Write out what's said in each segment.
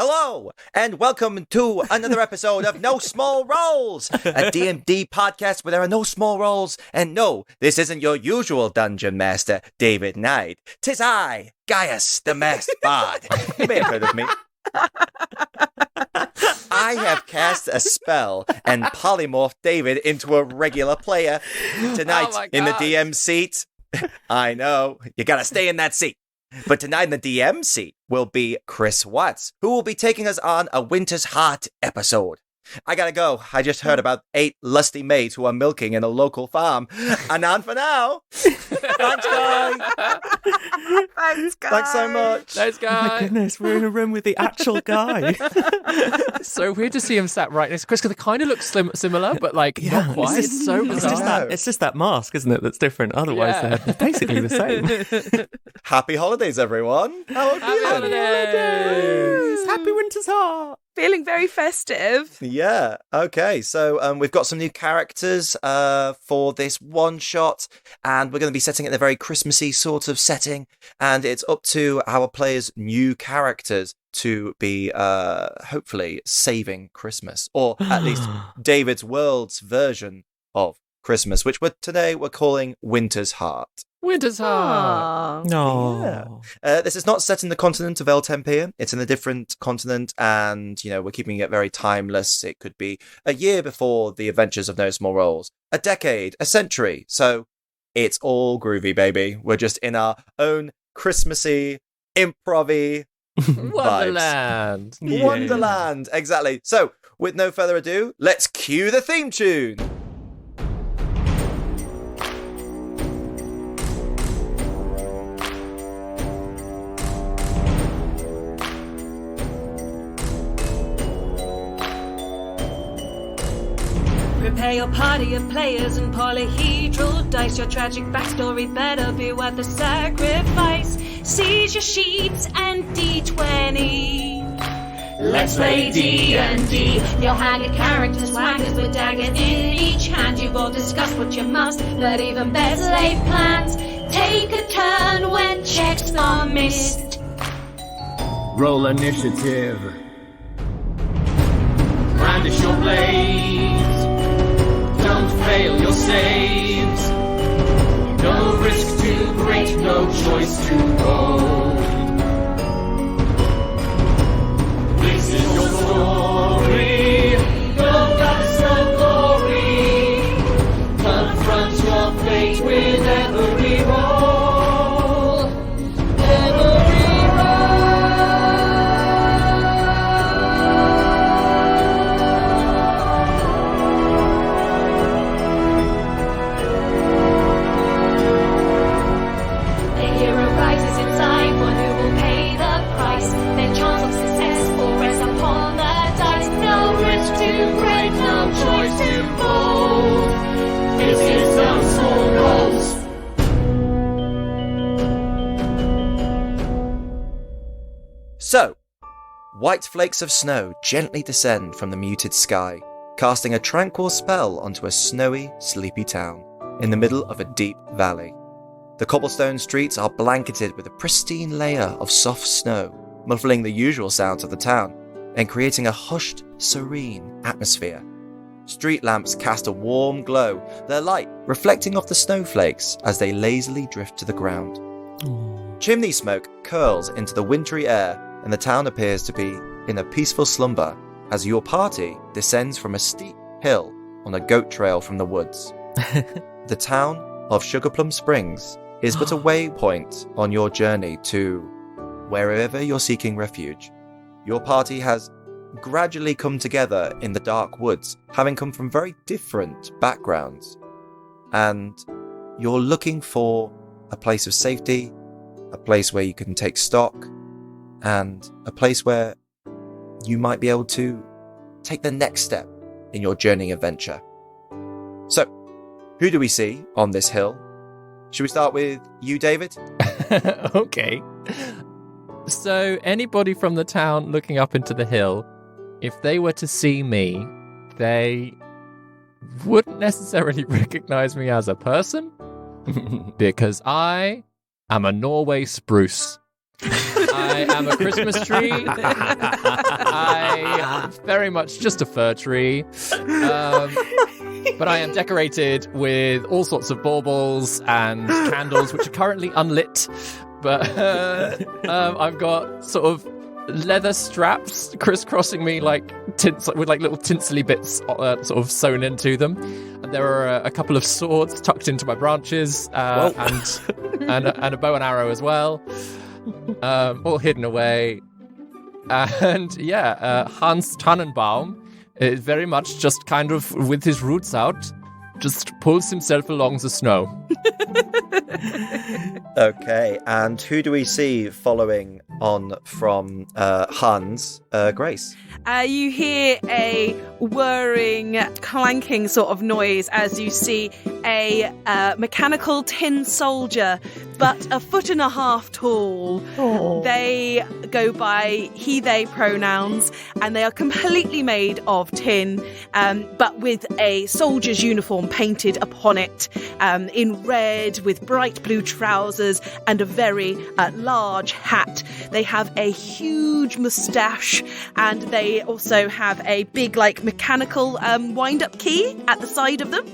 Hello, and welcome to another episode of No Small Roles, a D&D podcast where there are no small roles. And no, this isn't your usual dungeon master, David Knight. 'Tis I, Gaius, the masked bard. You may have heard of me. I have cast a spell and polymorphed David into a regular player. Tonight, in the DM seat, I know, you gotta stay in that seat. But tonight in the DM seat will be Chris Watts, who will be taking us on a Winter's Heart episode. I gotta go. I just heard about 8 lusty maids who are milking in a local farm. And on for now. Thanks, guys. Thanks, guys. Thanks so much. Thanks, guys. Oh my goodness, we're in a room with the actual guy. So weird to see him sat right next to Chris, because they kind of look similar, but not quite. It's so bizarre. It's just that mask, isn't it, that's different. Otherwise, they're basically the same. Happy holidays, everyone. How are you? Happy holidays. Happy Winter's Heart. Feeling very festive. Yeah. Okay. So we've got some new characters for this one shot, and we're going to be setting it in a very Christmassy sort of setting. And it's up to our players' new characters to be hopefully saving Christmas, or at least David's world's version of Christmas, which today we're calling Winter's Heart. Winter's Heart. No. Yeah. This is not set in the continent of El Tempia. It's in a different continent, and, we're keeping it very timeless. It could be a year before the adventures of No Small Roles, a decade, a century. So it's all groovy, baby. We're just in our own Christmassy, improv-y Wonderland. vibes. Wonderland, exactly. So, with no further ado, let's cue the theme tune. Prepare your party of players and polyhedral dice. Your tragic backstory better be worth the sacrifice. Seize your sheets and D20. Let's play D&D. You'll hang your characters, waggers with dagger in each hand. You've all discussed what you must, but even better laid plans. Take a turn when checks are missed. Roll initiative. Brandish your blades. Don't fail your saves. No risk too great, no choice too bold. This is your story. No guts, no glory. Confront your fate with every roll. Every roll. So, white flakes of snow gently descend from the muted sky, casting a tranquil spell onto a snowy, sleepy town in the middle of a deep valley. The cobblestone streets are blanketed with a pristine layer of soft snow, muffling the usual sounds of the town and creating a hushed, serene atmosphere. Street lamps cast a warm glow, their light reflecting off the snowflakes as they lazily drift to the ground. Chimney smoke curls into the wintry air, and the town appears to be in a peaceful slumber as your party descends from a steep hill on a goat trail from the woods. The town of Sugarplum Springs is but a waypoint on your journey to wherever you're seeking refuge. Your party has gradually come together in the dark woods, having come from very different backgrounds. And you're looking for a place of safety, a place where you can take stock, and a place where you might be able to take the next step in your journeying adventure. So, who do we see on this hill? Should we start with you, David? Okay. So, anybody from the town looking up into the hill, if they were to see me, they wouldn't necessarily recognize me as a person, because I am a Norway spruce. I am a Christmas tree. very much just a fir tree. But I am decorated with all sorts of baubles and candles, which are currently unlit. But I've got sort of leather straps crisscrossing me with little tinsely bits sort of sewn into them. And there are a couple of swords tucked into my branches and a bow and arrow as well, all hidden away. And Hans Tanenbaum is very much just kind of with his roots out, just pulls himself along the snow. Okay, and who do we see following on from Hans? Grace. You hear a whirring, clanking sort of noise as you see a mechanical tin soldier, but 1.5 feet tall. Oh. They go by he, they pronouns, and they are completely made of tin, but with a soldier's uniform painted upon it in red with bright blue trousers and a very large hat. They have a huge moustache, and they also have a big mechanical wind-up key at the side of them.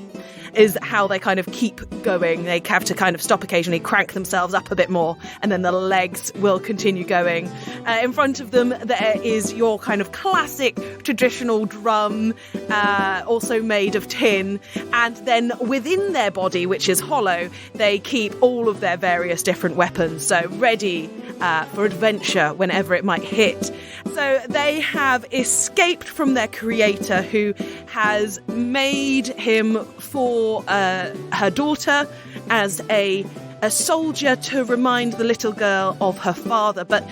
Is how they kind of keep going. They have to kind of stop occasionally, crank themselves up a bit more, and then the legs will continue going. In front of them, there is your kind of classic traditional drum, also made of tin. And then within their body, which is hollow, they keep all of their various different weapons, so ready for adventure whenever it might hit. So they have escaped from their creator, who has made him for her daughter as a soldier to remind the little girl of her father. But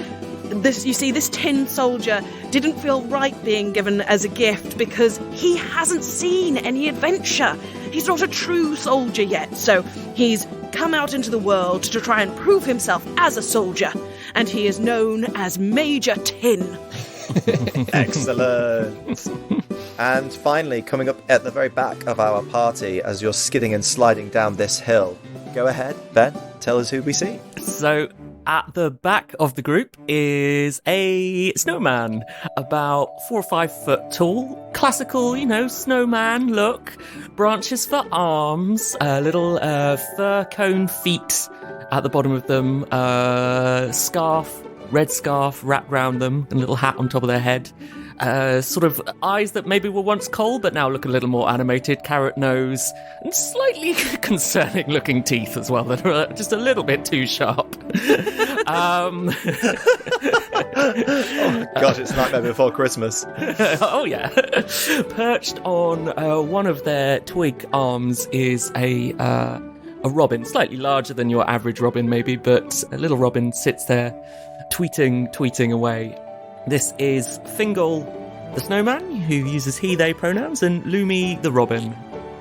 this tin soldier didn't feel right being given as a gift because he hasn't seen any adventure. He's not a true soldier yet, so he's come out into the world to try and prove himself as a soldier, and he is known as Major Tin. Excellent. And finally, coming up at the very back of our party as you're skidding and sliding down this hill. Go ahead, Ben, tell us who we see. So, at the back of the group is a snowman, about 4 or 5 foot tall. Classical, snowman look. Branches for arms, little fur cone feet at the bottom of them, red scarf wrapped round them, and a little hat on top of their head. Sort of eyes that maybe were once cold but now look a little more animated, carrot nose, and slightly concerning looking teeth as well that are just a little bit too sharp. Oh gosh, it's Nightmare Before Christmas. Oh yeah. Perched on one of their twig arms is a robin, slightly larger than your average robin maybe, but a little robin sits there tweeting away. This is Fingal, the snowman, who uses he, they pronouns, and Lumi, the robin.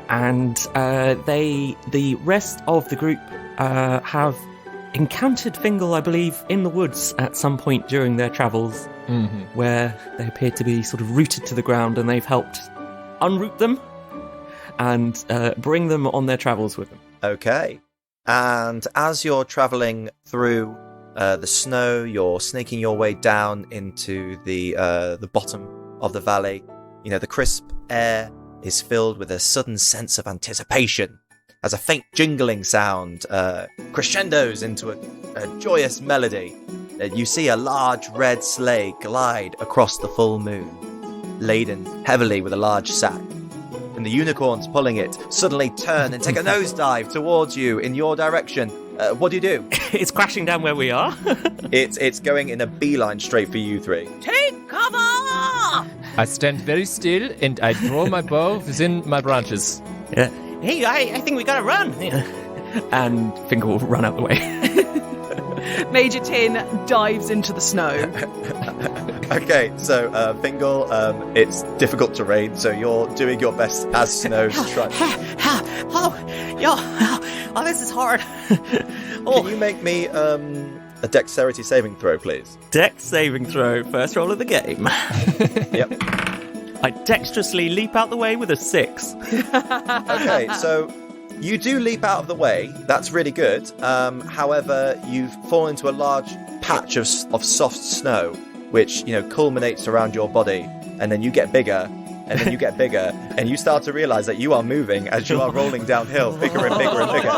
And the rest of the group have encountered Fingal, I believe, in the woods at some point during their travels, where they appear to be sort of rooted to the ground, and they've helped unroot them and bring them on their travels with them. Okay. And as you're travelling through the snow, you're snaking your way down into the bottom of the valley. The crisp air is filled with a sudden sense of anticipation as a faint jingling sound crescendos into a joyous melody. You see a large red sleigh glide across the full moon, laden heavily with a large sack. And the unicorns pulling it suddenly turn and take a nosedive towards you in your direction. What do you do? It's crashing down where we are. It's going in a beeline straight for you three. Take cover! I stand very still and I draw my bow within my branches. Yeah. Hey, I think we gotta run. And Fingal will run out the way. Major Tin dives into the snow. Okay, so Fingal, it's difficult terrain, so you're doing your best as Snow's trying. Oh, this is hard. Can you make me a dexterity saving throw, please? Dex saving throw, first roll of the game. Yep. I dexterously leap out the way with a 6. Okay, so you do leap out of the way. That's really good. However, you've fallen into a large patch of soft snow, which culminates around your body, and then you get bigger, and then you get bigger, and you start to realize that you are moving as you are rolling downhill, bigger and bigger and bigger,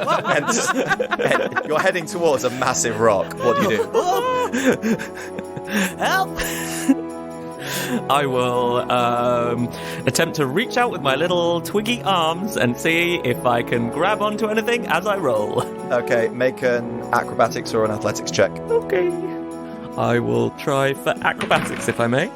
and you're heading towards a massive rock. What do you do? Help! I will attempt to reach out with my little twiggy arms and see if I can grab onto anything as I roll. Okay, make an acrobatics or an athletics check. Okay. I will try for acrobatics, if I may.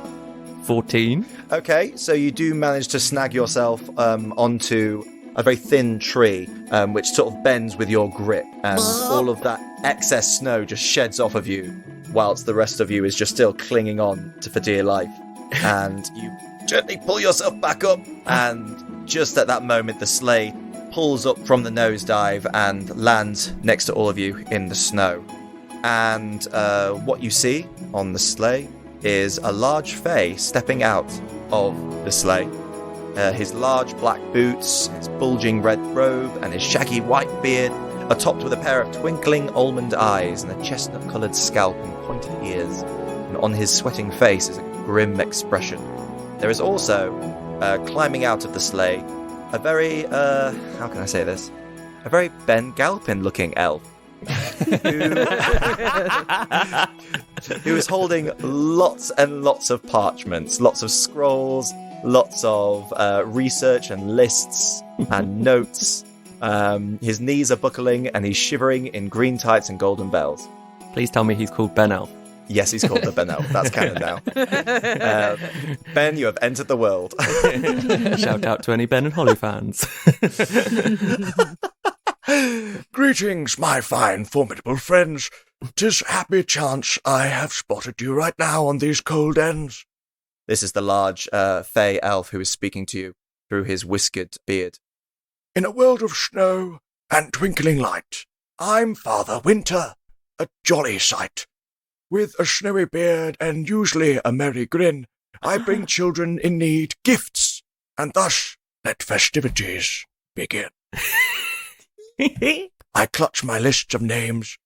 14. Okay, so you do manage to snag yourself onto a very thin tree, which sort of bends with your grip, and all of that excess snow just sheds off of you, whilst the rest of you is just still clinging on for dear life. And you gently pull yourself back up, and just at that moment, the sleigh pulls up from the nosedive and lands next to all of you in the snow. And what you see on the sleigh is a large fae stepping out of the sleigh. His large black boots, his bulging red robe, and his shaggy white beard are topped with a pair of twinkling almond eyes and a chestnut-coloured scalp and pointed ears. And on his sweating face is a grim expression. There is also, climbing out of the sleigh, a very, how can I say this? A very Ben Galpin-looking elf. Who is holding lots and lots of parchments, lots of scrolls, lots of research and lists and notes. His knees are buckling and he's shivering in green tights and golden bells. Please tell me he's called Ben Elf. Yes, he's called the Ben Elf. That's canon now. Ben, you have entered the world. Shout out to any Ben and Holly fans. Greetings, my fine, formidable friends. 'Tis happy chance I have spotted you right now on these cold ends. This is the large fey elf who is speaking to you through his whiskered beard. In a world of snow and twinkling light, I'm Father Winter, a jolly sight. With a snowy beard and usually a merry grin, I bring children in need gifts, and thus let festivities begin. I clutch my lists of names.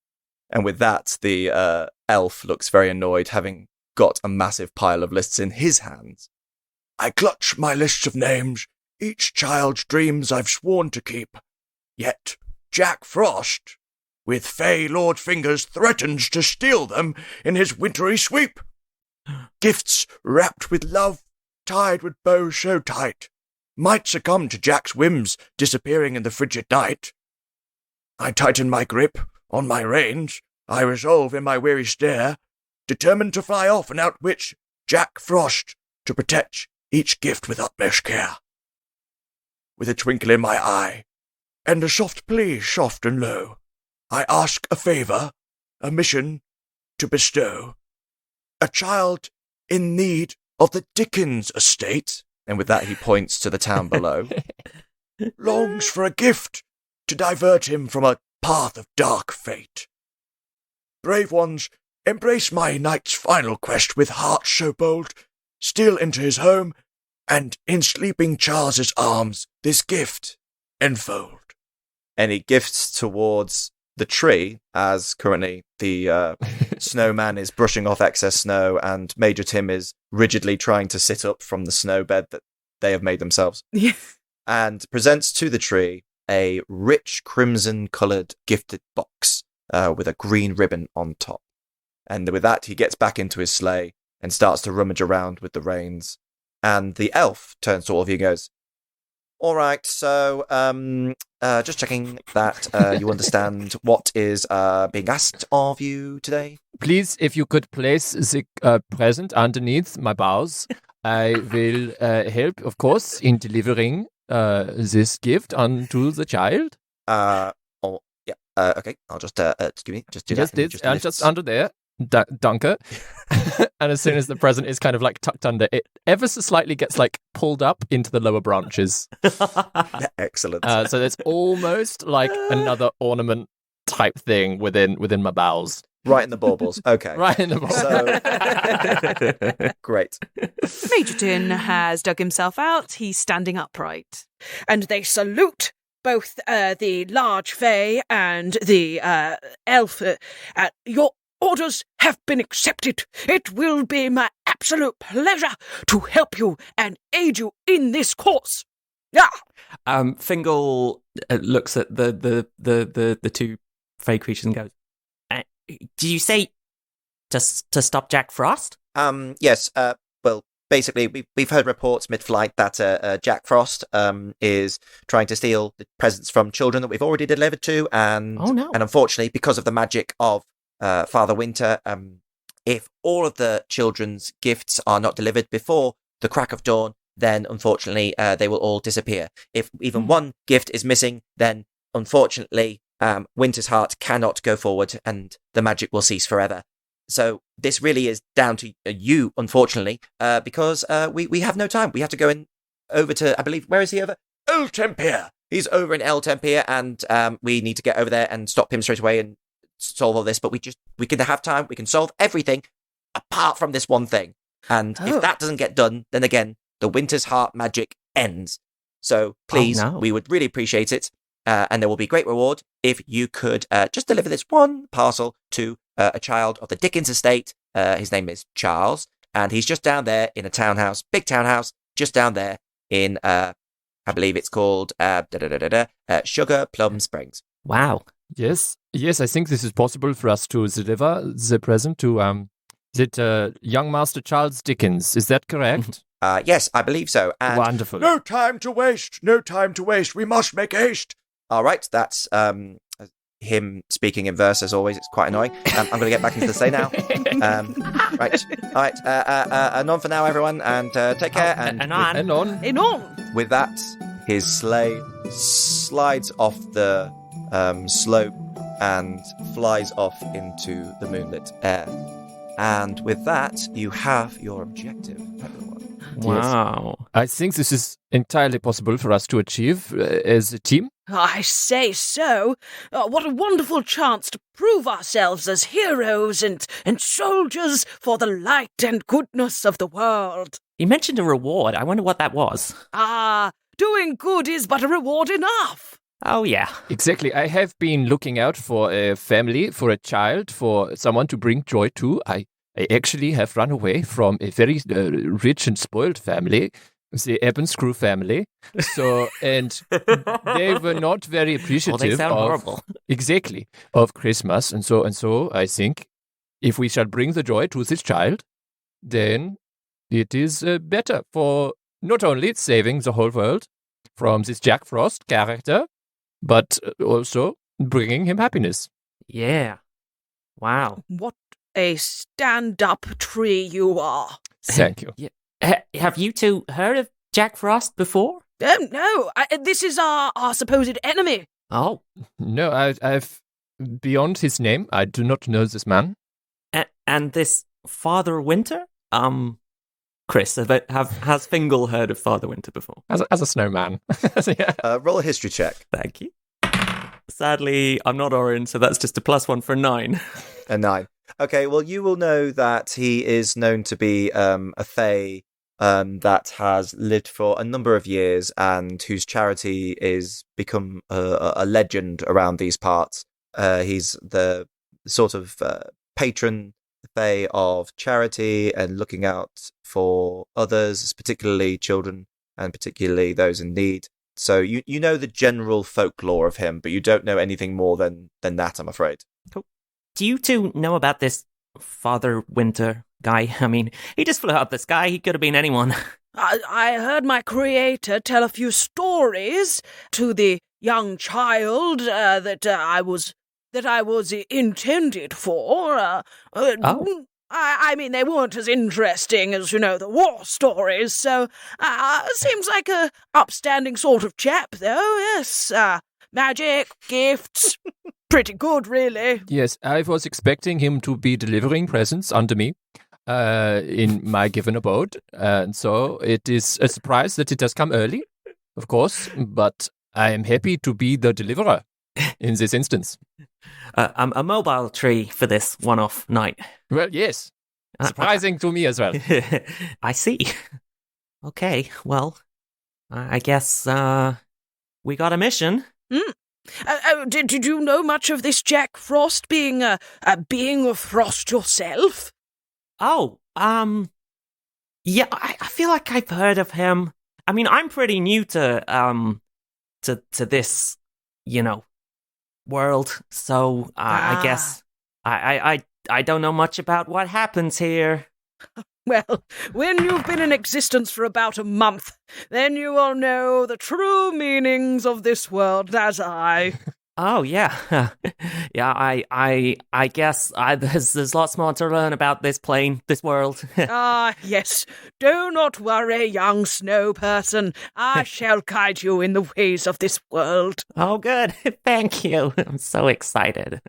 And with that, the elf looks very annoyed, having got a massive pile of lists in his hands. I clutch my lists of names, each child's dreams I've sworn to keep. Yet Jack Frost, with fey Lord Fingers, threatens to steal them in his wintry sweep. Gifts wrapped with love, tied with bows so tight, might succumb to Jack's whims, disappearing in the frigid night. I tighten my grip on my reins, I resolve in my weary stare, determined to fly off and outwit Jack Frost, to protect each gift with utmost care. With a twinkle in my eye, and a soft plea soft and low, I ask a favour, a mission to bestow. A child in need of the Dickens estate, and with that he points to the town below, longs for a gift to divert him from a path of dark fate. Brave ones, embrace my knight's final quest with hearts so bold, steal into his home, and in sleeping Charles's arms this gift enfold. and he gifts towards the tree, as currently the snowman is brushing off excess snow and Major Tim is rigidly trying to sit up from the snow bed that they have made themselves. And presents to the tree a rich crimson-coloured gifted box with a green ribbon on top. And with that, he gets back into his sleigh and starts to rummage around with the reins. And the elf turns to all of you and goes, all right, so just checking that you understand what is being asked of you today. Please, if you could place the present underneath my boughs, I will help, of course, in delivering this gift unto the child. Okay, I'll just do that. Just under there. Danke. And as soon as the present is kind of like tucked under, it ever so slightly gets like pulled up into the lower branches. Excellent. So it's almost like another ornament type thing within my bowels. Right in the baubles. Okay. Right in the baubles. So, great. Major Tin has dug himself out. He's standing upright. And they salute both the large fae and the elf. Your orders have been accepted. It will be my absolute absolute pleasure to help you and aid you in this course. Yeah. Fingal looks at the two fey creatures and goes, "Did you say to stop Jack Frost?" Yes. Well, basically, we've heard reports mid-flight that Jack Frost is trying to steal the presents from children that we've already delivered to, and and unfortunately, because of the magic of Father Winter, if all of the children's gifts are not delivered before the crack of dawn, then unfortunately they will all disappear. If even one gift is missing, then unfortunately Winter's heart cannot go forward, and the magic will cease forever. So this really is down to you, unfortunately, because we have no time. We have to go over to, I believe, where is he over? El Tempere. He's over in El Tempere, and we need to get over there and stop him straight away and solve all this. But we can have time. We can solve everything apart from this one thing. And if that doesn't get done, then again, the Winter's Heart magic ends. So please, we would really appreciate it. And there will be great reward if you could just deliver this one parcel to a child of the Dickens estate. His name is Charles, and he's just down there in a townhouse, big townhouse, just down there in, I believe it's called Sugar Plum Springs. Wow. Yes, I think this is possible for us to deliver the present to young Master Charles Dickens. Is that correct? Yes, I believe so. And wonderful. No time to waste. No time to waste. We must make haste. All right, that's him speaking in verse as always. It's quite annoying. I'm going to get back into the sleigh now. Right, all right. Anon for now, everyone, and take care. Anon. With that, his sleigh slides off the slope and flies off into the moonlit air. And with that, you have your objective, everyone. Wow. Yes. I think this is entirely possible for us to achieve as a team. I say so. What a wonderful chance to prove ourselves as heroes and soldiers for the light and goodness of the world. You mentioned a reward. I wonder what that was. Doing good is but a reward enough. Oh, yeah. Exactly. I have been looking out for a family, for a child, for someone to bring joy to. I actually have run away from a very rich and spoiled family, the Ebbenscrew family. So, and they were not very appreciative they sound horrible. Exactly, of Christmas. And so I think if we shall bring the joy to this child, then it is better for not only saving the whole world from this Jack Frost character, but also bringing him happiness. Yeah. Wow. What a stand-up tree you are. Thank you. Yeah. Have you two heard of Jack Frost before? No. This is our supposed enemy. Oh. No, I've beyond his name, I do not know this man. And this Father Winter? Chris, has Fingal heard of Father Winter before? As a snowman. Yeah. Roll a history check. Thank you. Sadly, I'm not Orin, so that's just a +1 for 9. A 9. Okay, well, you will know that he is known to be a fae that has lived for a number of years and whose charity is become a legend around these parts. He's the sort of patron fae of charity and looking out for others, particularly children and particularly those in need. So you know the general folklore of him, but you don't know anything more than that, I'm afraid. Cool. Do you two know about this Father Winter guy? I mean, he just flew out of the sky. He could have been anyone. I heard my creator tell a few stories to the young child that I was intended for. I mean, they weren't as interesting as, the war stories, so seems like a upstanding sort of chap, though, yes. Magic, gifts, pretty good, really. Yes, I was expecting him to be delivering presents under me in my given abode, and so it is a surprise that it has come early, of course, but I am happy to be the deliverer in this instance. A mobile tree for this one-off night. Well, yes. Surprising to me as well. I see. Okay, well, I guess we got a mission. Did you know much of this Jack Frost being a being of frost yourself? Oh, Yeah, I feel like I've heard of him. I mean, I'm pretty new to this, world. So I guess I don't know much about what happens here. Well, when you've been in existence for about a month, then you will know the true meanings of this world, as I. Oh yeah, yeah. I guess there's lots more to learn about this world. Yes. Do not worry, young snow person. I shall guide you in the ways of this world. Oh, good. Thank you. I'm so excited.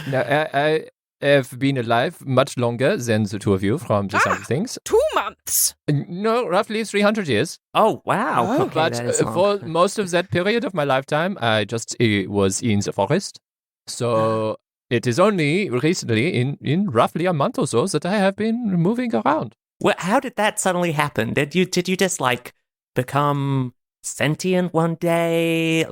Now, I have been alive much longer than the two of you from the sound of things. 2 months. No, roughly 300 years. Oh, wow. Okay, But that is long. for most of that period of my lifetime, I just was in the forest. So it is only recently, in roughly a month or so, that I have been moving around. Well, how did that suddenly happen? Did you just become sentient one day?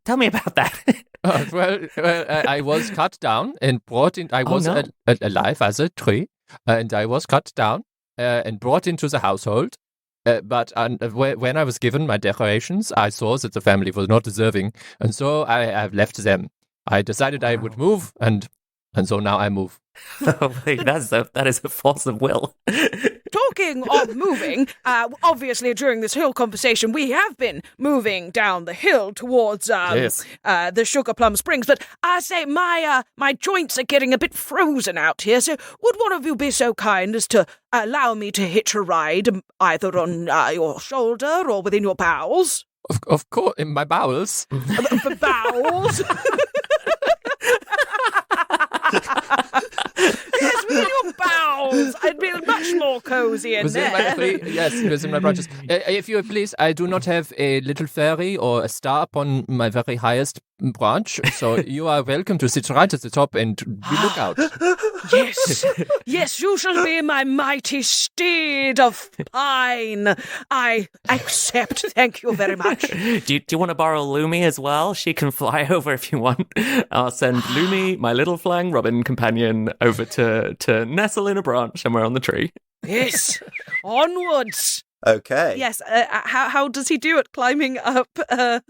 Tell me about that. I was cut down and brought in. I was alive as a tree, and I was cut down and brought into the household. But when I was given my decorations, I saw that the family was not deserving, and so I have left them. I decided I would move, and so now I move. Oh, wait, that is a force of will. Talking of moving, obviously during this whole conversation, we have been moving down the hill towards the Sugar Plum Springs. But I say my joints are getting a bit frozen out here. So would one of you be so kind as to allow me to hitch a ride, either on your shoulder or within your bowels? Of course, in my bowels. Bowels. Yes, within your bowels. I'd be much more cozy in there. Within my branches. If you please, I do not have a little fairy or a star upon my very highest branch, so you are welcome to sit right at the top and be look out. Yes, you shall be my mighty steed of pine. I accept. Thank you very much. Do you want to borrow Lumi as well? She can fly over if you want. I'll send Lumi, my little flying robin companion, over to nestle in a branch somewhere on the tree. Yes, onwards. Okay. Yes, how does he do it climbing up the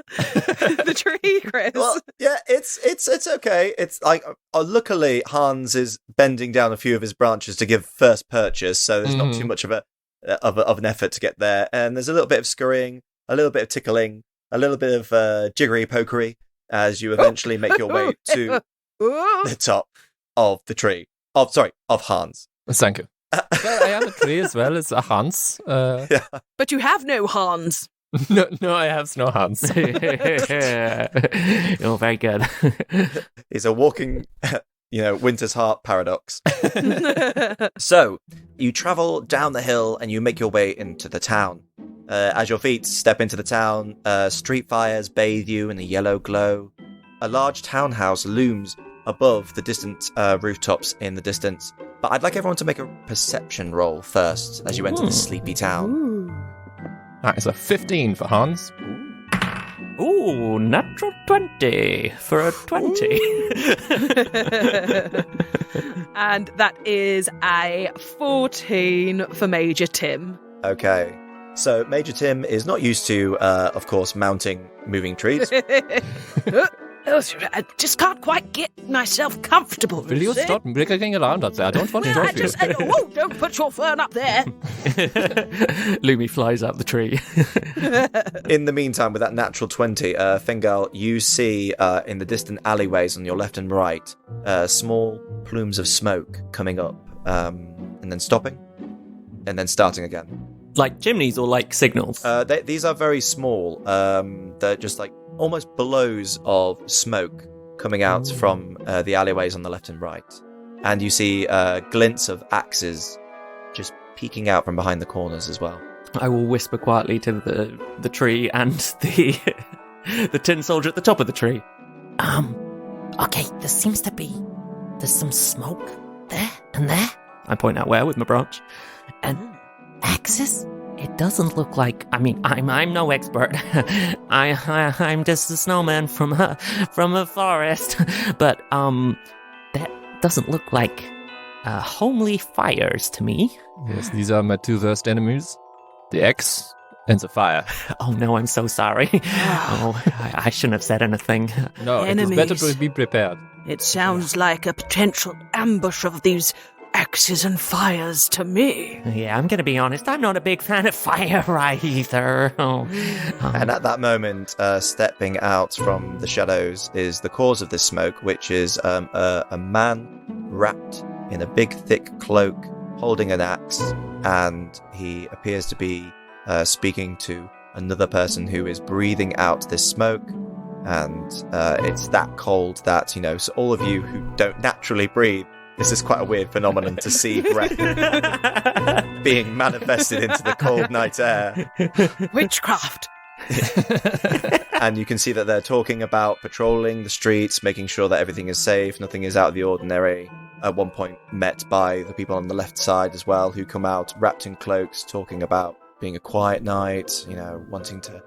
tree, Chris? Well, yeah, it's okay. It's like luckily Hans is bending down a few of his branches to give first purchase, so there's not too much of an effort to get there. And there's a little bit of scurrying, a little bit of tickling, a little bit of jiggery pokery as you eventually make your way to the top of the tree. Of Hans. Thank you. Well, I am a tree as well as a Hans. Yeah. But you have no Hans. No, I have no Hans. Oh, very good. He's a walking, Winter's Heart paradox. So, you travel down the hill and you make your way into the town. As your feet step into the town, street fires bathe you in a yellow glow. A large townhouse looms above the distant rooftops in the distance. But I'd like everyone to make a perception roll first as you enter the sleepy town. That is a 15 for Hans. Ooh, natural 20 for a 20. And that is a 14 for Major Tim. Okay. So Major Tim is not used to, of course, mounting moving trees. I just can't quite get myself comfortable. Will you stop wriggling around up there? I don't want to talk to you. Don't put your fern up there. Lumi flies up the tree. In the meantime, with that natural 20, Fingal, you see in the distant alleyways on your left and right, small plumes of smoke coming up, and then stopping, and then starting again. Like chimneys or like signals? These are very small. They're just like almost billows of smoke coming out from the alleyways on the left and right. And you see glints of axes just peeking out from behind the corners as well. I will whisper quietly to the tree and the tin soldier at the top of the tree. Okay, there's some smoke there and there. I point out where with my branch. And axes? It doesn't look like. I mean, I'm no expert. I'm just a snowman from a forest. But that doesn't look like homely fires to me. Yes, these are my two worst enemies. The axe and the fire. Oh no, I'm so sorry. I shouldn't have said anything. No, Enemies. it is better to be prepared. It sounds like a potential ambush of these axes and fires to me. Yeah, I'm gonna be honest, I'm not a big fan of fire either. And at that moment, stepping out from the shadows is the cause of this smoke, which is a man wrapped in a big, thick cloak, holding an axe, and he appears to be speaking to another person who is breathing out this smoke. And it's that cold that, so all of you who don't naturally breathe, this is quite a weird phenomenon to see breath being manifested into the cold night air. Witchcraft. And you can see that they're talking about patrolling the streets, making sure that everything is safe, nothing is out of the ordinary. At one point met by the people on the left side as well, who come out wrapped in cloaks, talking about being a quiet night, wanting to,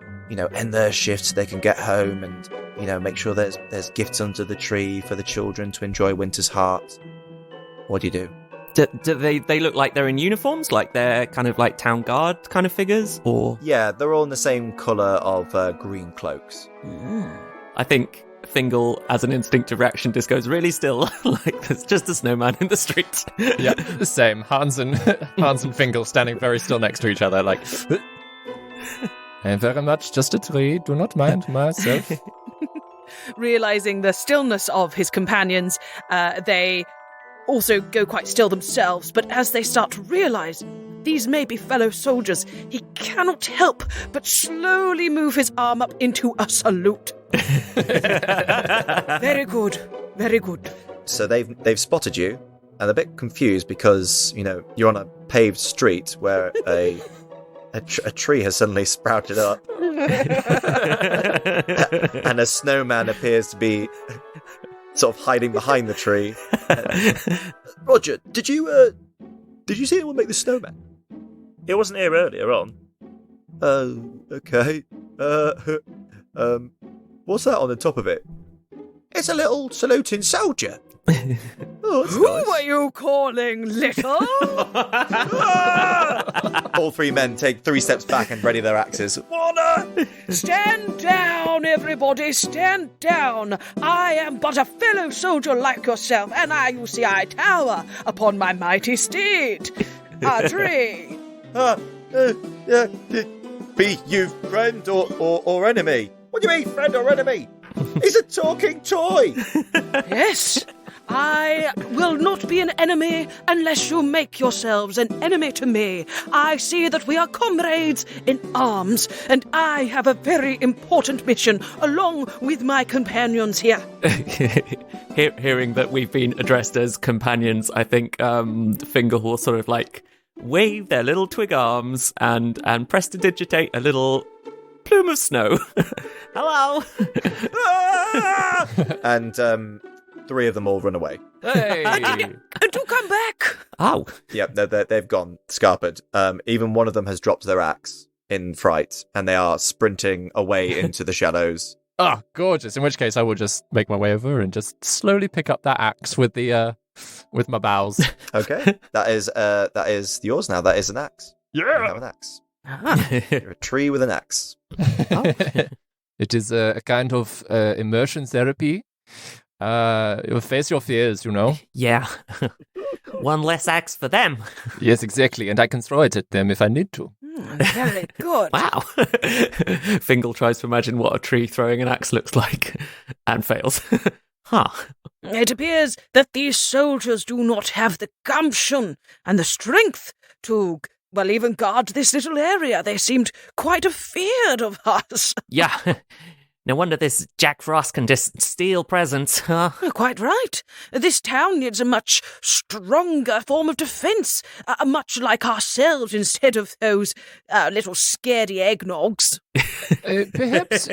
end their shift so they can get home and, make sure there's gifts under the tree for the children to enjoy winter's heart. What do you do? Do they look like they're in uniforms? Like they're kind of like town guard kind of figures? Or Yeah, they're all in the same colour of green cloaks. I think Fingal, as an instinctive reaction, just goes really still, like there's just a snowman in the street. Yeah, the same. Hans and Fingal standing very still next to each other, like... I'm very much just a tree, do not mind myself. Realizing the stillness of his companions, they also go quite still themselves, but as they start to realize these may be fellow soldiers, he cannot help but slowly move his arm up into a salute. Very good, very good. So they've spotted you, and they're a bit confused because, you're on a paved street where a tree has suddenly sprouted up. And a snowman appears to be sort of hiding behind the tree. Roger, did you see anyone make the snowman? It wasn't here earlier on. Okay. What's that on the top of it? It's a little saluting soldier. Oh, that's Who nice. are you calling little? All three men take 3 steps back and ready their axes. Warner! Stand down, everybody, stand down. I am but a fellow soldier like yourself, and I tower upon my mighty steed. A tree. Be you friend or enemy? What do you mean, friend or enemy? He's a talking toy. Yes, I will not be an enemy unless you make yourselves an enemy to me. I see that we are comrades in arms, and I have a very important mission along with my companions here. Hearing that we've been addressed as companions, I think Fingal will sort of like wave their little twig arms and prestidigitate a little plume of snow. Hello. And 3 of them all run away. Hey! Do come back. Oh. Yep, they've gone scarpered. Even one of them has dropped their axe in fright, and they are sprinting away into the shadows. Ah, gorgeous. In which case, I will just make my way over and just slowly pick up that axe with the with my bowels. Okay, that is yours now. That is an axe. You have an axe. You're a tree with an axe. It is a kind of immersion therapy. You'll face your fears, Yeah. One less axe for them. Yes, exactly. And I can throw it at them if I need to. Very good. Wow. Fingal tries to imagine what a tree throwing an axe looks like and fails. Huh. It appears that these soldiers do not have the gumption and the strength to, even guard this little area. They seemed quite afeard of us. Yeah. No wonder this Jack Frost can just steal presents, huh? You're quite right. This town needs a much stronger form of defence, much like ourselves instead of those little scaredy eggnogs. Perhaps,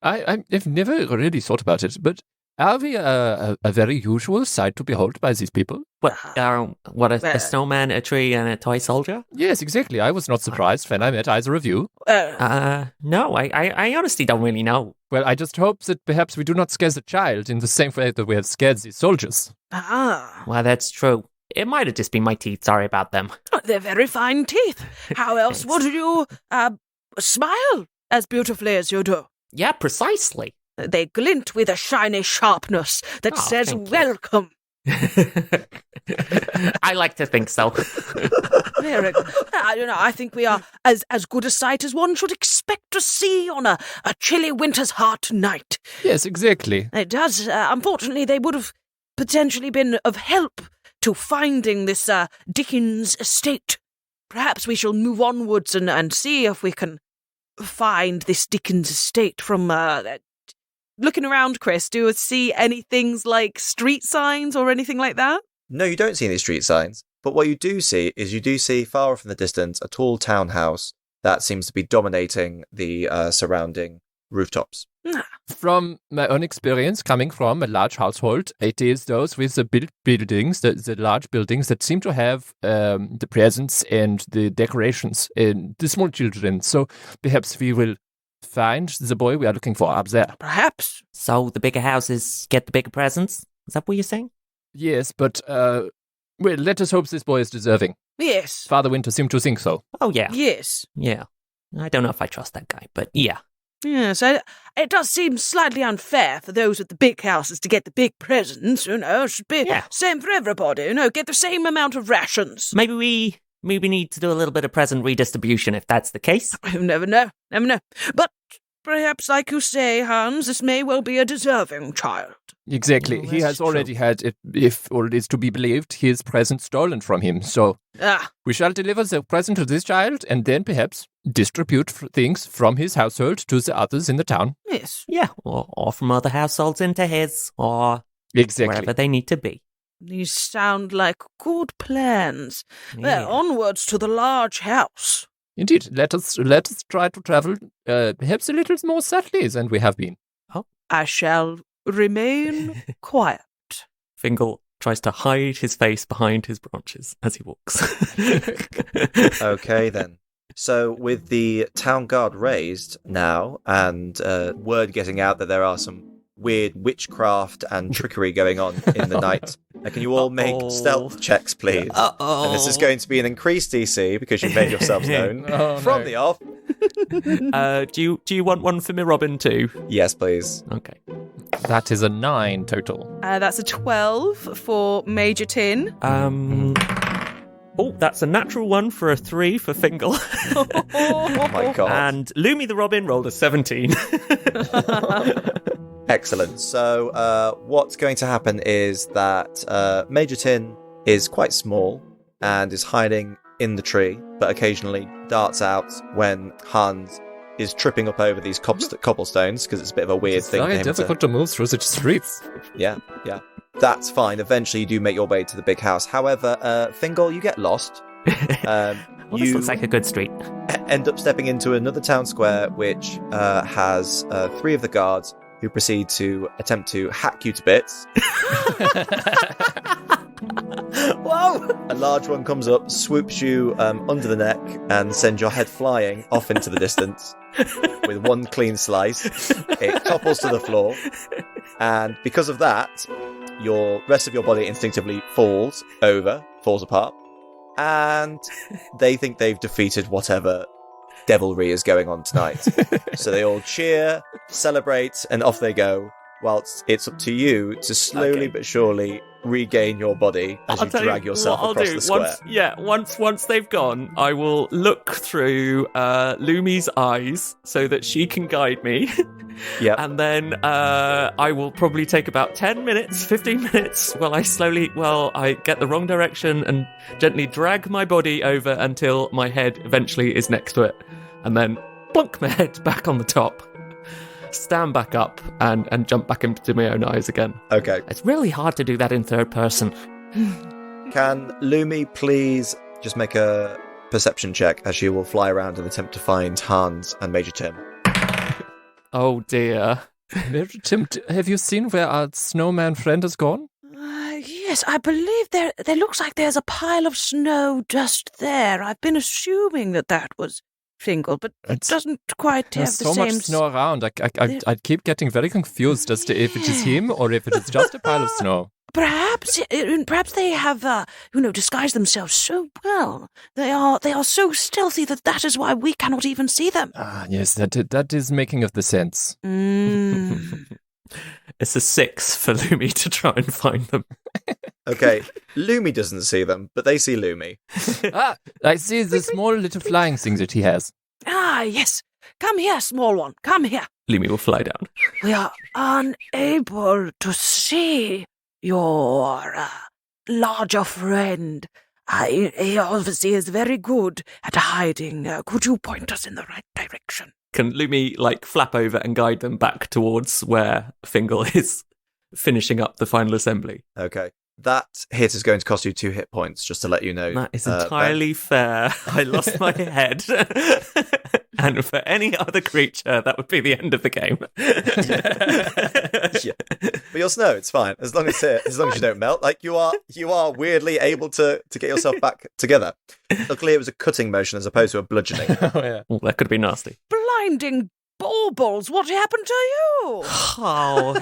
I've never really thought about it, but are we a very usual sight to behold by these people? What, a snowman, a tree, and a toy soldier? Yes, exactly. I was not surprised when I met either of you. No, I honestly don't really know. Well, I just hope that perhaps we do not scare the child in the same way that we have scared these soldiers. Ah. Well, that's true. It might have just been my teeth. Sorry about them. They're very fine teeth. How else would you smile as beautifully as you do? Yeah, precisely. They glint with a shiny sharpness that says thank you. welcome. I like to think so. Very good. I think we are as good a sight as one should expect to see on a chilly winter's hot night. Yes, exactly. It does. Unfortunately, they would have potentially been of help to finding this Dickens estate. Perhaps we shall move onwards and see if we can find this Dickens estate from... Looking around, Chris, do you see any things like street signs or anything like that? No, you don't see any street signs. But what you do see far off in the distance a tall townhouse that seems to be dominating the surrounding rooftops. From my own experience, coming from a large household, it is those with the buildings, the large buildings that seem to have the presents and the decorations and the small children. So perhaps we will find the boy we are looking for up there. Perhaps. So the bigger houses get the bigger presents? Is that what you're saying? Yes, but well, let us hope this boy is deserving. Yes. Father Winter seemed to think so. Oh, yeah. Yes. Yeah. I don't know if I trust that guy, but yeah. Yes, it does seem slightly unfair for those with the big houses to get the big presents, It should be same for everybody, get the same amount of rations. Maybe we need to do a little bit of present redistribution if that's the case. You never know. But perhaps, like you say, Hans, this may well be a deserving child. Exactly. Oh, He that's has true. already had, if all is to be believed, his present stolen from him. So we shall deliver the present to this child and then perhaps distribute things from his household to the others in the town. Yes. Yeah, or from other households into his, or Exactly. wherever they need to be. These sound like good plans. Yeah. Well, onwards to the large house. Indeed. Let us try to travel perhaps a little more subtly than we have been. I shall remain quiet. Fingal tries to hide his face behind his branches as he walks. Okay, then. So with the town guard raised now and word getting out that there are some weird witchcraft and trickery going on in the night, can you all make stealth checks, please? Uh-oh. And this is going to be an increased DC because you've made yourselves known from the off. Do you want one for me, Robin, too? Yes, please. Okay. That is a 9 total. That's a 12 for Major Tin. Oh, that's a natural 1 for a 3 for Fingal. Oh my god. And Lumi the Robin rolled a 17. Excellent. So what's going to happen is that Major Tin is quite small and is hiding in the tree, but occasionally darts out when Hans is tripping up over these cobblestones, because it's a bit of a weird thing for Very him difficult to move through the streets. Yeah. That's fine. Eventually you do make your way to the big house. However, Fingal, you get lost. Well, this looks like a good street. End up stepping into another town square, which has 3 of the guards who proceed to attempt to hack you to bits. Whoa! A large one comes up, swoops you under the neck, and sends your head flying off into the distance with one clean slice. It topples to the floor, and because of that, your rest of your body instinctively falls apart, and they think they've defeated whatever devilry is going on tonight. So they all cheer, celebrate, and off they go, whilst it's up to you to slowly but surely regain your body as you drag yourself across the square. Once they've gone, I will look through Lumi's eyes so that she can guide me. Yep. And then I will probably take about 15 minutes while I get the wrong direction and gently drag my body over until my head eventually is next to it. And then plunk my head back on the top. Stand back up and jump back into my own eyes again. Okay. It's really hard to do that in third person. Can Lumi please just make a perception check as she will fly around and attempt to find Hans and Major Tim? Oh dear. Tim, have you seen where our snowman friend has gone? Yes, I believe there looks like there's a pile of snow just there. I've been assuming that was Fingal, but it doesn't quite have There's the so same... much snow around. I keep getting very confused as to if it is him or if it is just a pile of snow. Perhaps they have, disguised themselves so well. They are so stealthy that is why we cannot even see them. Ah, yes, that is making of the sense. It's a 6 for Lumi to try and find them. Okay, Lumi doesn't see them, but they see Lumi. I see the small little flying thing that he has. Ah, yes. Come here, small one. Come here. Lumi will fly down. We are unable to see your larger friend. He obviously is very good at hiding. Could you point us in the right direction? Can Lumi, flap over and guide them back towards where Fingal is finishing up the final assembly? Okay. That hit is going to cost you 2 hit points, just to let you know. That is entirely fair. I lost my head. And for any other creature, that would be the end of the game. Yeah. But you'll snow, it's fine. As long as you don't melt. You are weirdly able to get yourself back together. Luckily it was a cutting motion as opposed to a bludgeoning. Oh, yeah. Well, that could be nasty. Blinding baubles, what happened to you? Oh,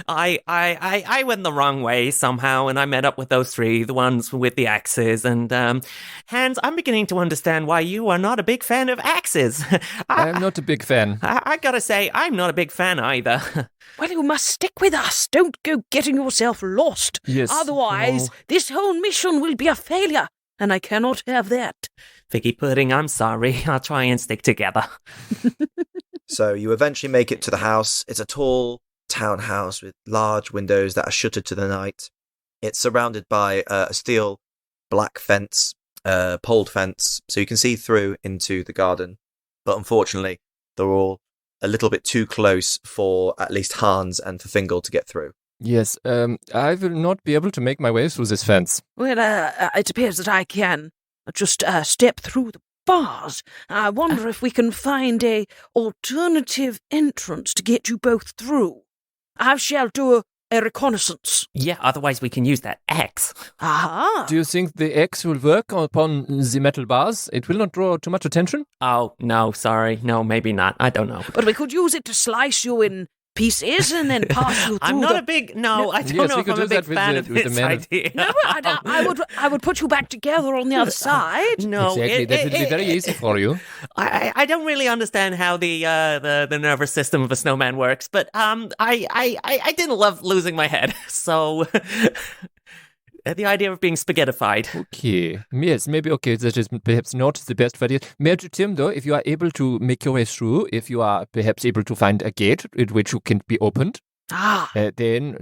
I went the wrong way somehow, and I met up with those 3, the ones with the axes. And Hans, I'm beginning to understand why you are not a big fan of axes. I'm not a big fan. I gotta say, I'm not a big fan either. Well, you must stick with us. Don't go getting yourself lost. Yes. Otherwise, this whole mission will be a failure, and I cannot have that. Figgy pudding, I'm sorry. I'll try and stick together. So you eventually make it to the house. It's a tall townhouse with large windows that are shuttered to the night. It's surrounded by a steel black fence, poled fence, so you can see through into the garden. But unfortunately, they're all a little bit too close for at least Hans and for Fingal to get through. Yes, I will not be able to make my way through this fence. Well, it appears that I can. Just step through the bars. I wonder if we can find a alternative entrance to get you both through. I shall do a reconnaissance. Yeah, otherwise we can use that axe. Aha! Do you think the axe will work upon the metal bars? It will not draw too much attention? Oh, no, sorry. No, maybe not. I don't know. But we could use it to slice you in pieces and then pass you through. I'm not a big... No, I don't know if I'm a big fan of this idea. No, I would put you back together on the other side. No, exactly, that would be very easy for you. I don't really understand how the nervous system of a snowman works, but I didn't love losing my head, so the idea of being spaghettified. Okay, yes, maybe okay, that is perhaps not the best idea. Major Tim, though, if you are able to make your way through, if you are perhaps able to find a gate at which you can be opened, then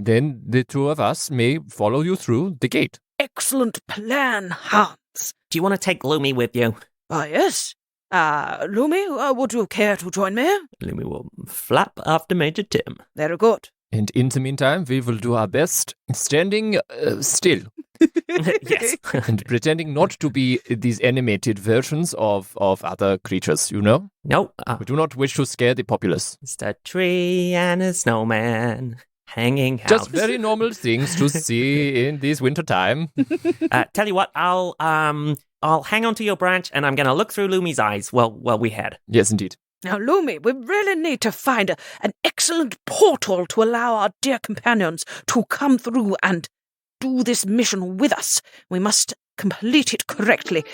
the 2 of us may follow you through the gate. Excellent plan, Hans. Do you want to take Lumi with you? Yes. Lumi, would you care to join me? Lumi will flap after Major Tim. Very good. And in the meantime, we will do our best standing still. Yes. And pretending not to be these animated versions of other creatures, you know? No. We do not wish to scare the populace. Just a tree and a snowman hanging out. Just very normal things to see in this winter time. Tell you what, I'll hang on to your branch and I'm going to look through Lumi's eyes while we head. Yes, indeed. Now, Lumi, we really need to find an excellent portal to allow our dear companions to come through and do this mission with us. We must complete it correctly.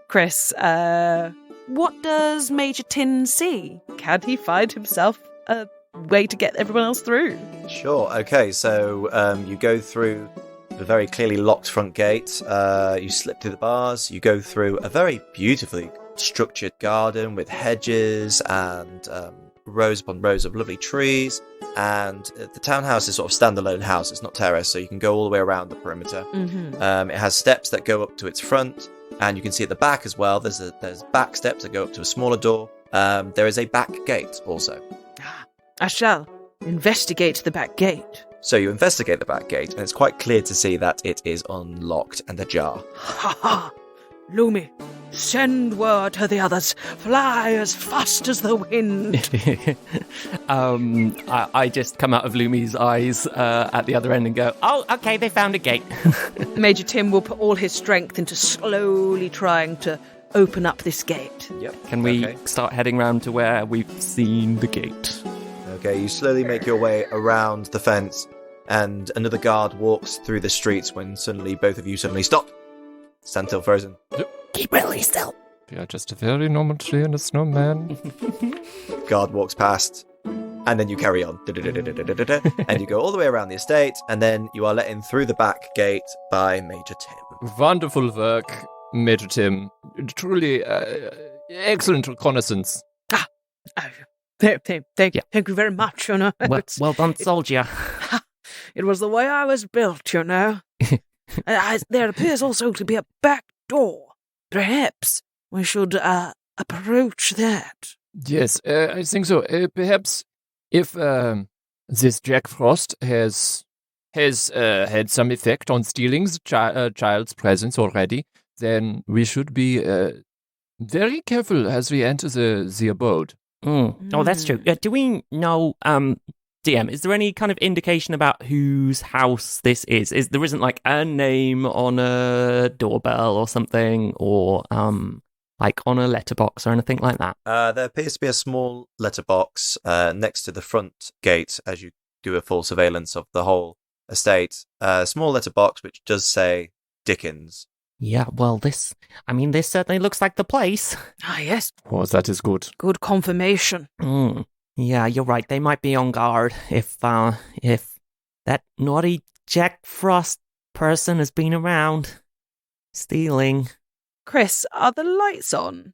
Chris, what does Major Tin see? Can he find himself a way to get everyone else through? Sure, okay, so you go through the very clearly locked front gate, you slip through the bars, you go through a very beautifully structured garden with hedges and rows upon rows of lovely trees, and the townhouse is sort of standalone house, it's not terrace, so you can go all the way around the perimeter. It has steps that go up to its front, and you can see at the back as well, there's back steps that go up to a smaller door. There is a back gate also. I shall investigate the back gate. So you investigate the back gate, and it's quite clear to see that it is unlocked and ajar. Ha ha! Lumi, send word to the others. Fly as fast as the wind. I just come out of Lumi's eyes at the other end and go, oh, okay, they found a gate. Major Tim will put all his strength into slowly trying to open up this gate. Yep. Can we start heading round to where we've seen the gate? Okay, you slowly make your way around the fence, and another guard walks through the streets when suddenly both of you suddenly stop. Stand still frozen. Keep really still. We are just a very normal tree and a snowman. Guard walks past, and then you carry on. And you go all the way around the estate, and then you are let in through the back gate by Major Tim. Wonderful work, Major Tim. Truly excellent reconnaissance. Thank you very much, you know. Well done, soldier. It was the way I was built, you know. There appears also to be a back door. Perhaps we should approach that. Yes, I think so. Perhaps if this Jack Frost has had some effect on stealing the child's presence already, then we should be very careful as we enter the abode. Oh, that's true. Do we know, DM, is there any kind of indication about whose house this is? There isn't like a name on a doorbell or something, or like on a letterbox or anything like that? There appears to be a small letterbox next to the front gate as you do a full surveillance of the whole estate. A small letterbox which does say Dickens. Yeah, well, this certainly looks like the place. Ah, yes. Oh, that is good. Good confirmation. Yeah, you're right. They might be on guard if that naughty Jack Frost person has been around stealing. Chris, are the lights on?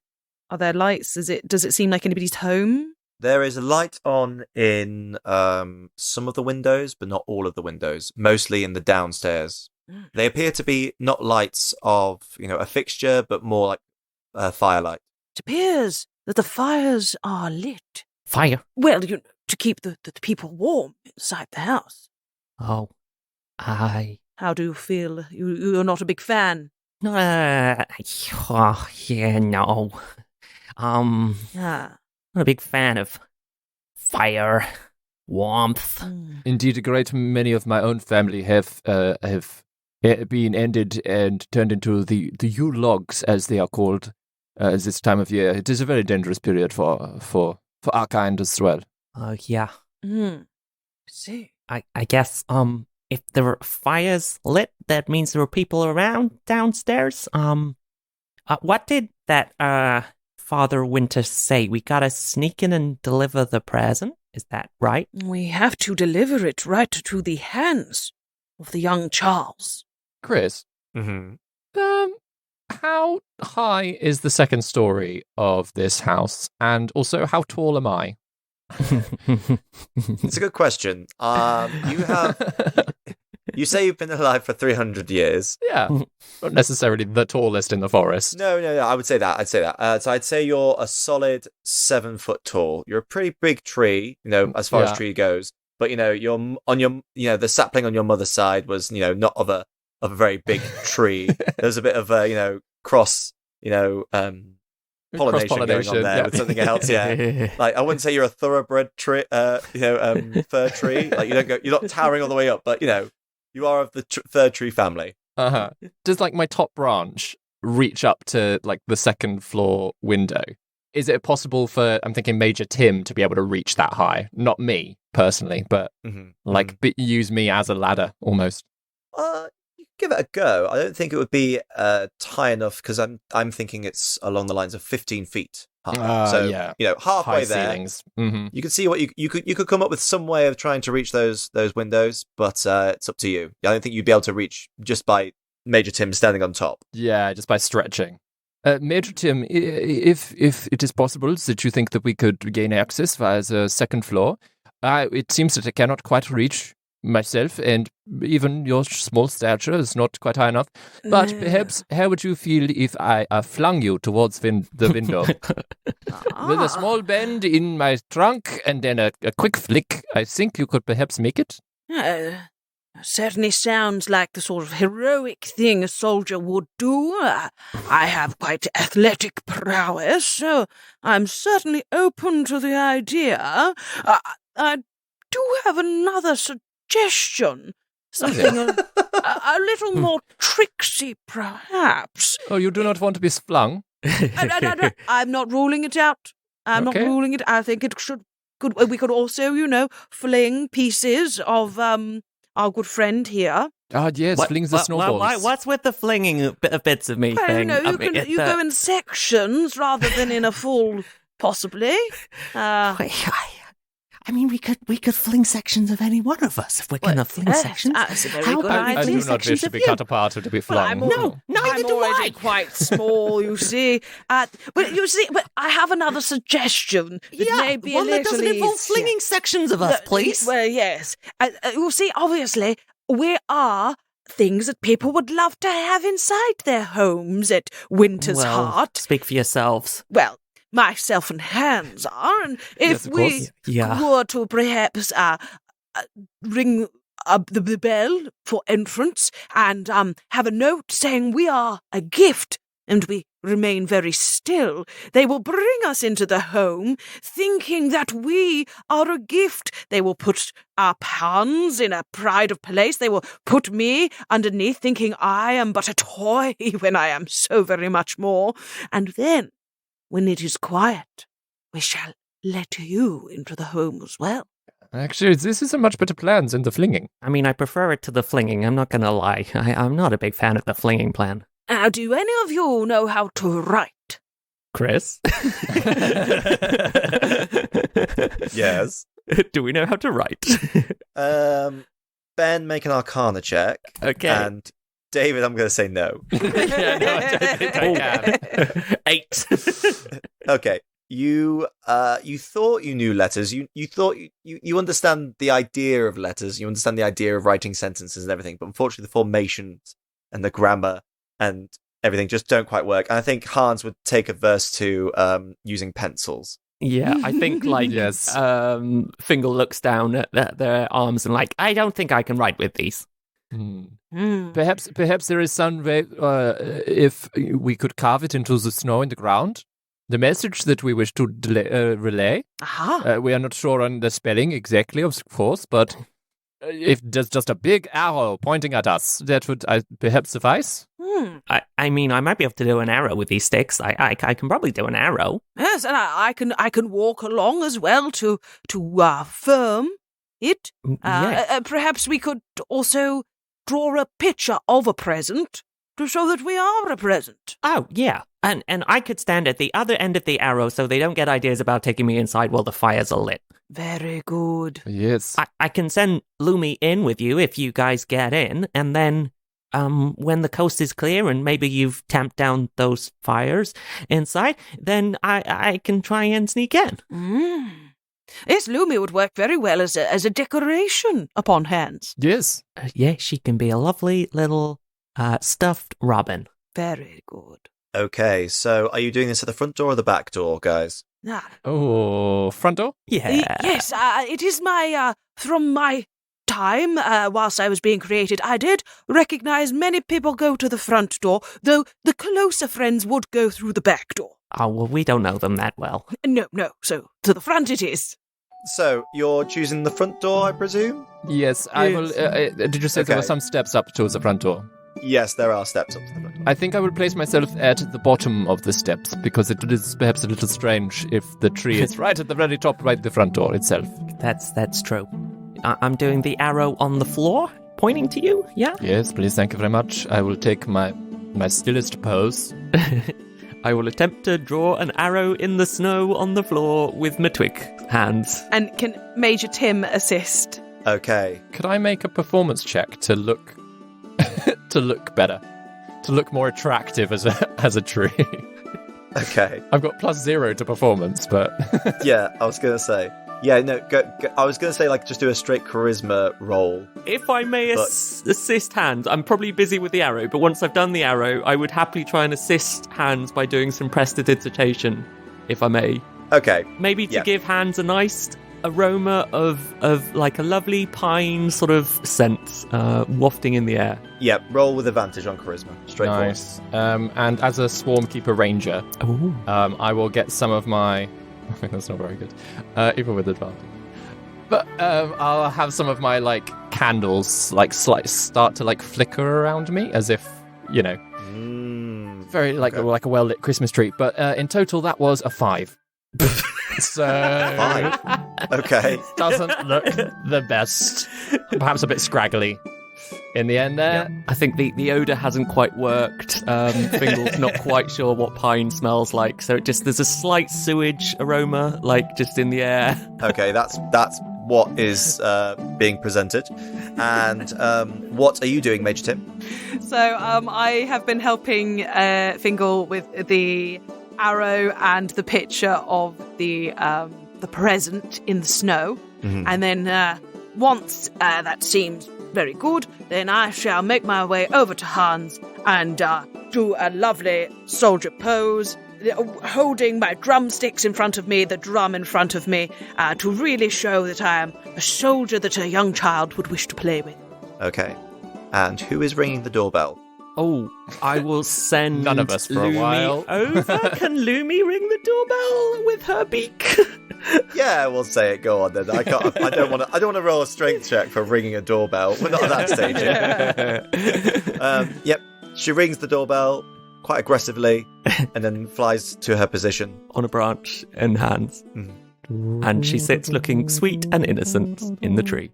Are there lights? Does it seem like anybody's home? There is a light on in some of the windows, but not all of the windows. Mostly in the downstairs. They appear to be not lights of, a fixture, but more like a firelight. It appears that the fires are lit. Fire? Well, to keep the people warm inside the house. Oh, How do you feel? You're not a big fan? No. Not a big fan of fire, warmth. Indeed, a great many of my own family have been ended and turned into the Yule logs, as they are called, this time of year. It is a very dangerous period for our kind as well. Yeah. See. I guess, if there were fires lit, that means there were people around downstairs. What did that, Father Winter say? We gotta sneak in and deliver the present? Is that right? We have to deliver it right to the hands of the young Charles. Chris? Mm-hmm. How high is the second story of this house? And also, how tall am I? It's a good question. You say you've been alive for 300 years. Yeah, not necessarily the tallest in the forest. No, I would say that. So I'd say you're a solid 7 foot tall. You're a pretty big tree, as far as tree goes. But you're on your, the sapling on your mother's side was, not of a very big tree. There's a bit of cross, pollination going on there with something else. Yeah, like I wouldn't say you're a thoroughbred tree, fir tree. Like you're not towering all the way up, but you are of the third tree family. Does like my top branch reach up to like the second floor window? Is it possible for, I'm thinking, Major Tim to be able to reach that high? Not me personally, but use me as a ladder almost. Give it a go. I don't think it would be high enough because I'm thinking it's along the lines of 15 feet high. So halfway high there, ceilings. Mm-hmm. You can see what you could come up with some way of trying to reach those windows, but it's up to you. I don't think you'd be able to reach just by Major Tim standing on top. Yeah, just by stretching. Major Tim, if it is possible that you think that we could gain access via the second floor, it seems that I cannot quite reach myself, and even your small stature is not quite high enough. But perhaps, how would you feel if I flung you towards the window? With a small bend in my trunk and then a quick flick, I think you could perhaps make it. Certainly sounds like the sort of heroic thing a soldier would do. I have quite athletic prowess, so I'm certainly open to the idea. I do have another suggestion. Something a little more tricksy, perhaps. Oh, you do not want to be flung? I'm not ruling it out. Not ruling it. I think it we could also, fling pieces of our good friend here. Ah, yes, flings the snowballs. What's with the flinging bits of me Well, thing? no, you go in sections rather than in a full, possibly. I mean, we could fling sections of any one of us if we're going to fling sections. That's a very good idea. I do not wish to be cut apart or to be flung. No, neither I'm do already I. quite small, you see. But I have another suggestion. That may be one a that doesn't little involve easier. flinging sections of us, please. Well, yes. You see, obviously, we are things that people would love to have inside their homes at Winter's Heart. Speak for yourselves. Well, myself and Hans are, and if Yes, of we course. were to perhaps ring the bell for entrance and have a note saying we are a gift and we remain very still, they will bring us into the home thinking that we are a gift. They will put our pawns in a pride of place. They will put me underneath thinking I am but a toy when I am so very much more. And then, when it is quiet, we shall let you into the home as well. Actually, this is a much better plan than the flinging. I mean, I prefer it to the flinging, I'm not going to lie. I'm not a big fan of the flinging plan. Now, do any of you know how to write? Chris? Yes. Do we know how to write? Ben, make an Arcana check. Okay. And David, I'm going to say no. Yeah, no, I don't think I can. 8. Okay. You thought you knew letters. You thought you understand the idea of letters. You understand the idea of writing sentences and everything. But unfortunately, the formations and the grammar and everything just don't quite work. And I think Hans would take averse to using pencils. Yeah, I think, like, Yes. Fingal looks down at their arms and, like, I don't think I can write with these. Perhaps there is some way, if we could carve it into the snow in the ground, the message that we wish to relay. Aha. We are not sure on the spelling exactly, of course, but if there's just a big arrow pointing at us, that would perhaps suffice. I mean, I might be able to do an arrow with these sticks. I can probably do an arrow. Yes, and I can walk along as well to firm it. Yeah. Perhaps we could also draw a picture of a present to show that we are a present. Oh, yeah. And I could stand at the other end of the arrow so they don't get ideas about taking me inside while the fires are lit. Very good. Yes. I can send Lumi in with you if you guys get in, and then when the coast is clear and maybe you've tamped down those fires inside, then I can try and sneak in. Yes, Lumi would work very well as a decoration upon hands. Yes. Yeah, she can be a lovely little stuffed robin. Very good. Okay, so are you doing this at the front door or the back door, guys? Oh, front door? Yeah. Yes, it is from my time, whilst I was being created, I did recognize many people go to the front door, though the closer friends would go through the back door. Oh, well, we don't know them that well. No, so to the front it is. So you're choosing the front door, I presume? Yes, I will. Did you say there were some steps up to the front door? Yes, there are steps up to the front door. I think I will place myself at the bottom of the steps, because it is perhaps a little strange if the tree is right at the very top, right at the front door itself. That's true. I'm doing the arrow on the floor, pointing to you, yeah? Yes, please, thank you very much. I will take my stillest pose. I will attempt to draw an arrow in the snow on the floor with my twig hands. And can Major Tim assist? Okay. Could I make a performance check to look better, to look more attractive as a tree? Okay. I've got +0 to performance, but Yeah, I was gonna say. Yeah, no. Go, I was gonna say just do a straight charisma roll. If I may assist Hans, I'm probably busy with the arrow, but once I've done the arrow, I would happily try and assist Hans by doing some prestidigitation, if I may. Okay. Maybe to give Hans a nice aroma of like a lovely pine sort of scent wafting in the air. Yeah, roll with advantage on charisma. Straightforward. nice. And as a Swarmkeeper Ranger, I will get some of my. That's not very good, even with advantage. But I'll have some of my candles start to flicker around me, as if very like a well lit Christmas tree. But in total, that was a 5. So 5. Okay. doesn't look the best. Perhaps a bit scraggly in the end there. I think the odour hasn't quite worked. Fingal's not quite sure what pine smells like, so there's a slight sewage aroma, like just in the air. Okay, that's what is being presented. And what are you doing, Major Tim? So I have been helping Fingal with the arrow and the picture of the present in the snow. Mm-hmm. And then once that seems very good, then I shall make my way over to Hans and do a lovely soldier pose, holding my drumsticks in front of me, the drum in front of me, to really show that I am a soldier that a young child would wish to play with. Okay. And who is ringing the doorbell? Oh, I will send None of us for a Lumi while. over. Can Lumi ring the doorbell with her beak? Yeah, we'll say it. Go on then. I don't want to roll a strength check for ringing a doorbell. We're not at that stage yet. Yep. She rings the doorbell quite aggressively and then flies to her position On a branch in hands. And she sits looking sweet and innocent in the tree.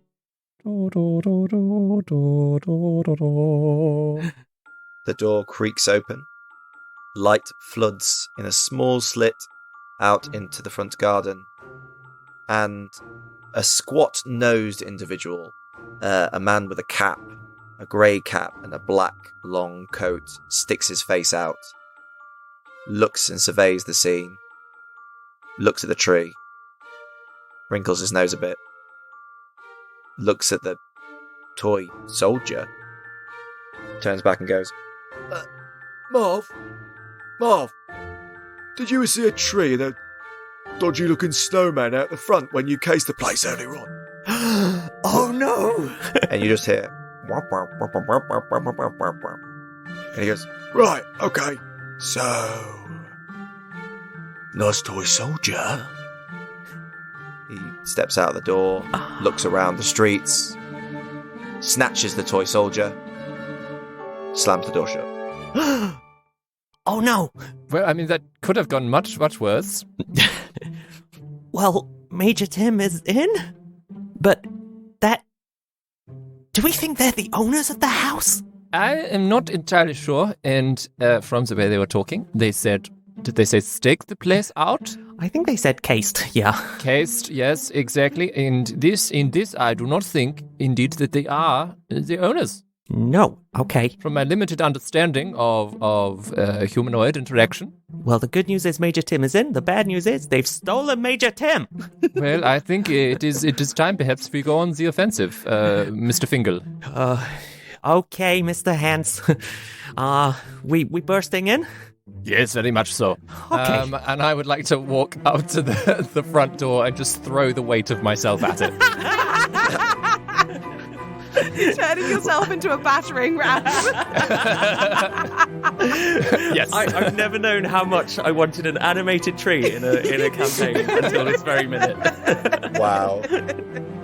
The door creaks open. Light floods in a small slit out into the front garden. And a squat-nosed individual, a man with a cap, a grey cap and a black long coat, sticks his face out, looks and surveys the scene, looks at the tree, wrinkles his nose a bit, looks at the toy soldier, turns back and goes, Marv, did you see a tree and a dodgy-looking snowman out the front when you cased the place earlier on? Oh no! and you just hear, and he goes, Right, okay. So, nice toy soldier. he steps out of the door, looks around the streets, snatches the toy soldier, slams the door shut. Oh no! Well, I mean, that could have gone much, much worse. Well, Major Tim is in? But that... Do we think they're the owners of the house? I am not entirely sure, and from the way they were talking, they said, did they say stake the place out? I think they said cased, yeah. Cased, yes, exactly. And in this, I do not think, indeed, that they are the owners. No, okay. From my limited understanding of humanoid interaction. Well, the good news is Major Tim is in. The bad news is they've stolen Major Tim. Well, I think it is time perhaps we go on the offensive, Mr. Fingal. Okay, Mr. Hans. We bursting in? Yes, very much so. Okay. And I would like to walk up to the front door and just throw the weight of myself at it. Turning yourself into a battering ram. Yes. I've never known how much I wanted an animated tree in a campaign until this very minute. Wow.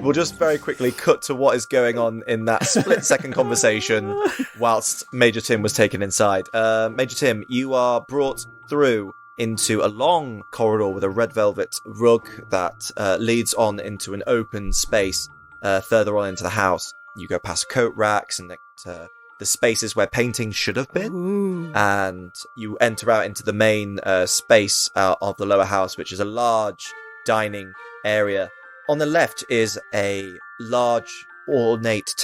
We'll just very quickly cut to what is going on in that split-second conversation whilst Major Tim was taken inside. Major Tim, you are brought through into a long corridor with a red velvet rug that leads on into an open space further on into the house. You go past coat racks and the spaces where paintings should have been. Ooh. And you enter out into the main space of the lower house, which is a large dining area. On the left is a large ornate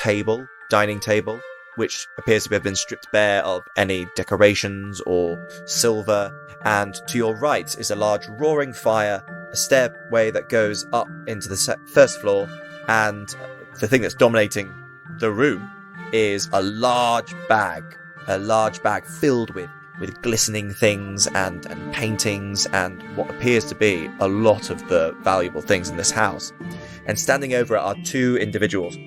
dining table, which appears to have been stripped bare of any decorations or silver. And to your right is a large roaring fire, a stairway that goes up into the first floor, and the thing that's dominating the room is a large bag filled with glistening things and paintings and what appears to be a lot of the valuable things in this house. And standing over it are two individuals.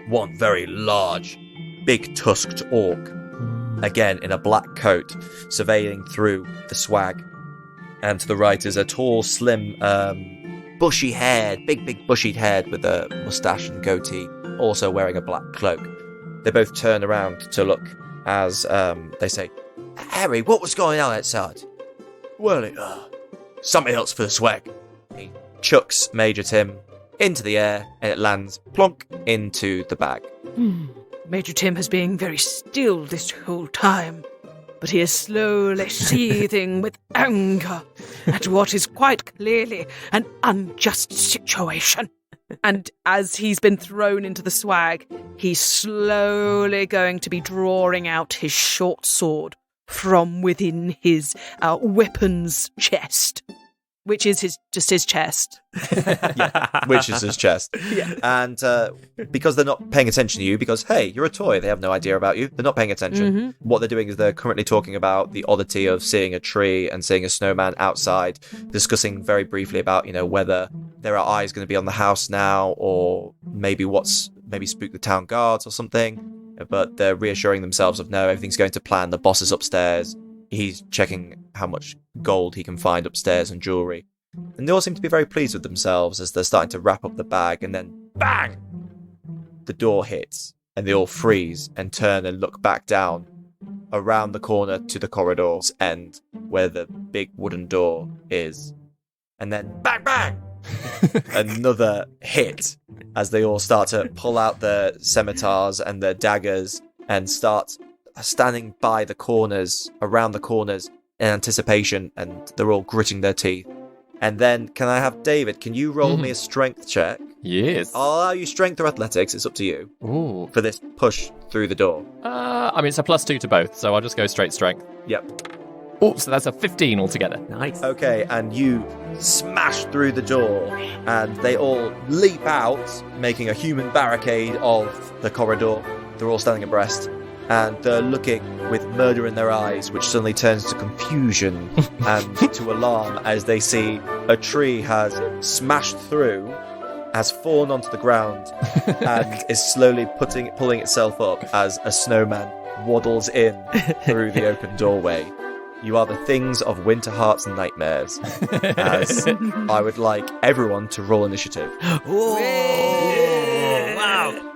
One very large, big tusked orc, again in a black coat, surveying through the swag. And to the right is a tall, slim, bushy-haired, big bushy head with a moustache and goatee, also wearing a black cloak. They both turn around to look as they say, Harry, what was going on outside? Well, something else for the swag. He chucks Major Tim into the air, and it lands plonk into the bag. Major Tim has been very still this whole time, but he is slowly seething with anger at what is quite clearly an unjust situation. And as he's been thrown into the swag, he's slowly going to be drawing out his short sword from within his weapons chest, which is just his chest. Which is his chest. Yeah. And because they're not paying attention to you, because, hey, you're a toy, they have no idea about you, they're not paying attention. What they're doing is they're currently talking about the oddity of seeing a tree and seeing a snowman outside, discussing very briefly about, whether there are eyes going to be on the house now, or maybe spook the town guards or something. But they're reassuring themselves of, no, everything's going to plan, the boss is upstairs. He's checking how much gold he can find upstairs and jewellery. And they all seem to be very pleased with themselves as they're starting to wrap up the bag, and then bang! The door hits, and they all freeze and turn and look back down around the corner to the corridor's end where the big wooden door is. And then bang, bang! Another hit as they all start to pull out their scimitars and their daggers and start standing by the corners, around the corners in anticipation, and they're all gritting their teeth. And then, can I have David, can you roll me a strength check? Yes. I'll allow you strength or athletics, it's up to you. Ooh. For this push through the door. It's a +2 to both, so I'll just go straight strength. Yep. Oh, so that's a 15 altogether. Nice. Okay, and you smash through the door, and they all leap out, making a human barricade of the corridor. They're all standing abreast, and they're looking with murder in their eyes, which suddenly turns to confusion and to alarm as they see a tree has smashed through, has fallen onto the ground, and is slowly pulling itself up as a snowman waddles in through the open doorway. You are the things of winter hearts and nightmares, as I would like everyone to roll initiative. Whoa! Wow!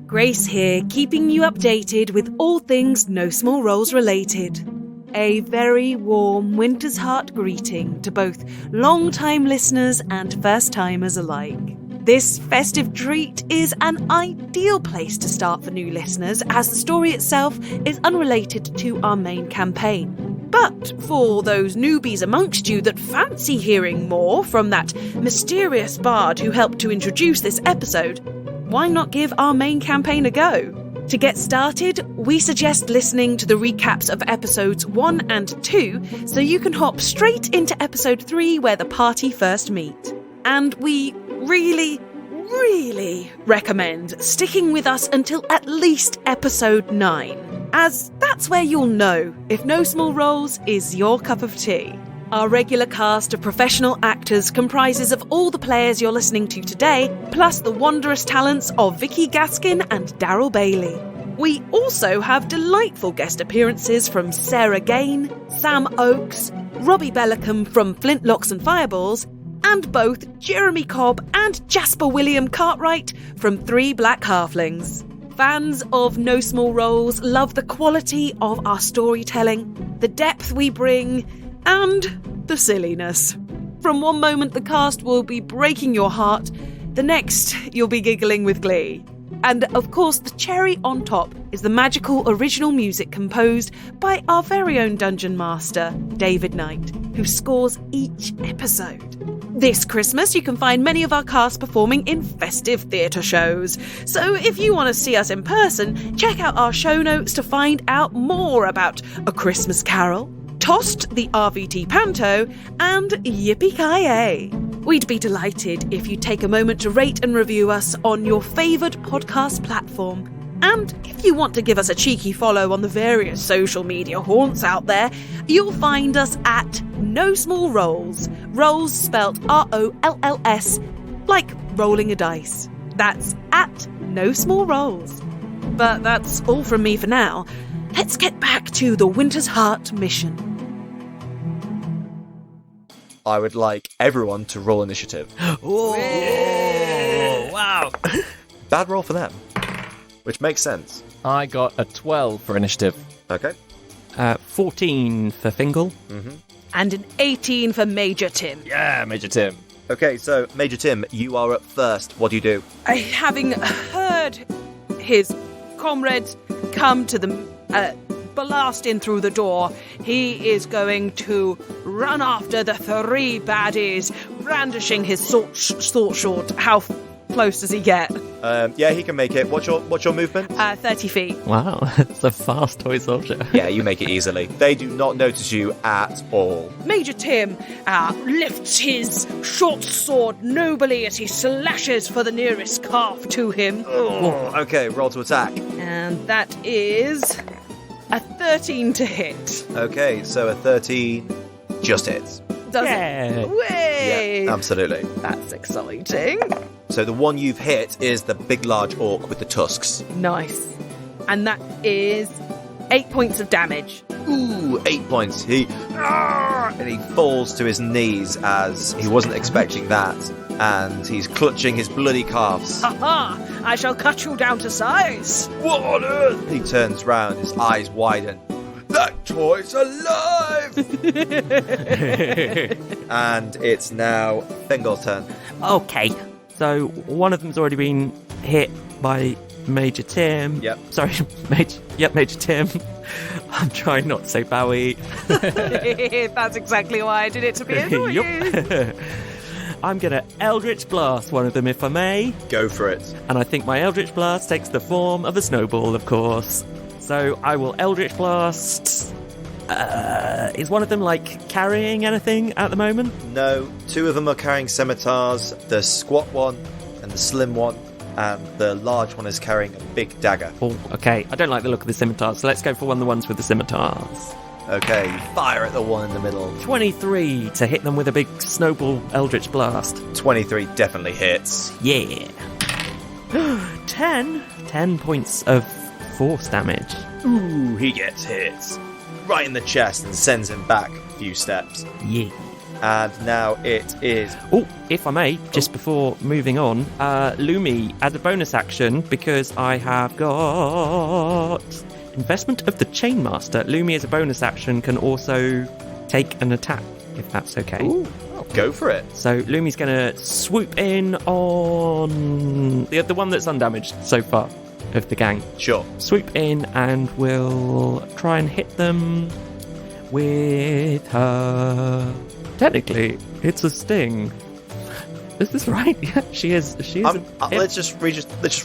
Grace here, keeping you updated with all things No Small Roles related. A very warm Winter's Heart greeting to both long-time listeners and first-timers alike. This festive treat is an ideal place to start for new listeners, as the story itself is unrelated to our main campaign. But for those newbies amongst you that fancy hearing more from that mysterious bard who helped to introduce this episode, why not give our main campaign a go? To get started, we suggest listening to the recaps of episodes 1 and 2 so you can hop straight into episode 3 where the party first meet. And we really recommend sticking with us until at least episode 9, as that's where you'll know if No Small Roles is your cup of tea. Our regular cast of professional actors comprises of all the players you're listening to today, plus the wondrous talents of Vicky Gaskin and Daryl Bailey. We also have delightful guest appearances from Sarah Gain, Sam Oakes, Robbie Bellicombe from Flintlocks and Fireballs, and both Jeremy Cobb and Jasper William Cartwright from Three Black Halflings. Fans of No Small Roles love the quality of our storytelling, the depth we bring, and the silliness. From one moment the cast will be breaking your heart, the next you'll be giggling with glee. And of course, the cherry on top is the magical original music composed by our very own Dungeon Master, David Knight, who scores each episode. This Christmas, you can find many of our cast performing in festive theatre shows. So if you want to see us in person, check out our show notes to find out more about A Christmas Carol, Tossed the RVT Panto, and Yippee-Ki-Yay. We'd be delighted if you take a moment to rate and review us on your favoured podcast platform. And if you want to give us a cheeky follow on the various social media haunts out there, you'll find us at No Small Roles. Rolls spelt R-O-L-L-S, like rolling a dice. That's at No Small Roles. But that's all from me for now. Let's get back to the Winter's Heart mission. I would like everyone to roll initiative. Whoa! Wow! Bad roll for them, which makes sense. I got a 12 for initiative. Okay. 14 for Fingal. And an 18 for Major Tim. Yeah, Major Tim. Okay, so Major Tim, you are up first. What do you do? Having heard his comrades come to the blast in through the door, he is going to run after the 3 baddies, brandishing his sword short. How close does he get? Yeah, he can make it. What's your movement? 30 feet. Wow, it's a fast toy soldier. Yeah, you make it easily. They do not notice you at all. Major Tim lifts his short sword nobly as he slashes for the nearest calf to him. Oh, okay, roll to attack. And that is a 13 to hit. Okay, so a 13 just hits. Does Yeah. it? Way! Yeah, absolutely. That's exciting. So the one you've hit is the big, large orc with the tusks. Nice. And that is 8 points of damage. Ooh, 8 points. And he falls to his knees as he wasn't expecting that. And he's clutching his bloody calves. Ha! I shall cut you down to size. What on earth? He turns round, his eyes widen. That toy's alive! And it's now Fingal's turn. Okay, so one of them's already been hit by Major Tim. Yep. Sorry, Major Tim. I'm trying not to say Bowie. That's exactly why I did it, to be annoying. Yup. I'm going to Eldritch Blast one of them, if I may. Go for it. And I think my Eldritch Blast takes the form of a snowball, of course. So I will Eldritch Blast. Is one of them, carrying anything at the moment? No, 2 of them are carrying scimitars, the squat one and the slim one, and the large one is carrying a big dagger. Oh, okay. I don't like the look of the scimitars, so let's go for one of the ones with the scimitars. Okay, fire at the one in the middle. 23 to hit them with a big snowball Eldritch Blast. 23 definitely hits. Yeah. 10 points of force damage. Ooh, he gets hit. Right in the chest and sends him back a few steps. Yeah. And now it is... Oh, if I may, just before moving on, Lumi, as a bonus action, because I have got Investment of the Chainmaster, Lumi as a bonus action can also take an attack, if that's okay. Ooh, go for it. So Lumi's going to swoop in on the one that's undamaged so far of the gang. Sure. Swoop in and we'll try and hit them with her... Technically, it's a sting. Is this right? Yeah, she is. Let's just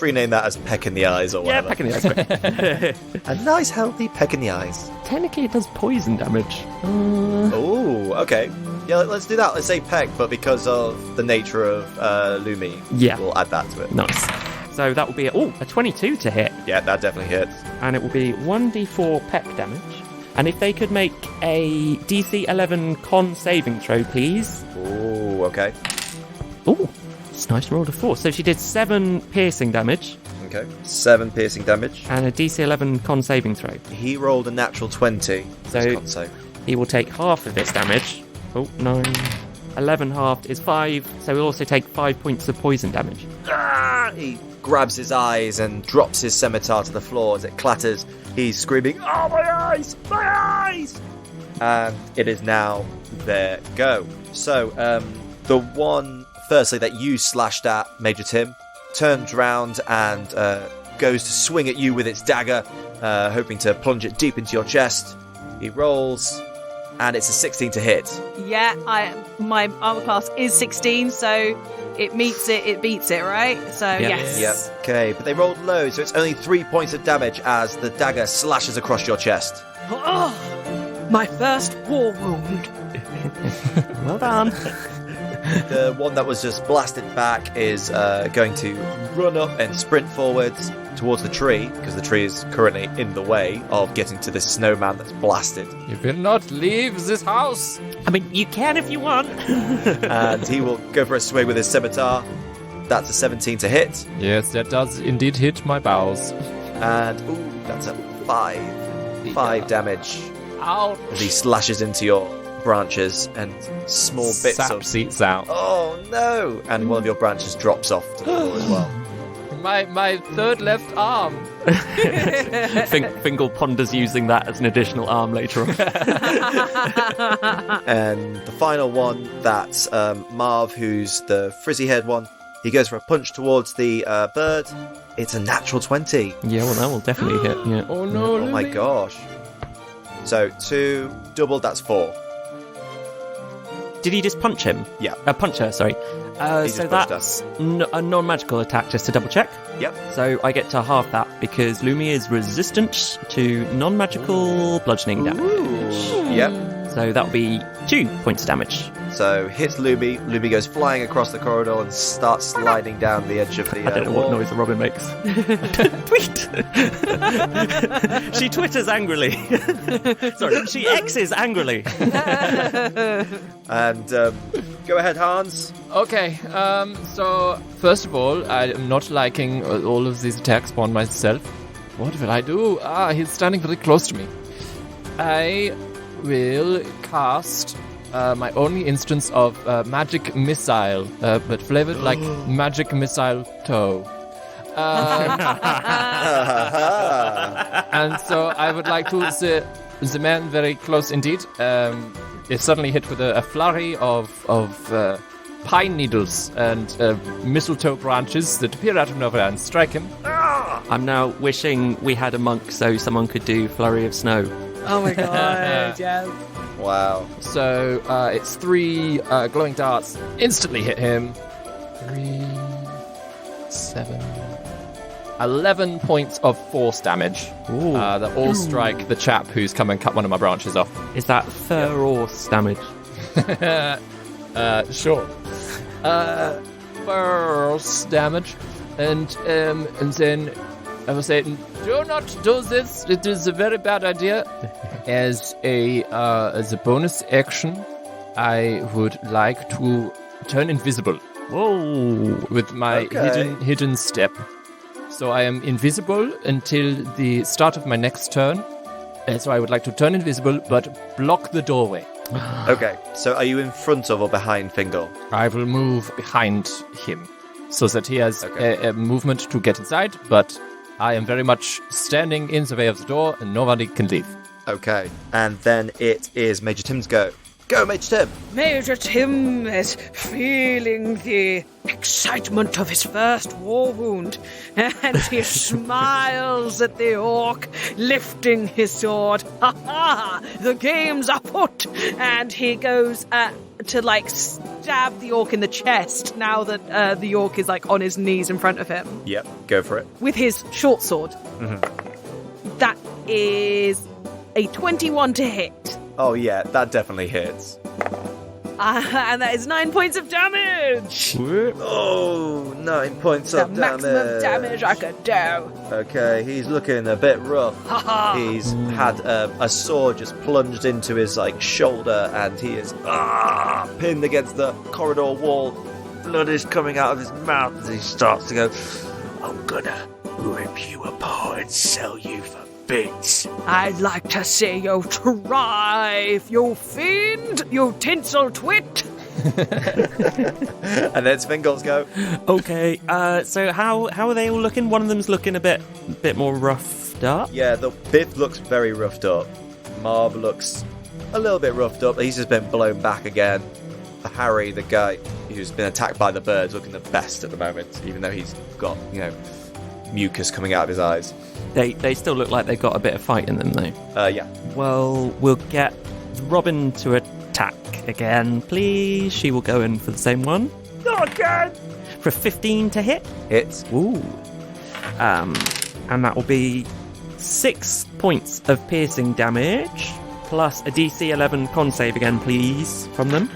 rename that as peck in the eyes or whatever. Yeah, peck in the eyes. A nice healthy peck in the eyes. Technically, it does poison damage. Oh, okay. Yeah, let's do that. Let's say peck, but because of the nature of Lumi, Yeah. we'll add that to it. Nice. So that will be a 22 to hit, Yeah, that definitely hits. and it will be 1d4 peck damage. And if they could make a DC 11 con saving throw, please. Ooh, okay. Oh, it's nice roll to 4. So she did 7 piercing damage Okay. 7 piercing damage. and a DC 11 con saving throw. He rolled a natural 20. So- Con save. He will take half of this damage. Oh, 9. 11 halved is 5, so he'll also take 5 points of poison damage. He grabs his eyes and drops his scimitar to the floor as it clatters. He's screaming, "Oh, my eyes! My eyes!" And it is now their go. So, the one, firstly, that you slashed at, Major Tim, turns round and goes to swing at you with its dagger, hoping to plunge it deep into your chest. He rolls, and it's a 16 to hit. Yeah, my armor class is 16, so it meets it, it beats it, right? So, yes. Yep. Okay, but they rolled low, so it's only 3 points of damage as the dagger slashes across your chest. Oh, my first war wound. Well done. The one that was just blasted back is going to run up and sprint forwards towards the tree, because the tree is currently in the way of getting to this snowman that's blasted. You will not leave this house. I mean, you can if you want. And he will go for a swing with his scimitar. That's a 17 to hit. Yes, that does indeed hit my bowels. And, ooh, that's a 5 damage. Ouch. As he slashes into your branches and small bits Sap of... seats out. Oh, no! And one of your branches drops off to the floor as well. my third left arm. Fingal ponders using that as an additional arm later on. And the final one, that's Marv, who's the frizzy-haired one. He goes for a punch towards the bird. It's a natural 20. Yeah, well, that will definitely hit. Yeah. Oh no! Oh my gosh. So 2 doubled, that's 4. Did he just punch him? Yeah. Punch her, sorry. just So punched that's a non-magical attack, just to double check. Yep. So I get to half that because Lumi is resistant to non-magical bludgeoning damage. Yep. So that'll be 2 points of damage. So hits Lumi. Lumi goes flying across the corridor and starts sliding down the edge of the I don't know wall. what noise a robin makes. Tweet! She twitters angrily. Sorry, she X's angrily. And go ahead, Hans. Okay, so first of all, I am not liking all of these attacks upon myself. What will I do? He's standing very close to me. I will cast my only instance of magic missile, but flavored like magic missile toe. And so I would like to the man very close indeed. Is suddenly hit with a flurry of pine needles and mistletoe branches that appear out of nowhere and strike him. I'm now wishing we had a monk so someone could do Flurry of Snow. Oh my god, yes. Wow. So it's 3 glowing darts instantly hit him. 3, 7, 11 points of force damage. That all strike the chap who's come and cut one of my branches off. Is that force damage? Sure. Force damage, and then I will say, do not do this. It is a very bad idea. As a bonus action, I would like to turn invisible. Whoa! With my hidden step. So I am invisible until the start of my next turn. So I would like to turn invisible, but block the doorway. Okay, so are you in front of or behind Fingal? I will move behind him so that he has a movement to get inside, but I am very much standing in the way of the door and nobody can leave. Okay, and then it is Major Tim's go. Go, Major Tim! Major Tim is feeling the excitement of his first war wound, and he smiles at the orc, lifting his sword. Ha ha! The game's afoot! And he goes to stab the orc in the chest now that the orc is on his knees in front of him. Yep, go for it. With his short sword. Mm-hmm. That is a 21 to hit. Oh yeah, that definitely hits. And that is 9 points of damage. Oh, 9 points of damage. The maximum damage I could do. Okay, he's looking a bit rough. He's had a sword just plunged into his shoulder, and he is pinned against the corridor wall. Blood is coming out of his mouth as he starts to go, I'm gonna rip you apart and sell you for bits. I'd like to see you thrive, you fiend, you tinsel twit. And then it's Fingal's go. Okay, so how are they all looking? One of them's looking a bit more roughed up. Yeah, the Biff looks very roughed up. Marv looks a little bit roughed up. He's just been blown back again. Harry, the guy who's been attacked by the birds, looking the best at the moment, even though he's got, mucus coming out of his eyes. They still look like they've got a bit of fight in them, though. Yeah. Well, we'll get Robin to attack again, please. She will go in for the same one. Not again! For 15 to hit. Hits. Ooh. And that will be 6 points of piercing damage, plus a DC 11 con save again, please, from them.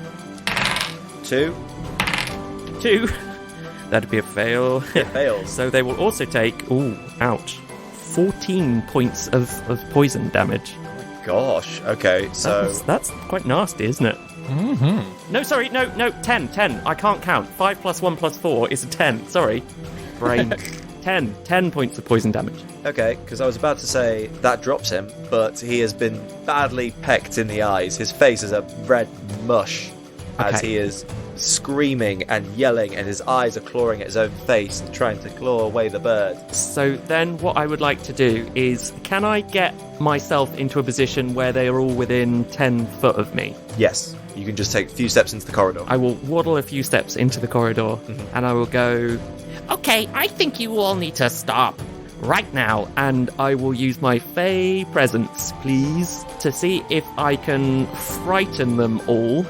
2. That'd be a fail. It fails. So they will also take, ouch, 14 points of poison damage. Gosh, okay, so... That's quite nasty, isn't it? Mm-hmm. No, sorry, no, 10. I can't count. 5 plus 1 plus 4 is a 10. Sorry. Brain. 10 points of poison damage. Okay, because I was about to say that drops him, but he has been badly pecked in the eyes. His face is a red mush as he is screaming and yelling, and his eyes are clawing at his own face and trying to claw away the bird. So then what I would like to do is, can I get myself into a position where they are all within 10 foot of me? Yes, you can just take a few steps into the corridor. I will waddle a few steps into the corridor, and I will go, Okay, I think you all need to stop right now. and I will use my Fey presence, please, to see if I can frighten them all.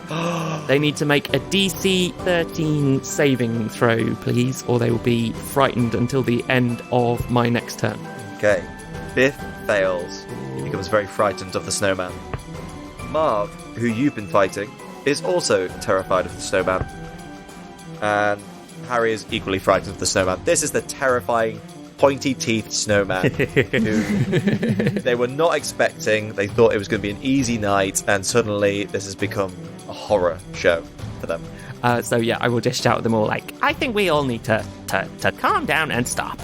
They need to make a DC 13 saving throw, please, or they will be frightened until the end of my next turn. Okay, Biff fails. He becomes very frightened of the snowman. Marv, who you've been fighting, is also terrified of the snowman. And Harry is equally frightened of the snowman. This is the terrifying, pointy-teethed snowman who they were not expecting. They thought it was going to be an easy night, and suddenly this has become a horror show for them. So yeah, I will dish out at them all like, I think we all need to calm down and stop.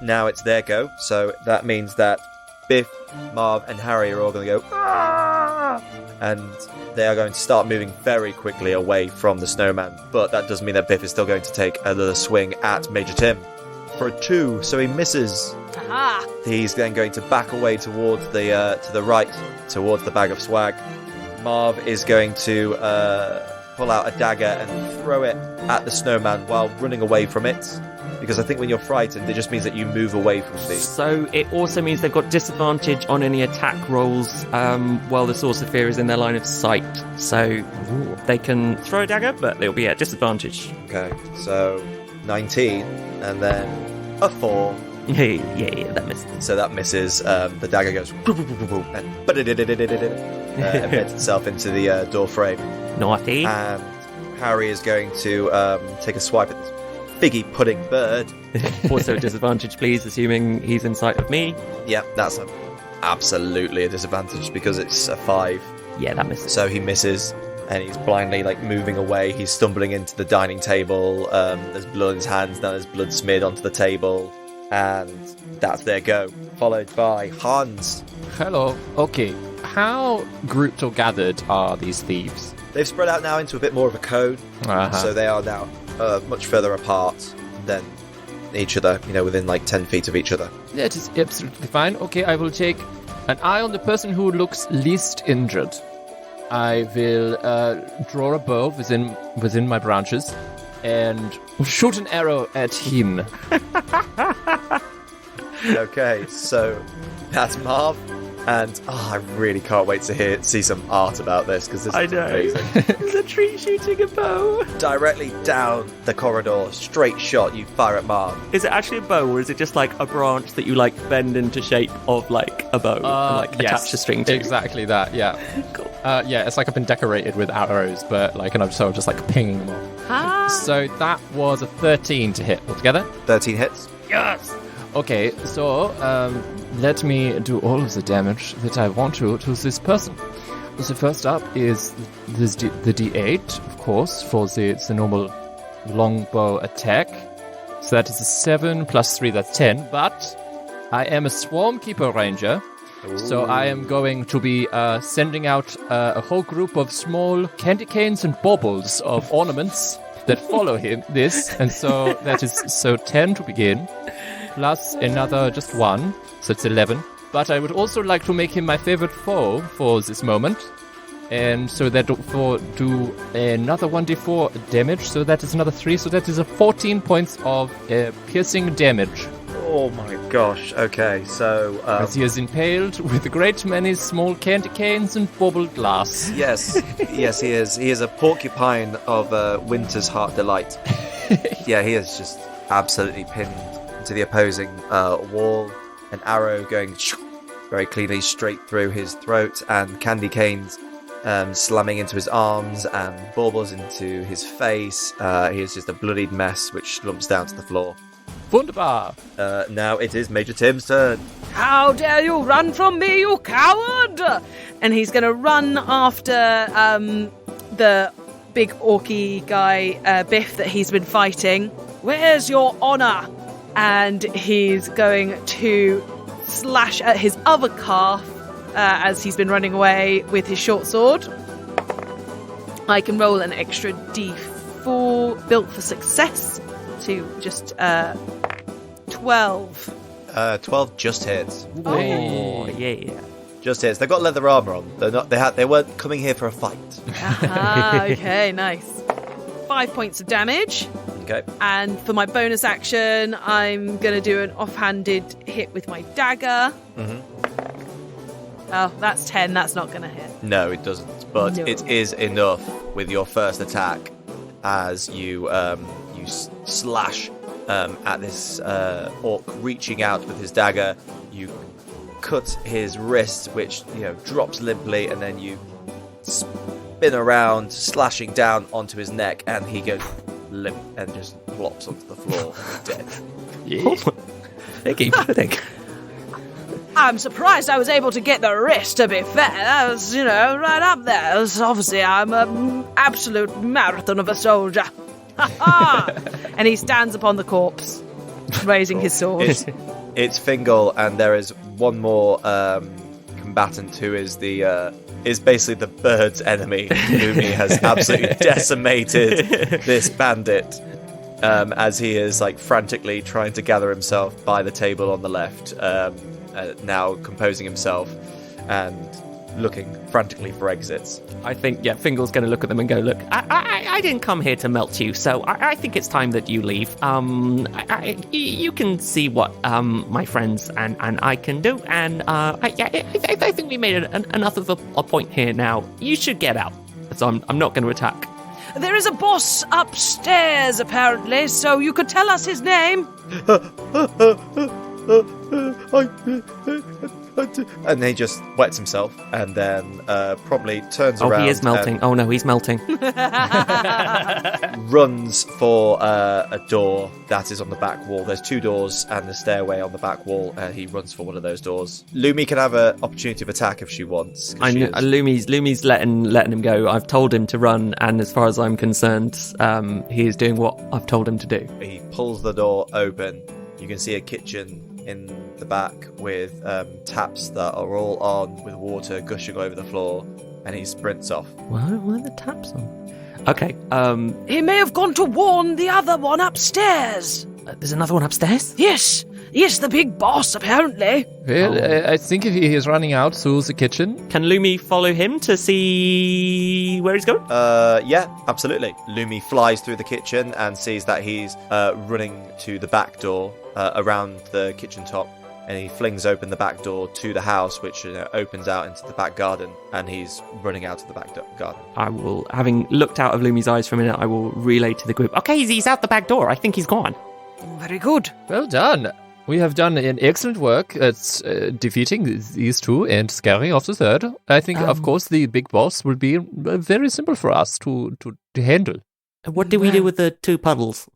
Now it's their go, so that means that Biff, Marv, and Harry are all going to go, "Ah!" and they are going to start moving very quickly away from the snowman. But that does mean that Biff is still going to take another swing at Major Tim for a 2, so he misses. Aha! He's then going to back away towards the to the right, towards the bag of swag. Marv is going to pull out a dagger and throw it at the snowman while running away from it. Because I think when you're frightened, it just means that you move away from things. so it also means they've got disadvantage on any attack rolls while the Source of Fear is in their line of sight. So they can throw a dagger, but they'll be at disadvantage. Okay, so 19, and then a 4. Yeah, that misses. So that misses. The dagger goes and embeds itself into the door frame. Naughty. And Harry is going to take a swipe at this figgy pudding bird. Also a disadvantage, please, assuming he's in sight of me. Yep, that's absolutely a disadvantage because it's a 5. Yeah, that misses. So he misses, and he's blindly moving away. He's stumbling into the dining table. There's blood in his hands. Now there's blood smeared onto the table, and that's their go. Followed by Hans. Hello. Okay, how grouped or gathered are these thieves? They've spread out now into a bit more of a cone, so they are now much further apart than each other, within 10 feet of each other. That is absolutely fine. Okay, I will take an eye on the person who looks least injured. I will draw a bow within my branches and shoot an arrow at him. Okay, so that's Marv, and I really can't wait to see some art about this because this is amazing. It's a tree shooting a bow. Directly down the corridor, straight shot. You fire at Marv. Is it actually a bow, or is it just a branch that you bend into shape of a bow and attach a string to? Exactly that. Yeah. Cool. Yeah, it's like I've been decorated with arrows, but and I'm just pinging them off. So that was a 13 to hit altogether. 13 hits. Yes. Okay, so let me do all of the damage that I want to this person. So first up is the D8, of course, for the normal longbow attack. So that is a 7 plus 3, that's 10. But I am a Swarm Keeper Ranger, so I am going to be sending out a whole group of small candy canes and baubles of ornaments that follow this. And so that is 10 to begin. Plus another just 1, so it's 11. But I would also like to make him my favorite foe for this moment. And so that do another 1d4 damage, so that is another 3, so that is a 14 points of piercing damage. Oh my gosh, okay, so... As he is impaled with a great many small candy canes and bauble glass. Yes, yes he is. He is a porcupine of Winter's Heart Delight. Yeah, he is just absolutely pinned to the opposing wall, an arrow going very cleanly straight through his throat, and candy canes slamming into his arms and baubles into his face. He is just a bloodied mess which slumps down to the floor. Wunderbar! Now it is Major Tim's turn. How dare you run from me, you coward! And he's going to run after the big orky guy, Biff, that he's been fighting. Where's your honor? And he's going to slash at his other calf as he's been running away with his short sword. I can roll an extra d4 for built for success to just 12. 12 just hits. Oh, yeah. Just hits. They've got leather armor on. They weren't coming here for a fight. Okay, nice. 5 points of damage. Okay. And for my bonus action, I'm going to do an offhanded hit with my dagger. Oh, that's 10. That's not going to hit. No, it doesn't. But it is enough with your first attack as you slash at this orc reaching out with his dagger. You cut his wrist, which drops limply, and then you spin around, slashing down onto his neck, and he goes limp and just flops onto the floor, dead. Thank pudding. I'm surprised I was able to get the wrist, to be fair. That was, right up there. Obviously, I'm an absolute marathon of a soldier. And he stands upon the corpse, raising his sword. It's Fingal, and there is one more combatant who is is basically the bird's enemy. Lumi has absolutely decimated this bandit as he is frantically trying to gather himself by the table on the left, now composing himself and looking frantically for exits. I think, Fingal's going to look at them and go, look, I didn't come here to melt you, so I think it's time that you leave. You can see what my friends and I can do, and I think we made enough of a point here now. You should get out. So I'm not going to attack. There is a boss upstairs, apparently, so you could tell us his name. And he just wets himself and then probably turns around. Oh, he is melting. Oh no, he's melting. Runs for a door that is on the back wall. There's 2 doors and the stairway on the back wall. He runs for one of those doors. Lumi can have an opportunity of attack if she wants. Lumi's letting him go. I've told him to run, and as far as I'm concerned, he is doing what I've told him to do. He pulls the door open. You can see a kitchen in the back with taps that are all on with water gushing over the floor, and he sprints off. Why are the taps on? Okay. He may have gone to warn the other one upstairs. There's another one upstairs? Yes, the big boss, apparently. Well, I think he is running out through the kitchen. Can Lumi follow him to see where he's going? Yeah, absolutely. Lumi flies through the kitchen and sees that he's running to the back door around the kitchen top, and he flings open the back door to the house, which opens out into the back garden, and he's running out of the back garden. I will, having looked out of Lumi's eyes for a minute, I will relay to the group. Okay, he's out the back door. I think he's gone. Very good. Well done. We have done an excellent work at defeating these 2 and scaring off the 3rd. I think, of course, the big boss will be very simple for us to handle. What do we do with the 2 puddles?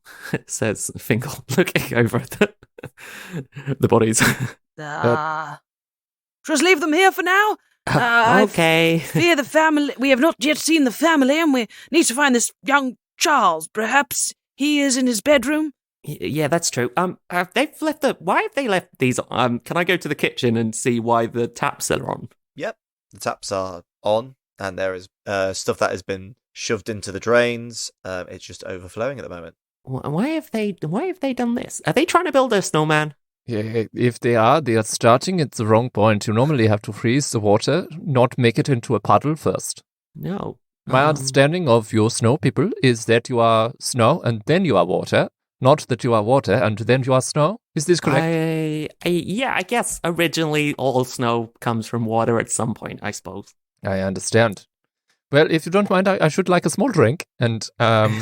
Says Fingal, looking over at the bodies. Just leave them here for now. Okay. Fear the family. We have not yet seen the family, and we need to find this young Charles. Perhaps he is in his bedroom. Yeah, that's true. Why have they left these? Can I go to the kitchen and see why the taps are on? Yep, the taps are on, and there is stuff that has been shoved into the drains. It's just overflowing at the moment. Why have they done this? Are they trying to build a snowman? Yeah, if they are starting at the wrong point. You normally have to freeze the water, not make it into a puddle first. No. My understanding of your snow people is that you are snow and then you are water. Not that you are water and then you are snow. Is this correct? I guess originally all snow comes from water at some point, I suppose. I understand. Well, if you don't mind, I should like a small drink. And I'm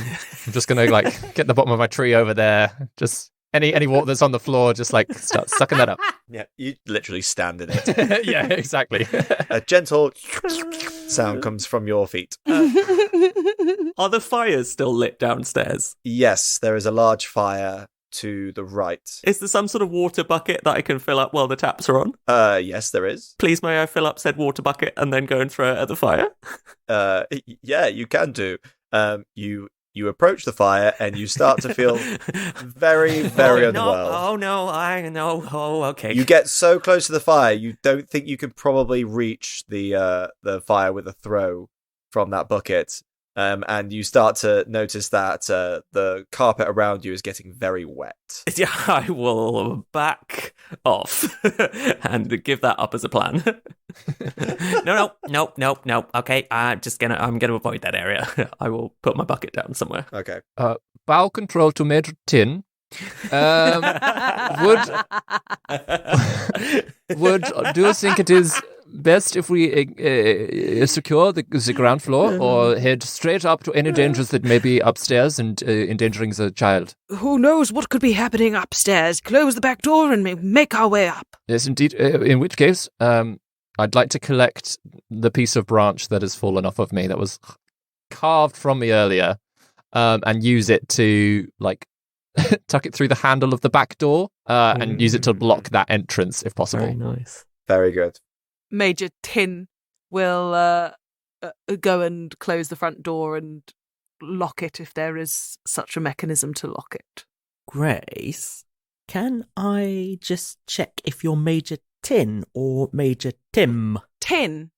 just going to get the bottom of my tree over there. Just any water that's on the floor, just start sucking that up. Yeah, you literally stand in it. Yeah, exactly. A gentle sound comes from your feet. Are the fires still lit downstairs? Yes, there is a large fire to the right. Is there some sort of water bucket that I can fill up while the taps are on? Yes, there is. Please, may I fill up said water bucket and then go and throw it at the fire? Yeah, you can do. You approach the fire and you start to feel very, very unwell. Oh no, I know. Oh, okay. You get so close to the fire, you don't think you could probably reach the fire with a throw from that bucket. and you start to notice that the carpet around you is getting very wet. Yeah, I will back off and give that up as a plan. No. Okay, I'm gonna avoid that area. I will put my bucket down somewhere. Okay. Bow control to Major Tin. Would do you think it is best if we secure the ground floor or head straight up to any dangers that may be upstairs and endangering the child? Who knows what could be happening upstairs? Close the back door and make our way up. Yes, indeed. In which case, I'd like to collect the piece of branch that has fallen off of me that was carved from me earlier, and use it to tuck it through the handle of the back door and use it to block that entrance if possible. Very nice. Very good. Major Tin will go and close the front door and lock it if there is such a mechanism to lock it. Grace, can I just check if you're Major Tin or Major Tim? Tin.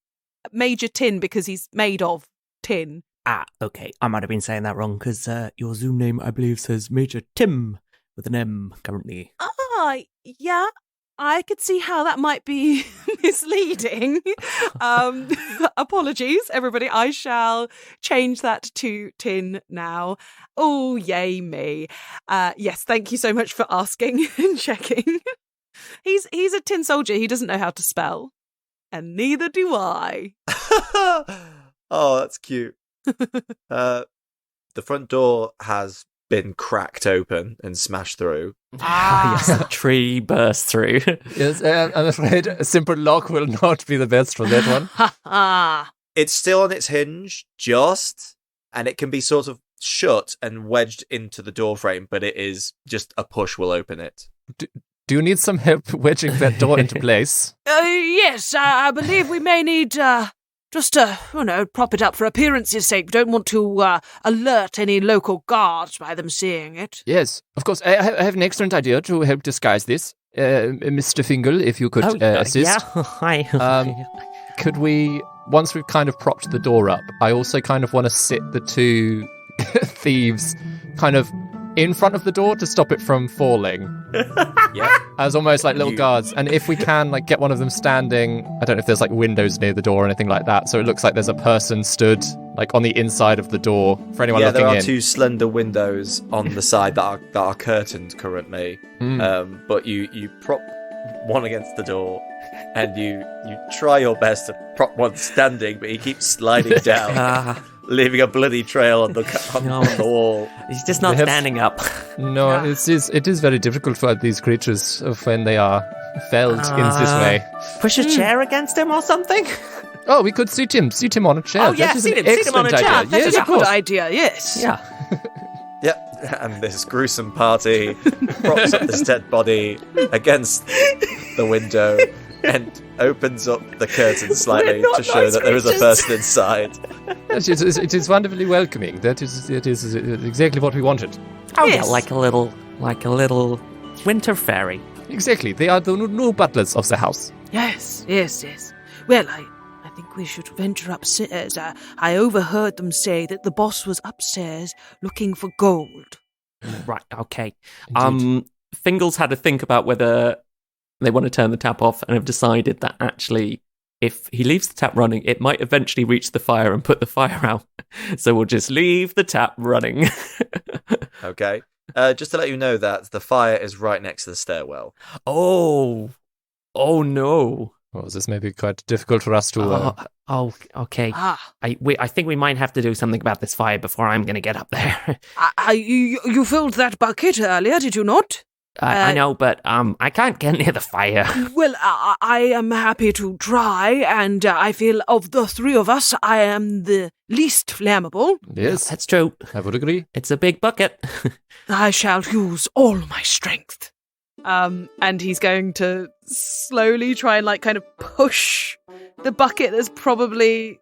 Major Tin because he's made of tin. Ah, okay. I might have been saying that wrong because your Zoom name, I believe, says Major Tim with an M currently. Yeah. I could see how that might be misleading. Apologies, everybody. I shall change that to Tin now. Oh, yay me. Yes, thank you so much for asking and checking. He's a tin soldier. He doesn't know how to spell. And neither do I. Oh, that's cute. The front door has been cracked open and smashed through. Yes, the tree burst through. Yes, I'm afraid a simple lock will not be the best for that one. It's still on its hinge, and it can be sort of shut and wedged into the door frame, but it is just a push will open it. Do you need some help wedging that door into place? Yes, I believe we may need just to, prop it up for appearance's sake. Don't want to alert any local guards by them seeing it. Yes, of course. I have an excellent idea to help disguise this. Mr. Fingal, if you could assist. Yeah, hi. Could we, once we've kind of propped the door up, I also kind of want to sit the two thieves kind of in front of the door to stop it from falling. Yeah. As almost like little guards. And if we can, get one of them standing, I don't know if there's windows near the door or anything like that, so it looks like there's a person stood on the inside of the door for anyone looking in. Yeah, there are two slender windows on the side that are curtained currently. But you prop one against the door and you try your best to prop one standing, but he keeps sliding down. Leaving a bloody trail on the wall. He's just not standing up. No, it is very difficult for these creatures when they are felled in this way. Push a chair against him or something? Oh, we could seat him on a chair. Oh, yeah, that is seat an him excellent on a chair. idea. That Yes, is a of good course. idea, yes. Yeah. Yep, and this gruesome party props up this dead body against the window and opens up the curtain slightly to show that there is a person inside. Yes, it is wonderfully welcoming. It is exactly what we wanted. Oh, Yes. yeah, like a little winter fairy. Exactly. They are the new butlers of the house. Yes. Well, I think we should venture upstairs. I overheard them say that the boss was upstairs looking for gold. Right, okay. Indeed. Fingal's had to think about whether they want to turn the tap off and have decided that actually, if he leaves the tap running, it might eventually reach the fire and put the fire out. So we'll just leave the tap running. Okay. Just to let you know that the fire is right next to the stairwell. Oh no. Well, this may be quite difficult for us to... Okay. Ah, I think we might have to do something about this fire before I'm going to get up there. you filled that bucket earlier, did you not? I know, but I can't get near the fire. Well, I am happy to try, and I feel of the three of us, I am the least flammable. Yes, That's true. I would agree. It's a big bucket. I shall use all my strength. And he's going to slowly try and kind of push the bucket that's probably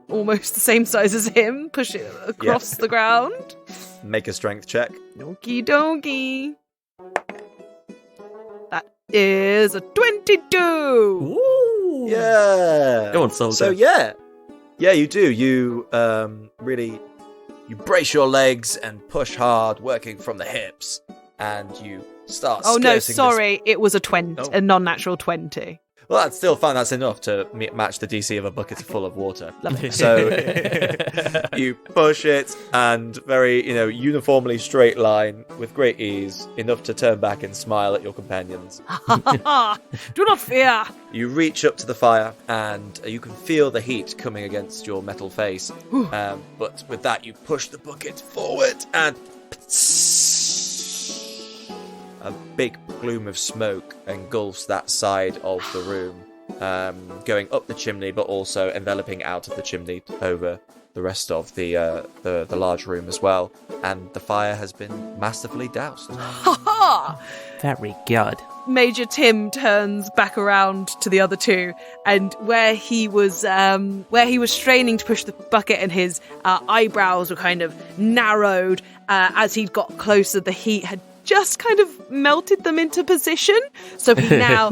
almost the same size as him, push it across the ground. Make a strength check. Okie dokie. That is a 22. Ooh. Yeah. Go on, soldier. So yeah, Yeah, you do. You really you brace your legs and push hard, working from the hips, and you start. Oh no, skirting sorry, it was a 20, Oh. a non-natural 20. Well, that's still fine. That's enough to match the DC of a bucket full of water. Lovely. So you push it, and very, uniformly straight line with great ease, enough to turn back and smile at your companions. Do not fear. You reach up to the fire, and you can feel the heat coming against your metal face. But with that, you push the bucket forward, and a big plume of smoke engulfs that side of the room, going up the chimney, but also enveloping out of the chimney over the rest of the large room as well. And the fire has been masterfully doused. Very good. Major Tim turns back around to the other two, and where he was straining to push the bucket, and his eyebrows were kind of narrowed as he'd got closer. The heat had just kind of melted them into position, so he now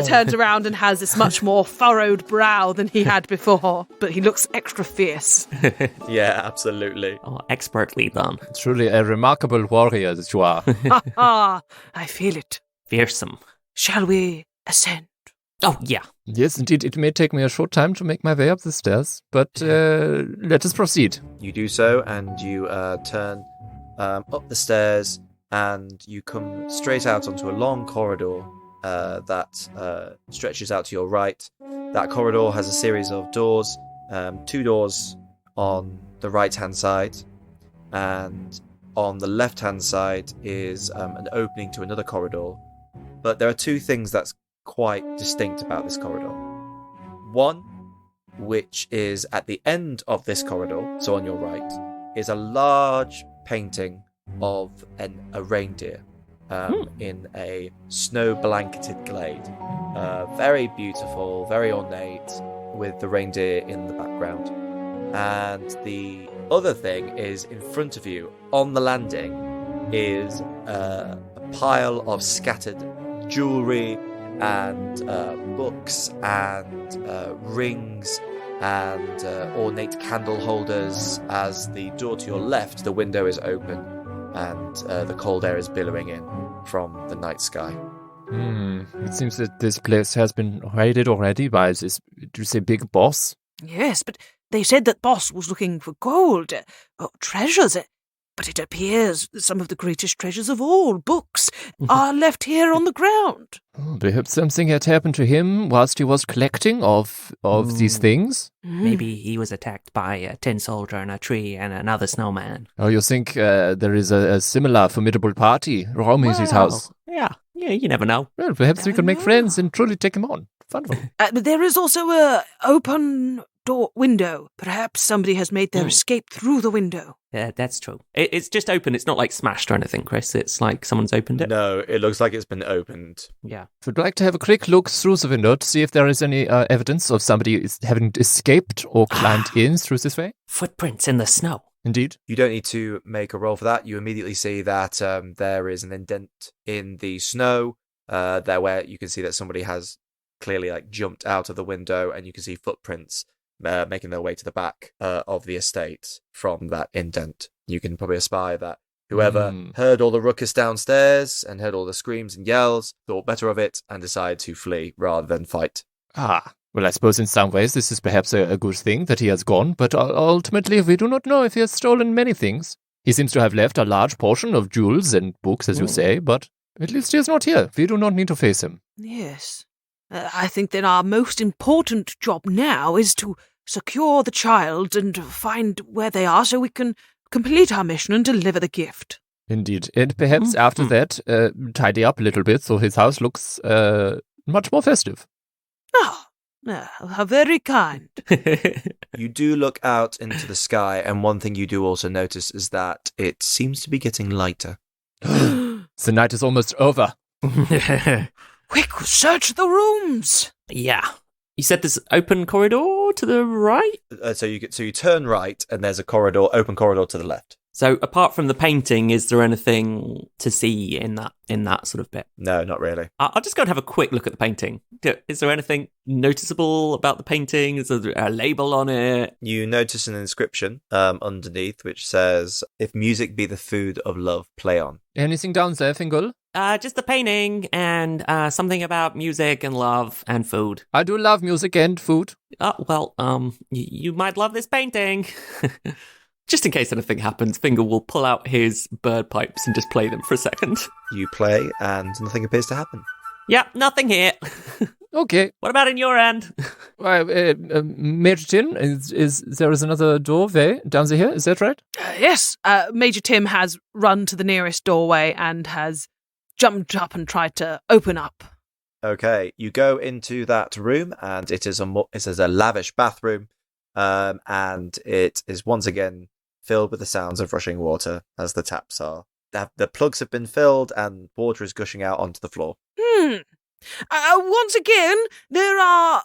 turns around and has this much more furrowed brow than he had before, but he looks extra fierce. Yeah, absolutely. Oh, expertly done. Truly a remarkable warrior that you are. I feel it. Fearsome. Shall we ascend? Oh, yeah. Yes, indeed, it may take me a short time to make my way up the stairs, but let us proceed. You do so, and you turn up the stairs, and you come straight out onto a long corridor that stretches out to your right. That corridor has a series of doors, 2 doors on the right-hand side, and on the left-hand side is an opening to another corridor. But there are 2 things that's quite distinct about this corridor. One, which is at the end of this corridor, so on your right, is a large painting of a reindeer in a snow-blanketed glade. Very beautiful, very ornate, with the reindeer in the background. And the other thing is, in front of you, on the landing, is a pile of scattered jewellery and books and rings and ornate candle holders. As the door to your left, the window is open, and the cold air is billowing in from the night sky. It seems that this place has been raided already by this, do you say, big boss? Yes, but they said that boss was looking for gold, treasures. But it appears that some of the greatest treasures of all, books, are left here on the ground. Oh, perhaps something had happened to him whilst he was collecting of these things? Maybe he was attacked by a tin soldier in a tree and another snowman. Oh, you think there is a similar formidable party roaming his house? Yeah, you never know. Well, perhaps we can make friends and truly take him on. Fun one. But there is also a open door window. Perhaps somebody has made their escape through the window. Yeah, that's true. It's just open. It's not like smashed or anything, Chris. It's like someone's opened it. No, it looks like it's been opened. Yeah. Would like to have a quick look through the window to see if there is any evidence of somebody having escaped or climbed in through this way. Footprints in the snow. Indeed. You don't need to make a roll for that. You immediately see that there is an indent in the snow there where you can see that somebody has clearly jumped out of the window, and you can see footprints making their way to the back of the estate from that indent. You can probably espy that whoever heard all the ruckus downstairs and heard all the screams and yells thought better of it and decided to flee rather than fight. Well, I suppose in some ways this is perhaps a good thing that he has gone, but ultimately we do not know if he has stolen many things. He seems to have left a large portion of jewels and books, as you say, but at least he is not here. We do not need to face him. Yes. I think that our most important job now is to secure the child and find where they are so we can complete our mission and deliver the gift. Indeed. And perhaps after that, tidy up a little bit so his house looks much more festive. How very kind. You do look out into the sky, and one thing you do also notice is that it seems to be getting lighter. The night is almost over. Quick, search the rooms. Yeah. You said there's open corridor to the right? So you turn right, and there's a open corridor to the left. So apart from the painting, is there anything to see in that sort of bit? No, not really. I'll just go and have a quick look at the painting. Is there anything noticeable about the painting? Is there a label on it? You notice an inscription underneath which says, "If music be the food of love, play on." Anything down there, Fingal? Just the painting and something about music and love and food. I do love music and food. You might love this painting. Just in case anything happens, Fingal will pull out his bird pipes and just play them for a second. You play, and nothing appears to happen. Yeah, nothing here. Okay. What about in your end? Major Tin, is there another doorway down here? Is that right? Yes, Major Tim has run to the nearest doorway and has jumped up and tried to open up. Okay, you go into that room, and it is a lavish bathroom, and it is once again filled with the sounds of rushing water as the taps are. The plugs have been filled, and water is gushing out onto the floor. Once again, there are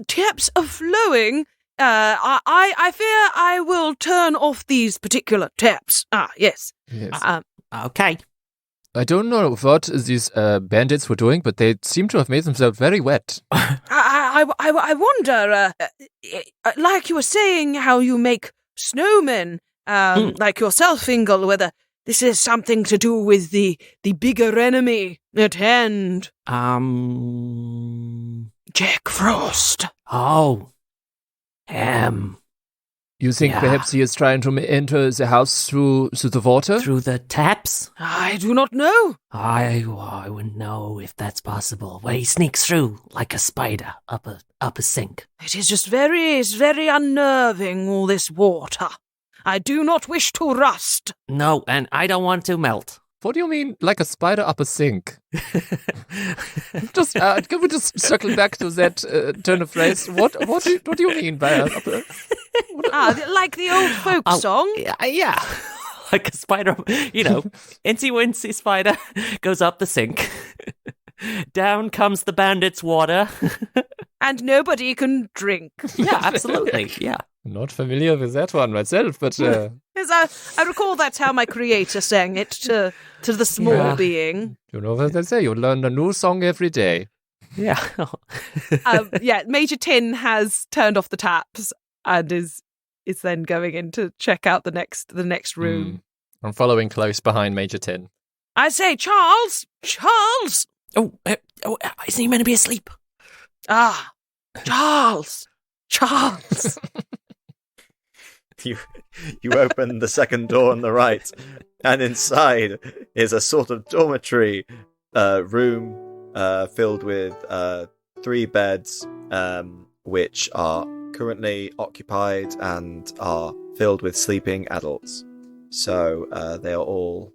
taps flowing. I fear I will turn off these particular taps. Yes. Okay. I don't know what these bandits were doing, but they seem to have made themselves very wet. I wonder, like you were saying, how you make snowmen, like yourself, Fingal, whether this is something to do with the bigger enemy at hand. Jack Frost. Oh. You think perhaps he is trying to enter the house through the water? Through the taps? I do not know. I wouldn't know if that's possible. Well, he sneaks through like a spider up a sink. It is just very unnerving, all this water. I do not wish to rust. No, and I don't want to melt. What do you mean, like a spider up a sink? Can we just circle back to that turn of phrase? What do you mean by like the old folk song? Yeah. Like a spider, incy wincy spider goes up the sink. Down comes the bandit's water. And nobody can drink. Yeah, absolutely. Yeah. Not familiar with that one myself, but... I recall that's how my creator sang it to the small being. You know what they say, you learn a new song every day. Yeah. Major Tin has turned off the taps and is then going in to check out the next room. I'm following close behind Major Tin. I say, Charles! Isn't he meant to be asleep? Charles! You open the second door on the right, and inside is a sort of dormitory room filled with 3 beds, which are currently occupied and are filled with sleeping adults. So they are all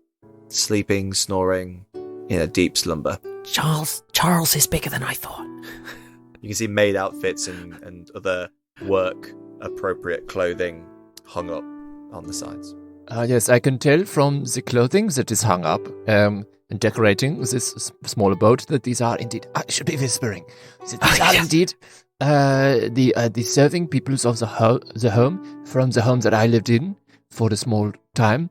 sleeping, snoring in a deep slumber. Charles is bigger than I thought. You can see maid outfits and other work-appropriate clothing hung up on the sides. Yes, I can tell from the clothing that is hung up and decorating this small boat that these are indeed... I should be whispering. That these are indeed the serving peoples of the home, from the home that I lived in for a small time.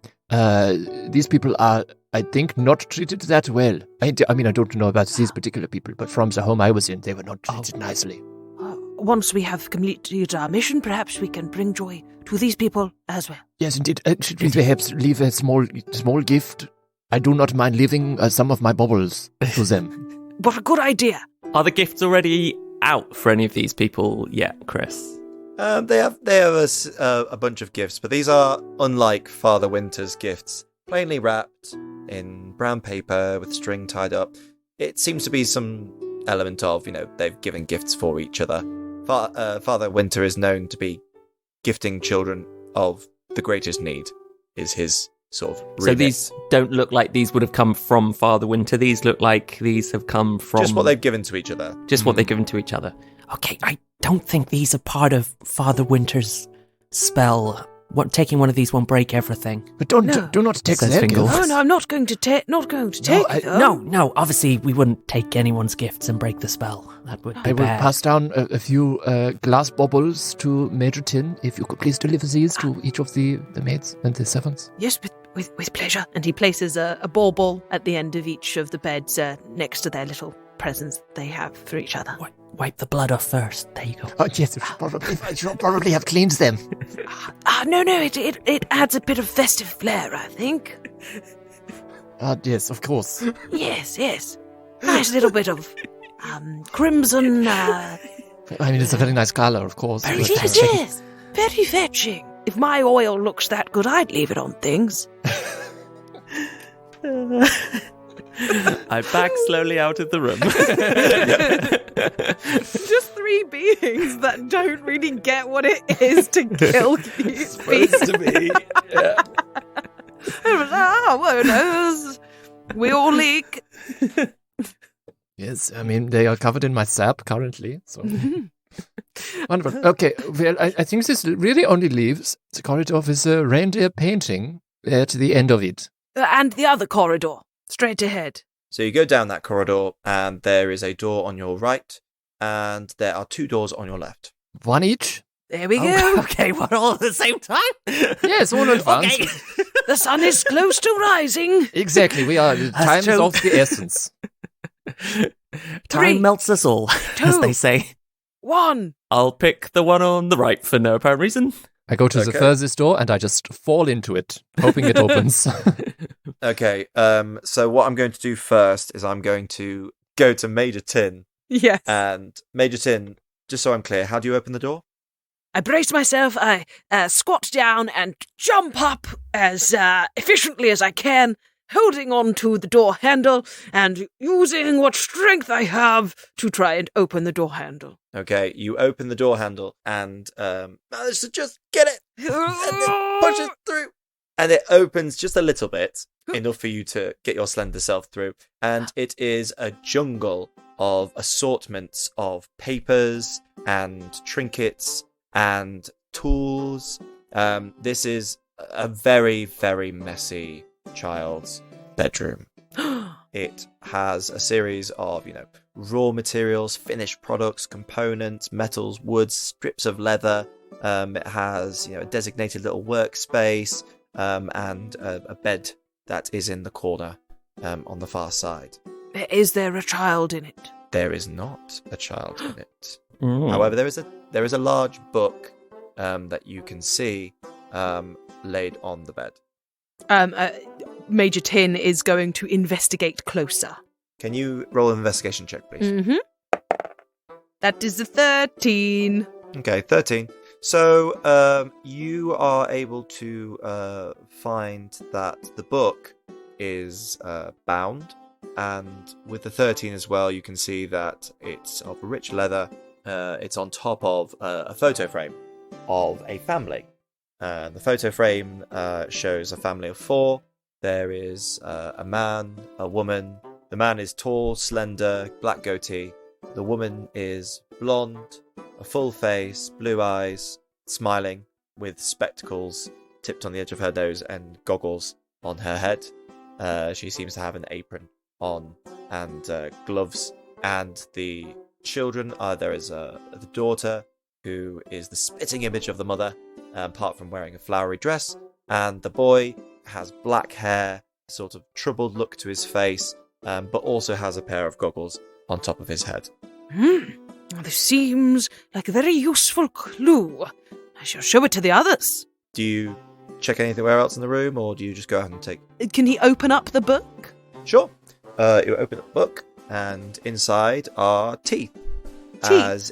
These people are, I think, not treated that well. I don't know about these particular people, but from the home I was in, they were not treated nicely. Once we have completed our mission, perhaps we can bring joy to these people as well. Yes, indeed. Should we perhaps leave a small gift? I do not mind leaving some of my baubles to them. What a good idea. Are the gifts already out for any of these people yet, Chris? They have a bunch of gifts, but these are unlike Father Winter's gifts. Plainly wrapped in brown paper with string tied up. It seems to be some element of, they've given gifts for each other. Father Winter is known to be gifting children of the greatest need, is his sort of remit. So these don't look like these would have come from Father Winter. These look like these have come from... Just what they've given to each other. Just what they've given to each other. Okay, I don't think these are part of Father Winter's spell taking one of these won't break everything. But do not take Says their Fingal. gifts. Oh, no, I'm not going to take it. No, obviously we wouldn't take anyone's gifts and break the spell. That would be I will bad. pass down a few glass bubbles to Major Tin. If you could please deliver these to each of the maids and the servants. Yes, with pleasure. And he places a bauble at the end of each of the beds next to their little presents they have for each other. Wipe the blood off first. There you go. Oh, yes, I should probably have cleaned them. No, it adds a bit of festive flair, I think. Yes, of course. Yes. Nice little bit of crimson. I mean, it's a very nice color, of course. Very yes. Very fetching. If my oil looks that good, I'd leave it on things. I back slowly out of the room. Just three beings that don't really get what it is to kill you. Supposed to be. Yeah. We all leak. Yes, I mean, they are covered in my sap currently, so... Wonderful. Okay, well, I think this really only leaves the corridor with a reindeer painting at the end of it. And the other corridor, straight ahead. So you go down that corridor, and there is a door on your right, and there are 2 doors on your left. One each? There we go. Okay, we're all at the same time? Yes, all at once. Okay. The sun is close to rising. Exactly, we are. Time is true. of the essence. Time melts us all, as they say. 1. I'll pick the one on the right for no apparent reason. I go to the furthest door and I just fall into it, hoping it opens. Okay, so what I'm going to do first is I'm going to go to Major Tin. Yes. And Major Tin, just so I'm clear, how do you open the door? I brace myself, I squat down and jump up as efficiently as I can, holding on to the door handle and using what strength I have to try and open the door handle. Okay, you open the door handle and manage to just get it and then push it through. And it opens just a little bit, enough for you to get your slender self through. And it is a jungle of assortments of papers and trinkets and tools. This is a very, very messy child's bedroom. It has a series of, raw materials, finished products, components, metals, woods, strips of leather. It has, a designated little workspace and a bed that is in the corner on the far side. Is there a child in it? There is not a child in it. However, there is a large book that you can see laid on the bed. Major Tin is going to investigate closer. Can you roll an investigation check, please? Mm-hmm. That is a 13. Okay, 13. So you are able to find that the book is bound, and with the 13 as well, you can see that it's of rich leather. It's on top of a photo frame of a family. The photo frame shows a family of 4. There is a man, a woman. The man is tall, slender, black goatee. The woman is blonde, a full face, blue eyes, smiling, with spectacles tipped on the edge of her nose and goggles on her head. She seems to have an apron on and gloves. And the children there is the daughter, who is the spitting image of the mother, apart from wearing a flowery dress. And the boy has black hair, sort of troubled look to his face, but also has a pair of goggles on top of his head. This seems like a very useful clue. I shall show it to the others. Do you check anywhere else in the room, or do you just go ahead and take... Can he open up the book? Sure. You open up the book, and inside are teeth. As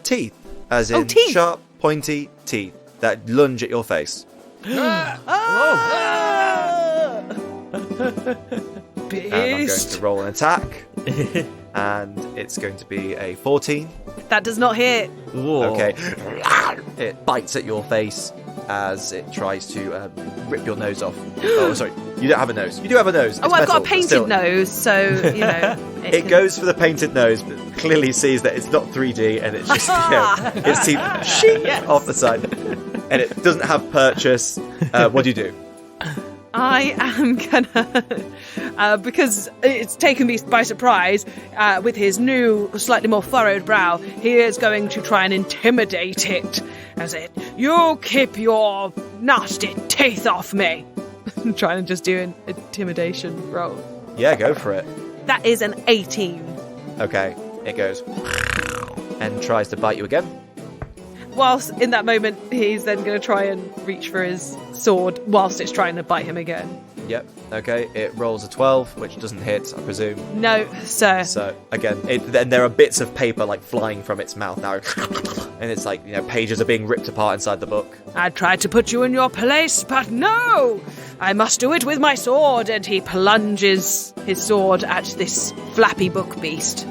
teeth, as in teeth. Sharp, pointy teeth that lunge at your face. And I'm going to roll an attack, and it's going to be a 14. That does not hit. Whoa. Okay. It bites at your face as it tries to rip your nose off. Oh, sorry. You don't have a nose. You do have a nose. It's I've got metal, a but painted still. nose, so, It goes for the painted nose, but clearly sees that it's not 3D, and it's just, its teeth off the side. and it doesn't have purchase. What do you do? I am gonna, because it's taken me by surprise, with his new, slightly more furrowed brow, he is going to try and intimidate it. As it, you keep your nasty teeth off me. Trying to just do an intimidation roll. Yeah, go for it. That is an 18. Okay, it goes and tries to bite you again. Whilst in that moment, he's then going to try and reach for his sword whilst it's trying to bite him again. Yep, okay, it rolls a 12, which doesn't hit, I presume. No, sir. So, again, then there are bits of paper, like, flying from its mouth now. And it's like, pages are being ripped apart inside the book. I tried to put you in your place, but no! I must do it with my sword, and he plunges his sword at this flappy book beast.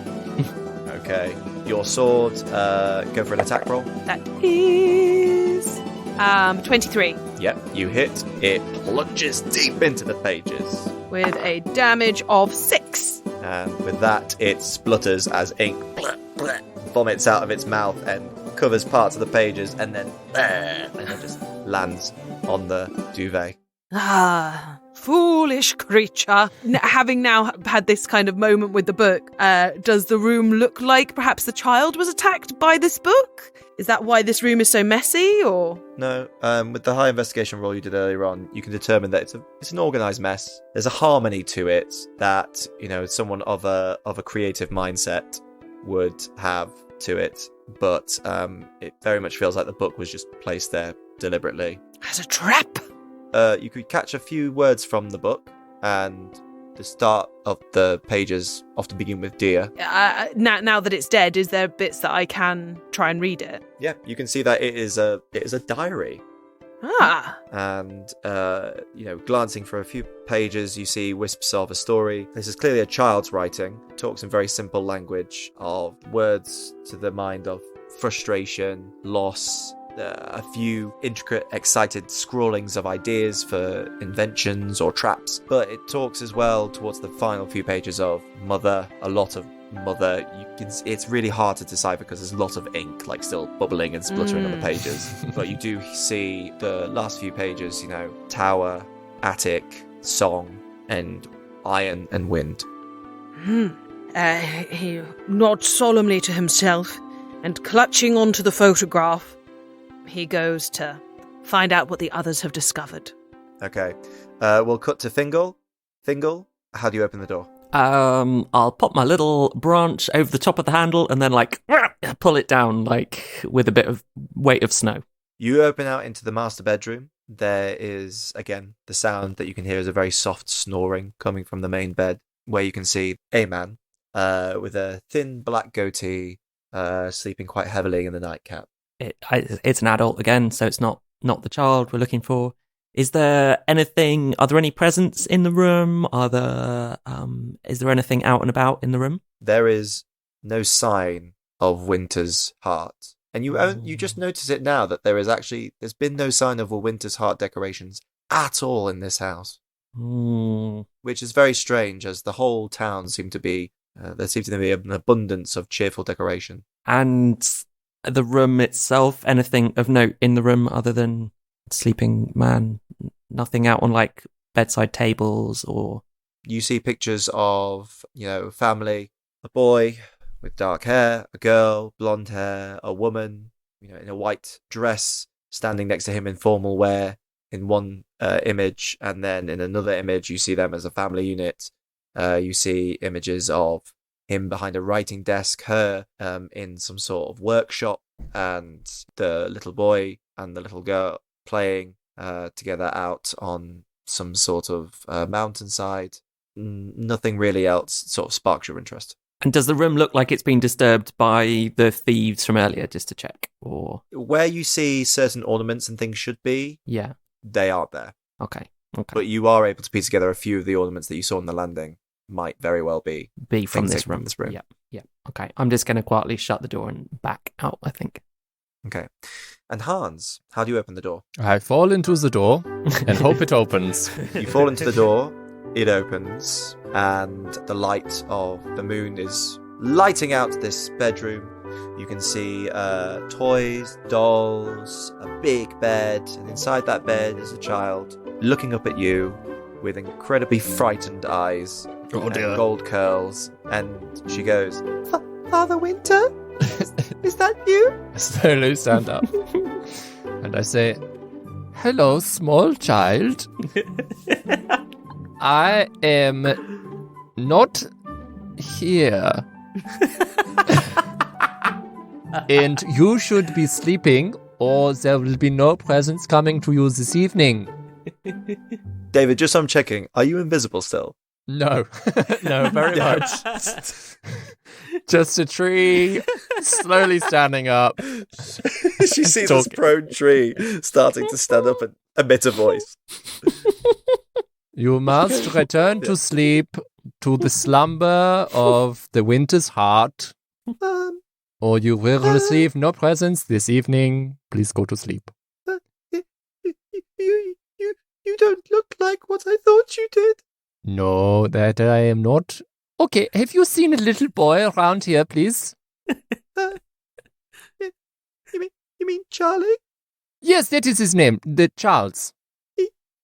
Okay, your sword, go for an attack roll. That is 23. Yep, you hit. It plunges deep into the pages. With a damage of 6. And with that, it splutters as ink vomits out of its mouth and covers parts of the pages, and then it just lands on the duvet. Ah, foolish creature. Having now had this kind of moment with the book, does the room look like perhaps the child was attacked by this book? Is that why this room is so messy, or...? No, with the high investigation roll you did earlier on, you can determine that it's an organised mess. There's a harmony to it that, someone of a creative mindset would have to it, but it very much feels like the book was just placed there deliberately. As a trap? You could catch a few words from the book, and the start of the pages often begin with dear. Now that it's dead, is there bits that I can try and read it? Yeah, you can see that it is a diary. Ah. And, glancing for a few pages, you see wisps of a story. This is clearly a child's writing. It talks in very simple language of words to the mind of frustration, loss, a few intricate, excited scrawlings of ideas for inventions or traps. But it talks as well towards the final few pages of mother, a lot of mother. It's really hard to decipher because there's a lot of ink still bubbling and spluttering on the pages. But you do see the last few pages, tower, attic, song, and iron and wind. He nods solemnly to himself, and clutching onto the photograph, he goes to find out what the others have discovered. Okay. We'll cut to Fingal. Fingal, how do you open the door? I'll pop my little branch over the top of the handle and then pull it down with a bit of weight of snow. You open out into the master bedroom. There is, again, the sound that you can hear is a very soft snoring coming from the main bed, where you can see a man with a thin black goatee sleeping quite heavily in the nightcap. It's an adult again, so it's not the child we're looking for. Is there anything? Are there any presents in the room? Is there anything out and about in the room? There is no sign of Winter's heart, and you just notice it now that there's been no sign of a Winter's heart decorations at all in this house, which is very strange, as the whole town seemed to be there seemed to be an abundance of cheerful decoration. And the room itself, anything of note in the room other than sleeping man? Nothing out on bedside tables or... You see pictures of, family, a boy with dark hair, a girl, blonde hair, a woman, in a white dress, standing next to him in formal wear in one image, and then in another image you see them as a family unit. You see images of him behind a writing desk, her in some sort of workshop, and the little boy and the little girl playing together out on some sort of mountainside. Nothing really else sort of sparks your interest. And does the room look like it's been disturbed by the thieves from earlier, just to check? Or where you see certain ornaments and things should be, yeah, they aren't there. Okay. But you are able to piece together a few of the ornaments that you saw on the landing might very well be from this room. Yeah. Okay. I'm just going to quietly shut the door and back out, I think. Okay. And Hans, how do you open the door? I fall into the door and hope it opens. You fall into the door, it opens, and the light of the moon is lighting out this bedroom. You can see toys, dolls, a big bed, and inside that bed is a child looking up at you with incredibly frightened eyes and gold curls. And she goes, Father Winter? Is that you? I slowly stand up and I say, hello, small child. I am not here. And you should be sleeping, or there will be no presents coming to you this evening. David, just so I'm checking, are you invisible still? No. No, very much. Just a tree slowly standing up. She sees this prone tree starting to stand up and emit a voice. You must return to sleep, to the slumber of the winter's heart, or you will receive no presents this evening. Please go to sleep. You don't look like what I thought you did. No, that I am not. Okay, have you seen a little boy around here, please? You mean Charlie? Yes, that is his name, the Charles.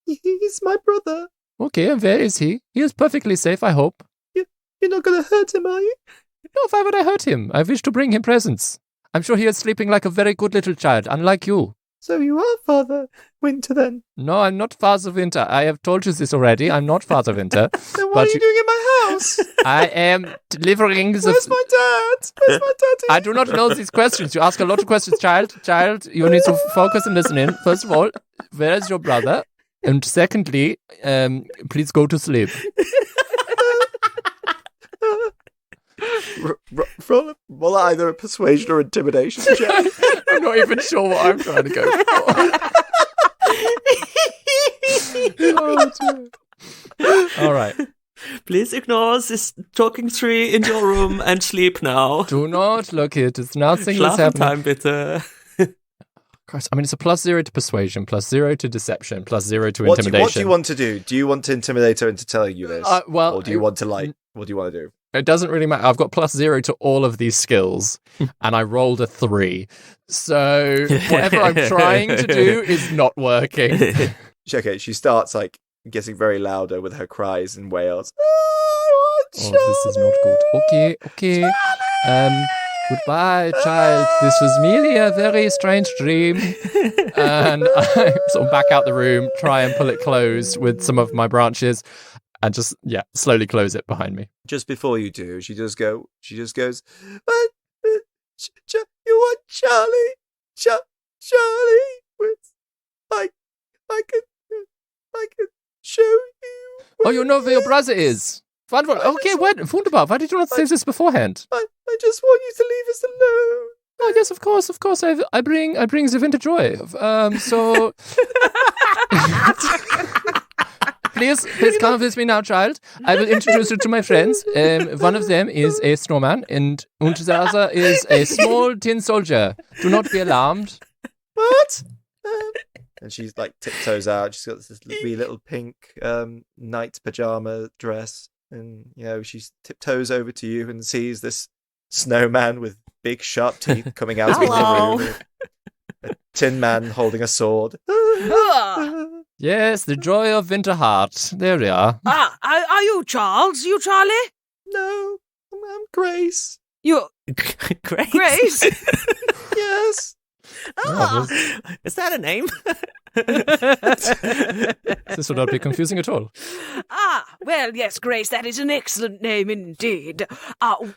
He's my brother. Okay, and where is he? He is perfectly safe, I hope. You're not going to hurt him, are you? No, why would I hurt him? I wish to bring him presents. I'm sure he is sleeping like a very good little child, unlike you. So you are Father Winter, then? No, I'm not Father Winter. I have told you this already. I'm not Father Winter. Then what are you doing in my house? I am delivering the... Where's my dad? Where's my daddy? I do not know these questions. You ask a lot of questions, child. Child, you need to focus and listen in. First of all, where is your brother? And secondly, please go to sleep. Roll either a persuasion or intimidation check. I'm not even sure what I'm trying to go for. Oh, dear. All right. Please ignore this talking tree in your room and sleep now. Do not look it. It's nothing that's Schlafen happening. time, bitte. Christ, I mean, it's a +0 to persuasion, +0 to deception, +0 to intimidation. What do you want to do? Do you want to intimidate her into telling you this? Or do you want to what do you want to do? It doesn't really matter. I've got +0 to all of these skills, and I rolled a 3. So whatever I'm trying to do is not working. Okay, she starts like getting very louder with her cries and wails. Oh, this is not good. Okay. Goodbye, child. This was merely a very strange dream. And I sort of back out the room, try and pull it closed with some of my branches, and just, slowly close it behind me. Just before you do, she just goes, you want Charlie? Charlie? I can show you. Oh, you know where your brother is. Wonderful. Okay, wunderbar. Why did you not say this beforehand? I just want you to leave us alone. Oh, yes, of course. I bring the winter joy. So... Please come with me now, child. I will introduce you to my friends. One of them is a snowman, and the other is a small tin soldier. Do not be alarmed. What? And she's like tiptoes out. She's got this wee little pink night pajama dress, and she tiptoes over to you and sees this snowman with big sharp teeth coming out of the room. A tin man holding a sword. Yes, the joy of Winterheart. There we are. Are you Charles? You Charlie? No, I'm Grace. You're Grace? Grace? Yes. Is that a name? This would not be confusing at all. Well, yes, Grace, that is an excellent name indeed.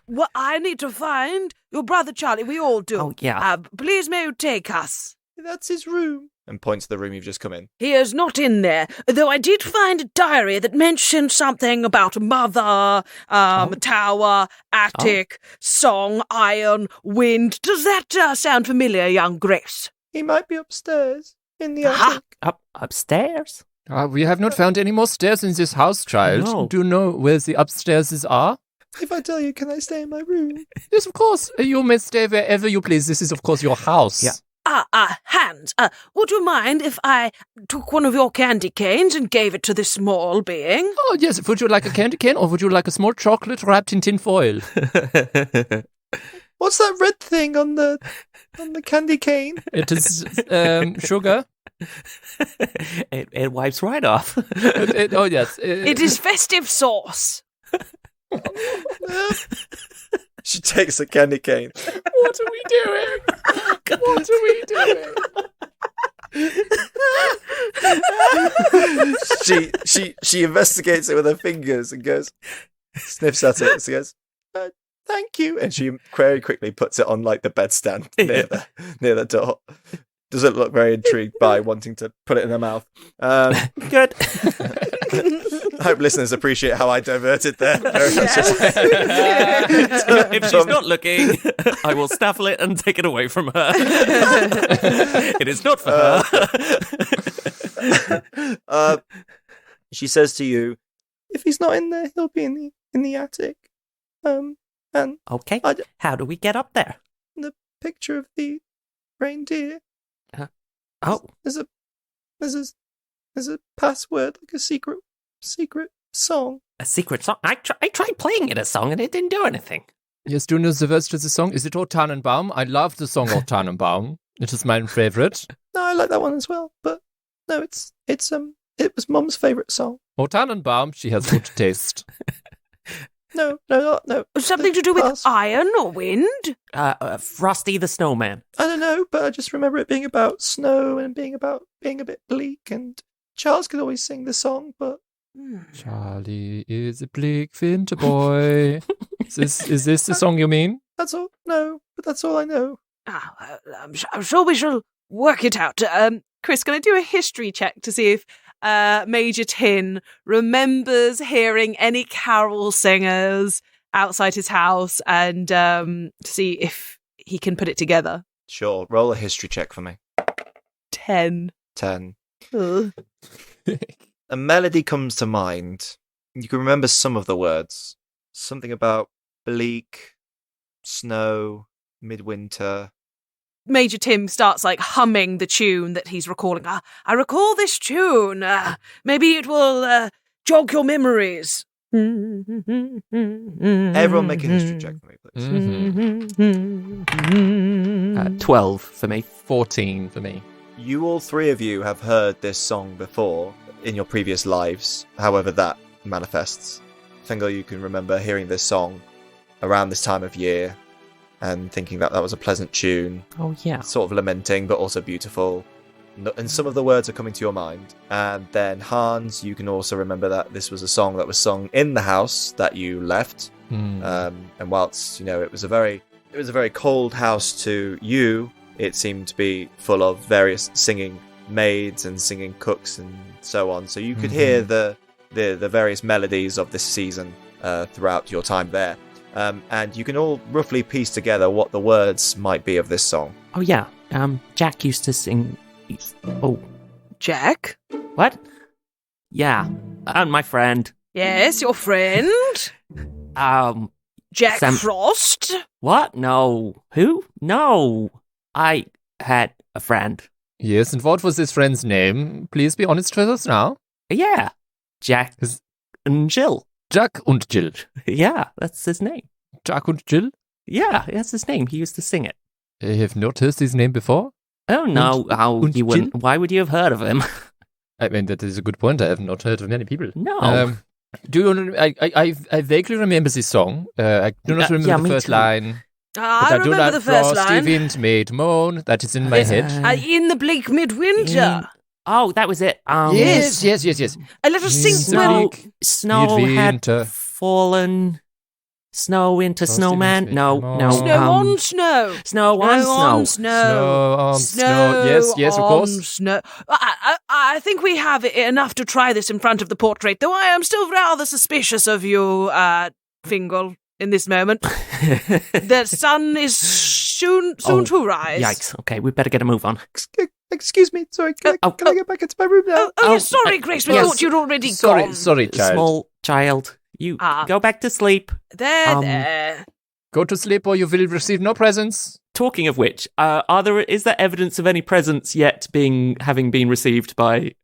What I need to find your brother Charlie. We all do. Oh, yeah. Please may you take us. That's his room. And points to the room you've just come in. He is not in there, though I did find a diary that mentioned something about mother, tower, attic, song, iron, wind. Does that sound familiar, young Grace? He might be upstairs in the attic. Upstairs? We have not found any more stairs in this house, child. No. Do you know where the upstairs are? If I tell you, can I stay in my room? Yes, of course. You may stay wherever you please. This is, of course, your house. Yeah. Hans, would you mind if I took one of your candy canes and gave it to this small being? Oh, yes. Would you like a candy cane, or would you like a small chocolate wrapped in tin foil? What's that red thing on the candy cane? It is sugar. It wipes right off. Oh, yes. It is festive sauce. She takes the candy cane. What are we doing? What are we doing? She investigates it with her fingers and goes, sniffs at it and she goes, thank you. And she very quickly puts it on like the bedstand near the door. Doesn't look very intrigued by wanting to put it in her mouth. Good. I hope listeners appreciate how I diverted there. If she's not looking, I will snaffle it and take it away from her. It is not for her. She says to you, if he's not in there, he'll be in the attic. And Okay. How do we get up there? the picture of the reindeer. Oh, There's a password, like a secret song. a secret song. I tried playing it a song and it didn't do anything. Yes, do you know the words to the song? Is it O Tanenbaum? I love the song O Tanenbaum. It is my favorite. No, I like that one as well. But no, it was Mum's favourite song. O Tanenbaum, she has good taste. No. Something to do with Pass. iron or wind? Frosty the Snowman. I don't know, but I just remember it being about snow and being about being a bit bleak. And Charles could always sing the song, but Charlie is a bleak winter boy. Is this the song you mean? that's all. No, but that's all I know. I'm sure we shall work it out. Chris, can I do a history check to see if Major Tin remembers hearing any carol singers outside his house and to see if he can put it together? Sure, roll a history check for me. 10. 10. Ugh. A melody comes to mind. You can remember some of the words. Something about bleak, snow, midwinter. Major Tim starts like humming the tune that he's recalling. I recall this tune. Maybe it will jog your memories. Everyone make a history check for me, please. Mm-hmm. 12 for me. 14 for me. You all three of you have heard this song before in your previous lives, however that manifests. Fingal, you can remember hearing this song around this time of year and thinking that was a pleasant tune, Oh, yeah. sort of lamenting but also beautiful. And some of the words are coming to your mind. And then Hans, you can also remember that this was a song that was sung in the house that you left. And whilst it was a very cold house to you, it seemed to be full of various singing maids and singing cooks and so on. So you could hear the various melodies of this season throughout your time there. And you can all roughly piece together what the words might be of this song. Oh, yeah. Jack used to sing... Oh, Jack? what? Yeah. And my friend. Yes, your friend? Jack Sam- Frost? What? No. Who? No. I had a friend. Yes, and what was his friend's name? Please be honest with us now. Yeah. Jack and Jill. Jack und Jill. Yeah, that's his name. Jack und Jill? Yeah, that's his name. He used to sing it. I have not heard his name before. Oh, no. Und You wouldn't. Jill? Why would you have heard of him? I mean, that is a good point. I have not heard of many people. No. Do you? I vaguely remember this song. I do not remember yeah, the me first too. line. I But I do remember not the first frosty line. wind made moan. That is in my head. In the bleak midwinter. Oh, that was it. Yes. A little sing. Snow, Bleak snow midwinter. had fallen. Snow into snowman. No. Snow on snow. Snow on snow. Snow on snow. Yes, of on course. Snow. I think we have enough to try this in front of the portrait, though I am still rather suspicious of you, Fingal, in this moment. The sun is soon to rise. Yikes. Okay, we better get a move on. Excuse me, sorry, can I get back into my room now? Yes, sorry, Grace, we yes. thought you'd already gone. Sorry, child. Small child, you go back to sleep. There. Go to sleep or you will receive no presents. Talking of which, is there evidence of any presents yet having been received by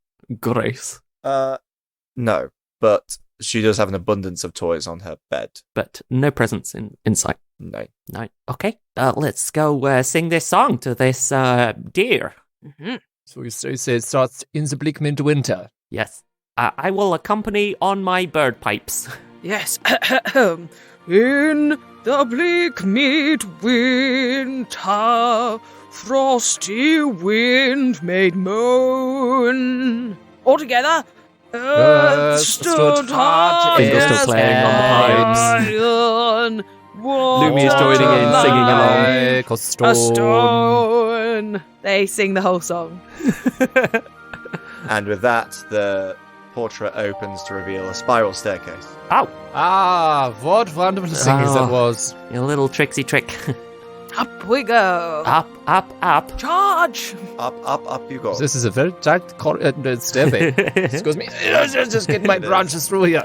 Grace? No, but she does have an abundance of toys on her bed. But no presents in sight. No. No. Okay. Let's go sing this song to this deer. Mm-hmm. So you say it starts in the bleak midwinter. Yes. I will accompany on my bird pipes. Yes. In the bleak midwinter, frosty wind made moan. All together. Earth stood hard. Fingal's still playing on the pipes. Iron, Lumi is joining in, singing along. Like a stone. They sing the whole song. And with that, the portrait opens to reveal a spiral staircase. Ow! Ah, what wonderful singing that was. A little tricksy trick. Up we go. Up. Charge. Up you go. This is a very tight stairway. Excuse me. Just get my branches through here.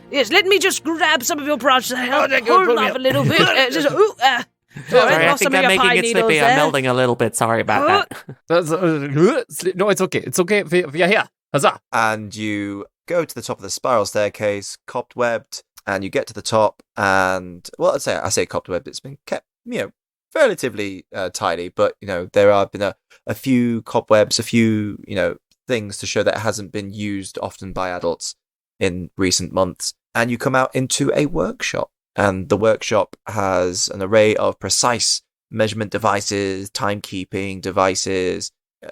Yes, let me just grab some of your branches. Hold thank you, off Romeo. a little bit. Sorry, I lost think some of I'm your making pine it needles slippy. there. I'm melding a little bit. Sorry about that. No, it's okay. It's okay. We are here. Huzzah. And you go to the top of the spiral staircase, cobwebbed, and you get to the top. And well, I say cobwebbed. It's been kept, relatively tidy, but there have been a few cobwebs, a few things to show that it hasn't been used often by adults in recent months. And you come out into a workshop, and the workshop has an array of precise measurement devices, timekeeping devices.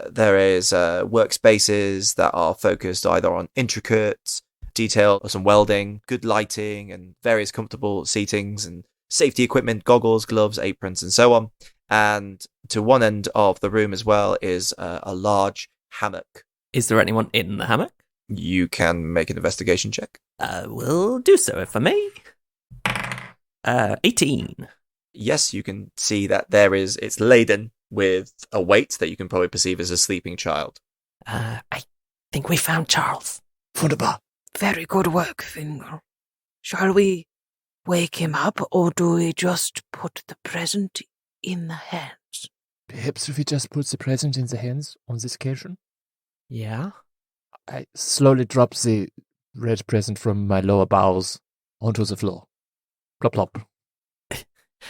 There is workspaces that are focused either on intricate detail or some welding, good lighting, and various comfortable seatings and safety equipment, goggles, gloves, aprons, and so on. And to one end of the room as well is a large hammock. Is there anyone in the hammock? You can make an investigation check. Will do so if I may. 18. Yes, you can see that it's laden with a weight that you can probably perceive as a sleeping child. I think we found Charles. Wunderbar. Very good work, Fingal. Shall we wake him up, or do we just put the present in the hands? Perhaps if we just put the present in the hands on this occasion. Yeah? I slowly drop the red present from my lower bowels onto the floor. Plop, plop.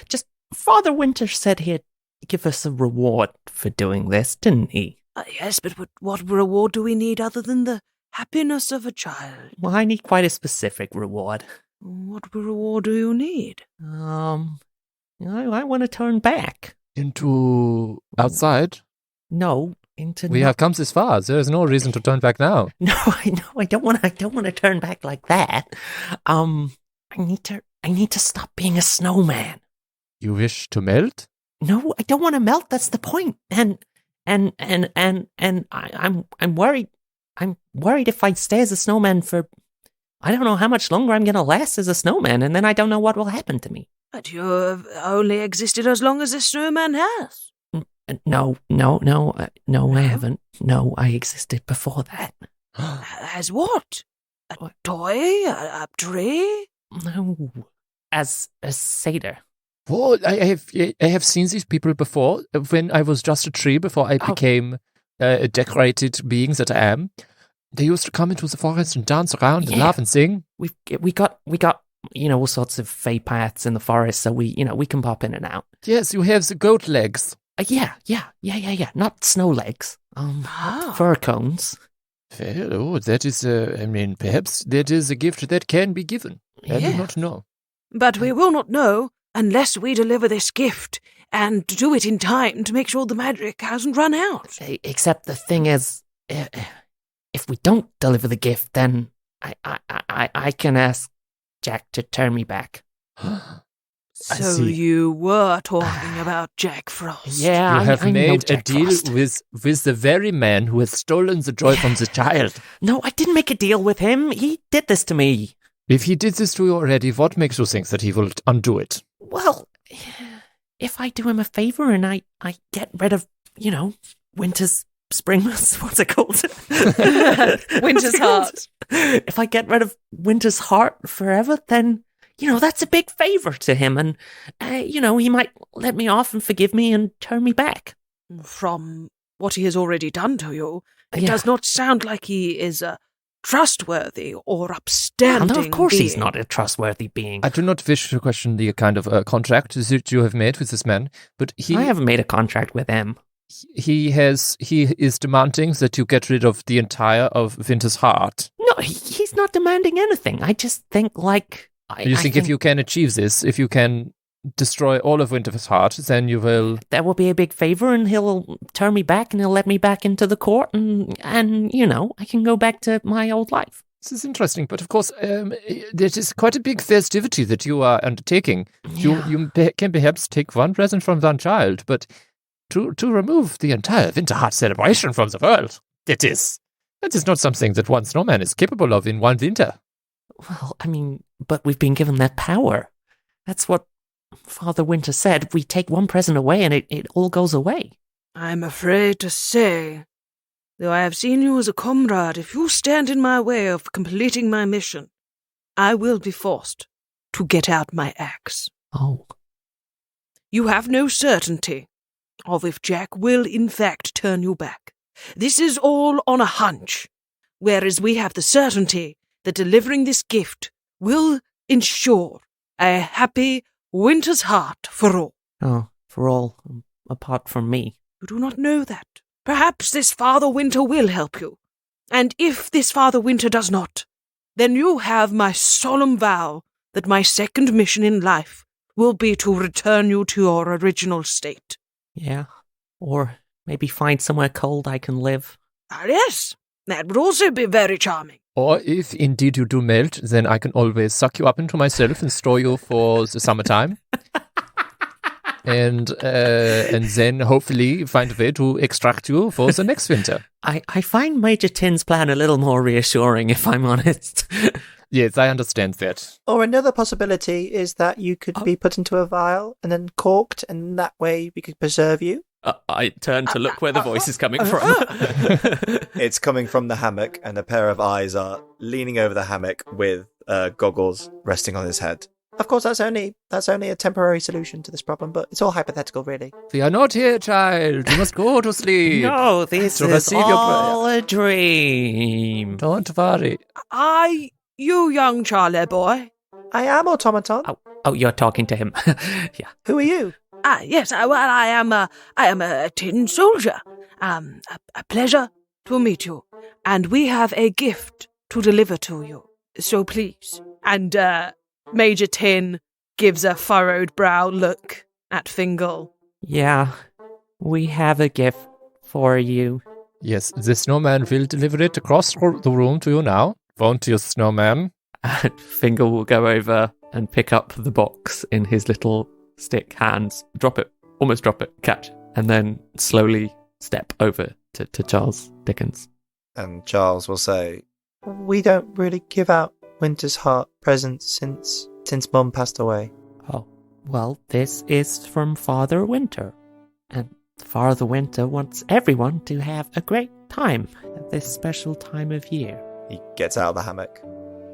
Just Father Winter said he'd give us a reward for doing this, didn't he? Yes, but what reward do we need other than the happiness of a child? Well, I need quite a specific reward. What reward do you need? I want to turn back. Into outside? No, into... We have come this far. There is no reason to turn back now. No, I don't want to turn back like that. I need to stop being a snowman. You wish to melt? No, I don't want to melt. That's the point. And I'm worried. I'm worried if I stay as a snowman for, I don't know how much longer I'm going to last as a snowman, and then I don't know what will happen to me. But you have only existed as long as this snowman has. No, I haven't. No, I existed before that. As what? A toy? A tree? No, as a satyr. Well, I have seen these people before when I was just a tree before I became a decorated being that I am. They used to come into the forest and dance around and laugh and sing. We got all sorts of fey paths in the forest, so we can pop in and out. Yes, you have the goat legs. Yeah. Not snow legs. Fur cones. Well, that is, perhaps that is a gift that can be given. I do not know. But we will not know unless we deliver this gift and do it in time to make sure the magic hasn't run out. Except the thing is, if we don't deliver the gift, then I can ask Jack to turn me back. So you were talking about Jack Frost. Yeah, you have made a deal Frost. with the very man who has stolen the joy from the child. No, I didn't make a deal with him. He did this to me. If he did this to you already, what makes you think that he will undo it? Well, if I do him a favor and I get rid of, what's it called? Winter's heart. If I get rid of Winter's heart forever, then, that's a big favor to him. And, he might let me off and forgive me and turn me back. From what he has already done to you, it does not sound like he is trustworthy or upstanding No, of course he's being. not a trustworthy being. I do not wish to question the kind of contract that you have made with this man, but I haven't made a contract with him. he is demanding that you get rid of the entire of Winter's heart. No, he's not demanding anything. I just think, like... You think if you can achieve this, if you can destroy all of Winter's heart, then you will... That will be a big favor, and he'll turn me back, and he'll let me back into the court, and you know, I can go back to my old life. This is interesting, but of course, it is quite a big festivity that you are undertaking. Yeah. You can perhaps take one present from one child, but to remove the entire Winter Heart celebration from the world, that is not something that one snowman is capable of in one winter. Well, I mean, but we've been given that power. That's what Father Winter said. We take one present away and it all goes away. I'm afraid to say, though I have seen you as a comrade, if you stand in my way of completing my mission, I will be forced to get out my axe. Oh. You have no certainty of if Jack will in fact turn you back. This is all on a hunch, whereas we have the certainty that delivering this gift will ensure a happy Winter's Heart for all. Oh, for all, apart from me. You do not know that. Perhaps this Father Winter will help you. And if this Father Winter does not, then you have my solemn vow that my second mission in life will be to return you to your original state. Yeah. Or maybe find somewhere cold I can live. Ah, yes, that would also be very charming. Or if indeed you do melt, then I can always suck you up into myself and store you for the summertime. and then hopefully find a way to extract you for the next winter. I find Major Tin's plan a little more reassuring, if I'm honest. Yes, I understand that. Or another possibility is that you could be put into a vial and then corked, and that way we could preserve you. I turn to look where the voice is coming from. It's coming from the hammock, and a pair of eyes are leaning over the hammock with goggles resting on his head. Of course, that's only a temporary solution to this problem, but it's all hypothetical, really. We are not here, child. You must go to sleep. No, this To is receive your all a dream. Don't worry. You young Charlie boy. I am automaton. Oh, you're talking to him. Yeah. Who are you? Yes, I am a tin soldier. A pleasure to meet you. And we have a gift to deliver to you. So please. And Major Tin gives a furrowed brow look at Fingal. Yeah, we have a gift for you. Yes, the snowman will deliver it across the room to you now. Won't you, snowman? And Fingal will go over and pick up the box in his little stick hands, almost drop it, catch, and then slowly step over to Charles Dickens. And Charles will say, we don't really give out Winter's Heart presents since Mum passed away. Oh, well, this is from Father Winter. And Father Winter wants everyone to have a great time at this special time of year. He gets out of the hammock,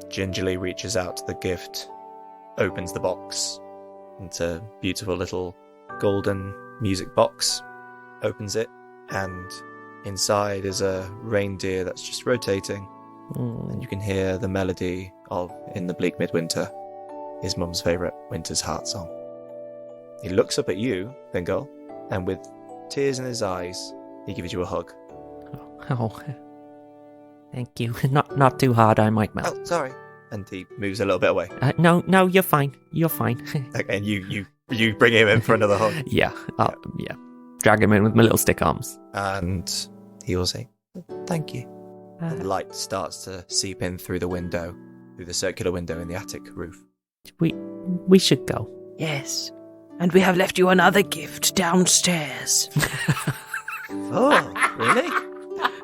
gingerly reaches out to the gift, opens the box. It's a beautiful little golden music box, opens it, and inside is a reindeer that's just rotating. And you can hear the melody of In the Bleak Midwinter, his mum's favourite Winter's Heart song. He looks up at you, Fingal, and with tears in his eyes, he gives you a hug. Oh, thank you. Not too hard, I might melt. Oh, sorry. And he moves a little bit away. No, you're fine. You're fine. Okay, and you bring him in for another hug. Yeah. Drag him in with my little stick arms. And he will say, thank you. The light starts to seep in through the circular window in the attic roof. We should go. Yes, and we have left you another gift downstairs. Oh, really?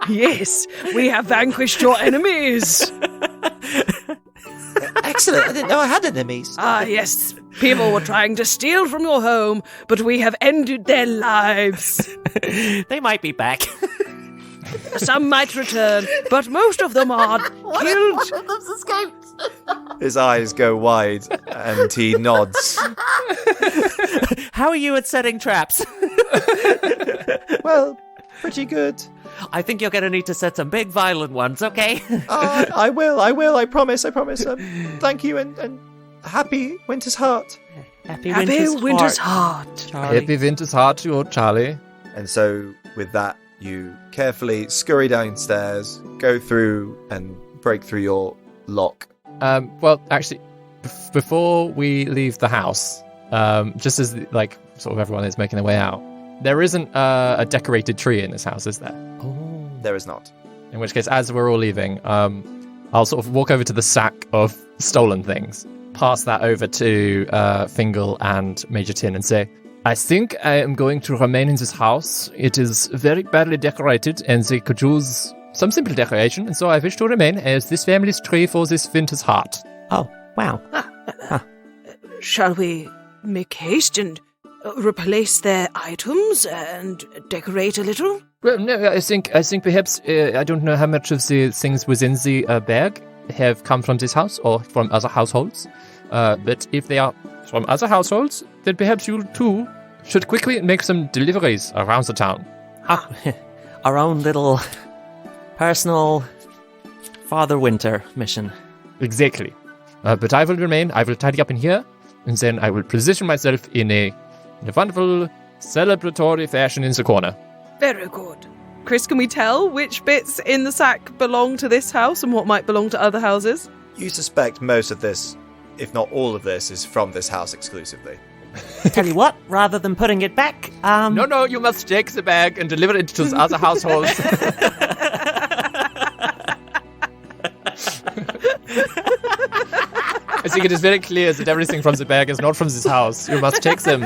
Yes, we have vanquished your enemies. Excellent. I didn't know I had enemies. Yes. People were trying to steal from your home, but we have ended their lives. They might be back. Some might return, but most of them are killed. His eyes go wide and he nods. How are you at setting traps? Well, pretty good. I think you're going to need to set some big violent ones, okay? I will, I promise. Thank you, and happy Winter's Heart. Happy Winter's Heart. Charlie. Happy Winter's Heart to your Charlie. And so, with that, you carefully scurry downstairs, go through and break through your lock. Well, actually, before we leave the house, just as sort of everyone is making their way out, there isn't a decorated tree in this house, is there? Oh. There is not. In which case, as we're all leaving, I'll sort of walk over to the sack of stolen things, pass that over to Fingal and Major Tin and say, I think I am going to remain in this house. It is very badly decorated and they could use some simple decoration, and so I wish to remain as this family's tree for this Winter's Heart. Oh, wow. Shall we make haste and replace their items and decorate a little? Well, no, I think perhaps, I don't know how much of the things within the bag have come from this house or from other households, but if they are from other households, then perhaps you too should quickly make some deliveries around the town. Our own little personal Father Winter mission. Exactly. But I will remain, I will tidy up in here, and then I will position myself in a wonderful celebratory fashion in the corner. Very good. Chris, can we tell which bits in the sack belong to this house and what might belong to other houses? You suspect most of this, if not all of this, is from this house exclusively. Tell you what, rather than putting it back, No, you must take the bag and deliver it to the other households. I think it is very clear that everything from the bag is not from this house. You must take them.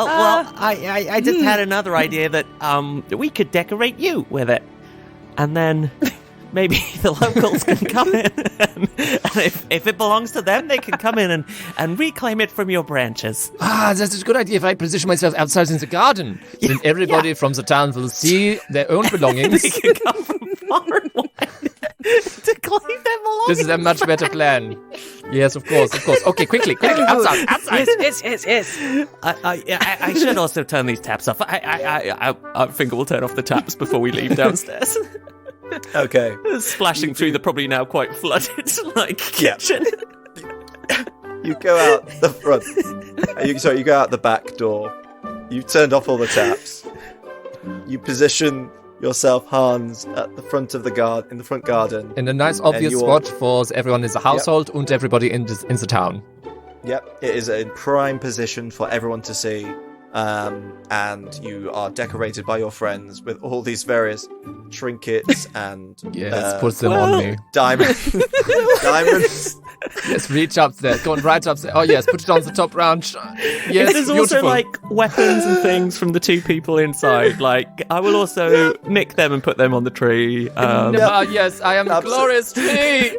Oh, well, I just had another idea that we could decorate you with it. And then maybe the locals can come in. And if it belongs to them, they can come in and reclaim it from your branches. That's a good idea. If I position myself outside in the garden, then everybody from the town will see their own belongings. They can come from far and wide to claim their belongings. This is a much better plan. Yes, of course. Okay, quickly, outside. Yes. I should also turn these taps off. I think we'll turn off the taps before we leave downstairs. Okay. Splashing through the probably now quite flooded kitchen. You go out the front. You go out the back door. You've turned off all the taps. You position yourself, Hans, at the front of the in the front garden. In a nice obvious spot for everyone in the household and everybody in the town. Yep, it is in prime position for everyone to see. And you are decorated by your friends with all these various trinkets and put them on me. Diamonds. Yes, reach up there, go right up there. Oh yes, put it on the top round. Yes, there's beautiful. also weapons and things from the two people inside. I will also nick them and put them on the tree. Yes, I am the glorious tree.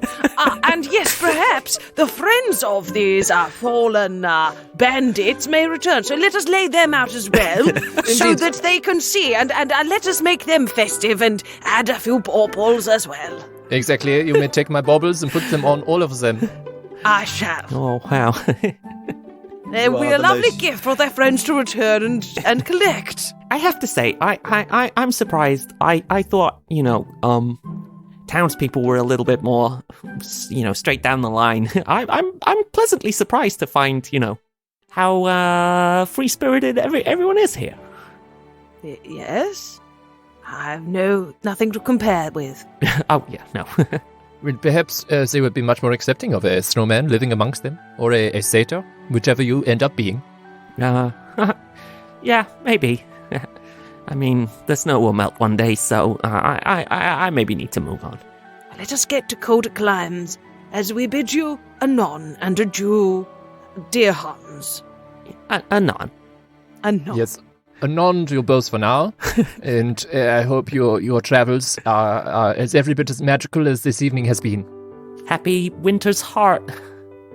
And yes, perhaps the friends of these fallen bandits may return. So let us lay them out as well, so that they can see. And let us make them festive and add a few baubles as well. Exactly. You may take my baubles and put them on all of them. I shall. Oh, wow. They will be a lovely gift for their friends to return and collect. I have to say, I'm surprised. I thought, townspeople were a little bit more, straight down the line. I'm pleasantly surprised to find, how free-spirited everyone is here. Yes. I have nothing to compare with. Oh, yeah, no. Well, perhaps they would be much more accepting of a snowman living amongst them, or a satyr, whichever you end up being. Yeah, maybe. I mean, the snow will melt one day, so I maybe need to move on. Let us get to Coda Climbs, as we bid you anon and adieu, dear Hans. Anon. Anon. Yes. Anon to you both for now, and I hope your travels are as every bit as magical as this evening has been. Happy Winter's Heart.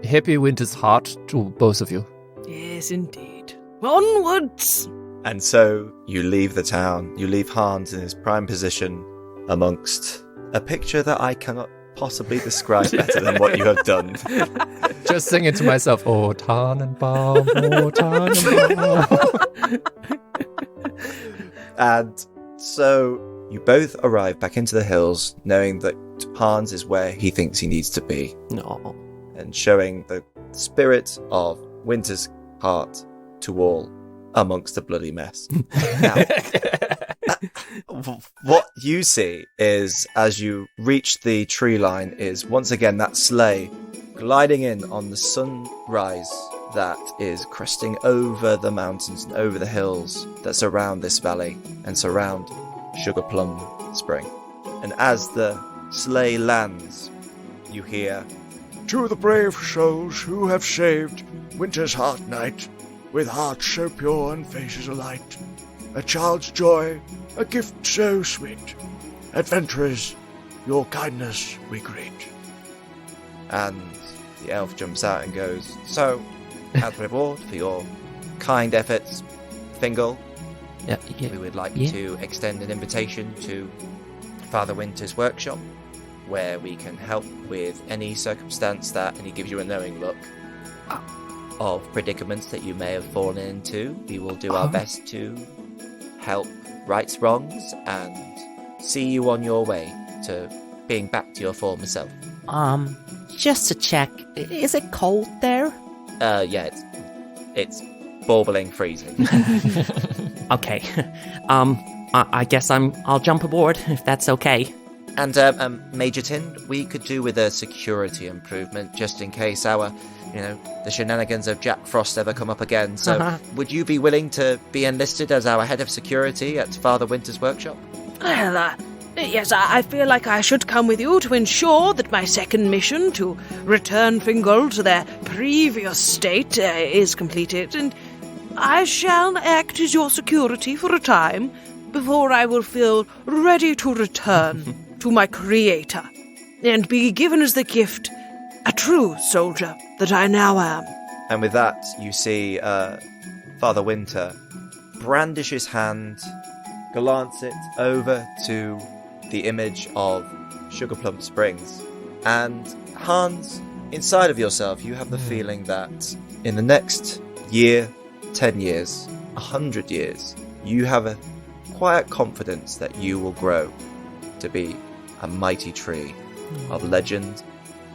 Happy Winter's Heart to both of you. Yes, indeed. Onwards! And so you leave the town. You leave Hans in his prime position amongst a picture that I cannot possibly describe better than what you have done. Just singing to myself, oh, Tanenbaum, oh, Tanenbaum. And So you both arrive back into the hills, knowing that Hans is where he thinks he needs to be, No. and showing the spirit of Winter's heart to all amongst the bloody mess. Now, what you see is, as you reach the tree line, is once again that sleigh gliding in on the sunrise that is cresting over the mountains and over the hills that surround this valley and surround Sugar Plum Spring. And as the sleigh lands, you hear, To the brave souls who have saved winter's hard night, with hearts so pure and faces alight, a child's joy, a gift so sweet. Adventurers, your kindness we greet. and the elf jumps out and goes, so, as reward for your kind efforts, Fingal, we would like to extend an invitation to Father Winter's workshop, where we can help with any circumstance that, and he gives you a knowing look, of predicaments that you may have fallen into. We will do our best to help rights wrongs and see you on your way to being back to your former self. Just to check, is it cold there? Yeah, it's burbling freezing. Okay. I guess I'll jump aboard if that's okay. And Major Tin, we could do with a security improvement just in case the shenanigans of Jack Frost ever come up again. So would you be willing to be enlisted as our head of security at Father Winter's workshop? Well, yes, I feel like I should come with you to ensure that my second mission to return Fingal to their previous state is completed, and I shall act as your security for a time before I will feel ready to return to my creator and be given as the gift a true soldier that I now am. And with that, you see Father Winter brandish his hand, glance it over to the image of Sugar Plum Springs. And Hans, inside of yourself, you have the feeling that in the next year, 10 years, 100 years, you have a quiet confidence that you will grow to be a mighty tree of legend,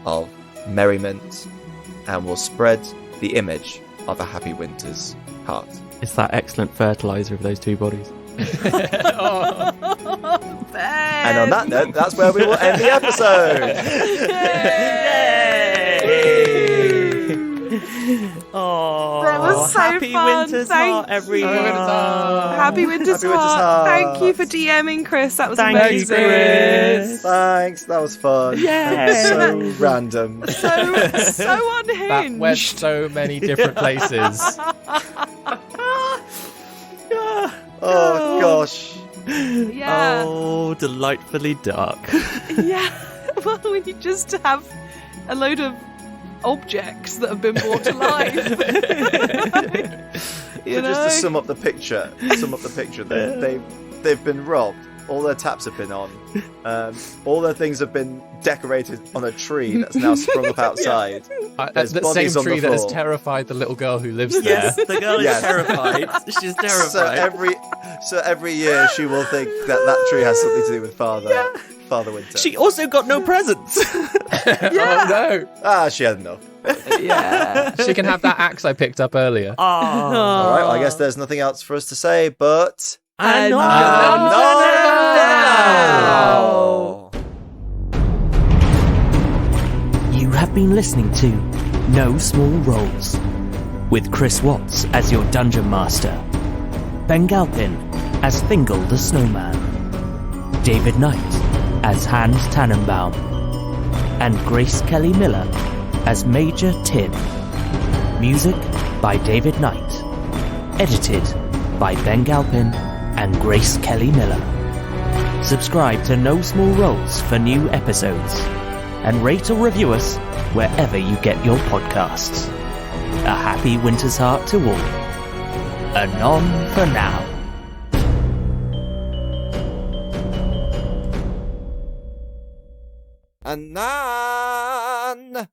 of merriment, and will spread the image of a happy winter's heart. It's that excellent fertilizer of those two bodies. And on that note, that's where we will end the episode. Oh, That was so happy fun. winter's Thank heart, everyone. Happy Winter's Happy Winter's Heart. Thank Heart. you for DMing, Chris. That was Thank you, amazing. Chris. Thanks, that was fun. Yeah. So random. So unhinged. That went so many different places. Oh gosh. Yeah. Oh, delightfully dark. Yeah. Well, when you just have a load of objects that have been brought to life. So just to sum up the picture, they've been robbed. All their taps have been on. All their things have been decorated on a tree that's now sprung up outside. There's the bodies same on the tree that has floor. terrified the little girl who lives Yes, there. the girl is Yes. terrified. She's terrified. So every year she will think that tree has something to do with Father Winter. She also got no presents. Oh no! She had enough. Yeah. She can have that axe I picked up earlier. All right, well, I guess there's nothing else for us to say, but And You have been listening to No Small Roles, with Chris Watts as your Dungeon Master, Ben Galpin as Fingal the Snowman, David Knight as Hans Tanenbaum, and Grace Kelly Miller as Major Tin. Music by David Knight. Edited by Ben Galpin and Grace Kelly Miller. Subscribe to No Small Roles for new episodes, and rate or review us wherever you get your podcasts. A happy winter's heart to all. Anon for now. Anan!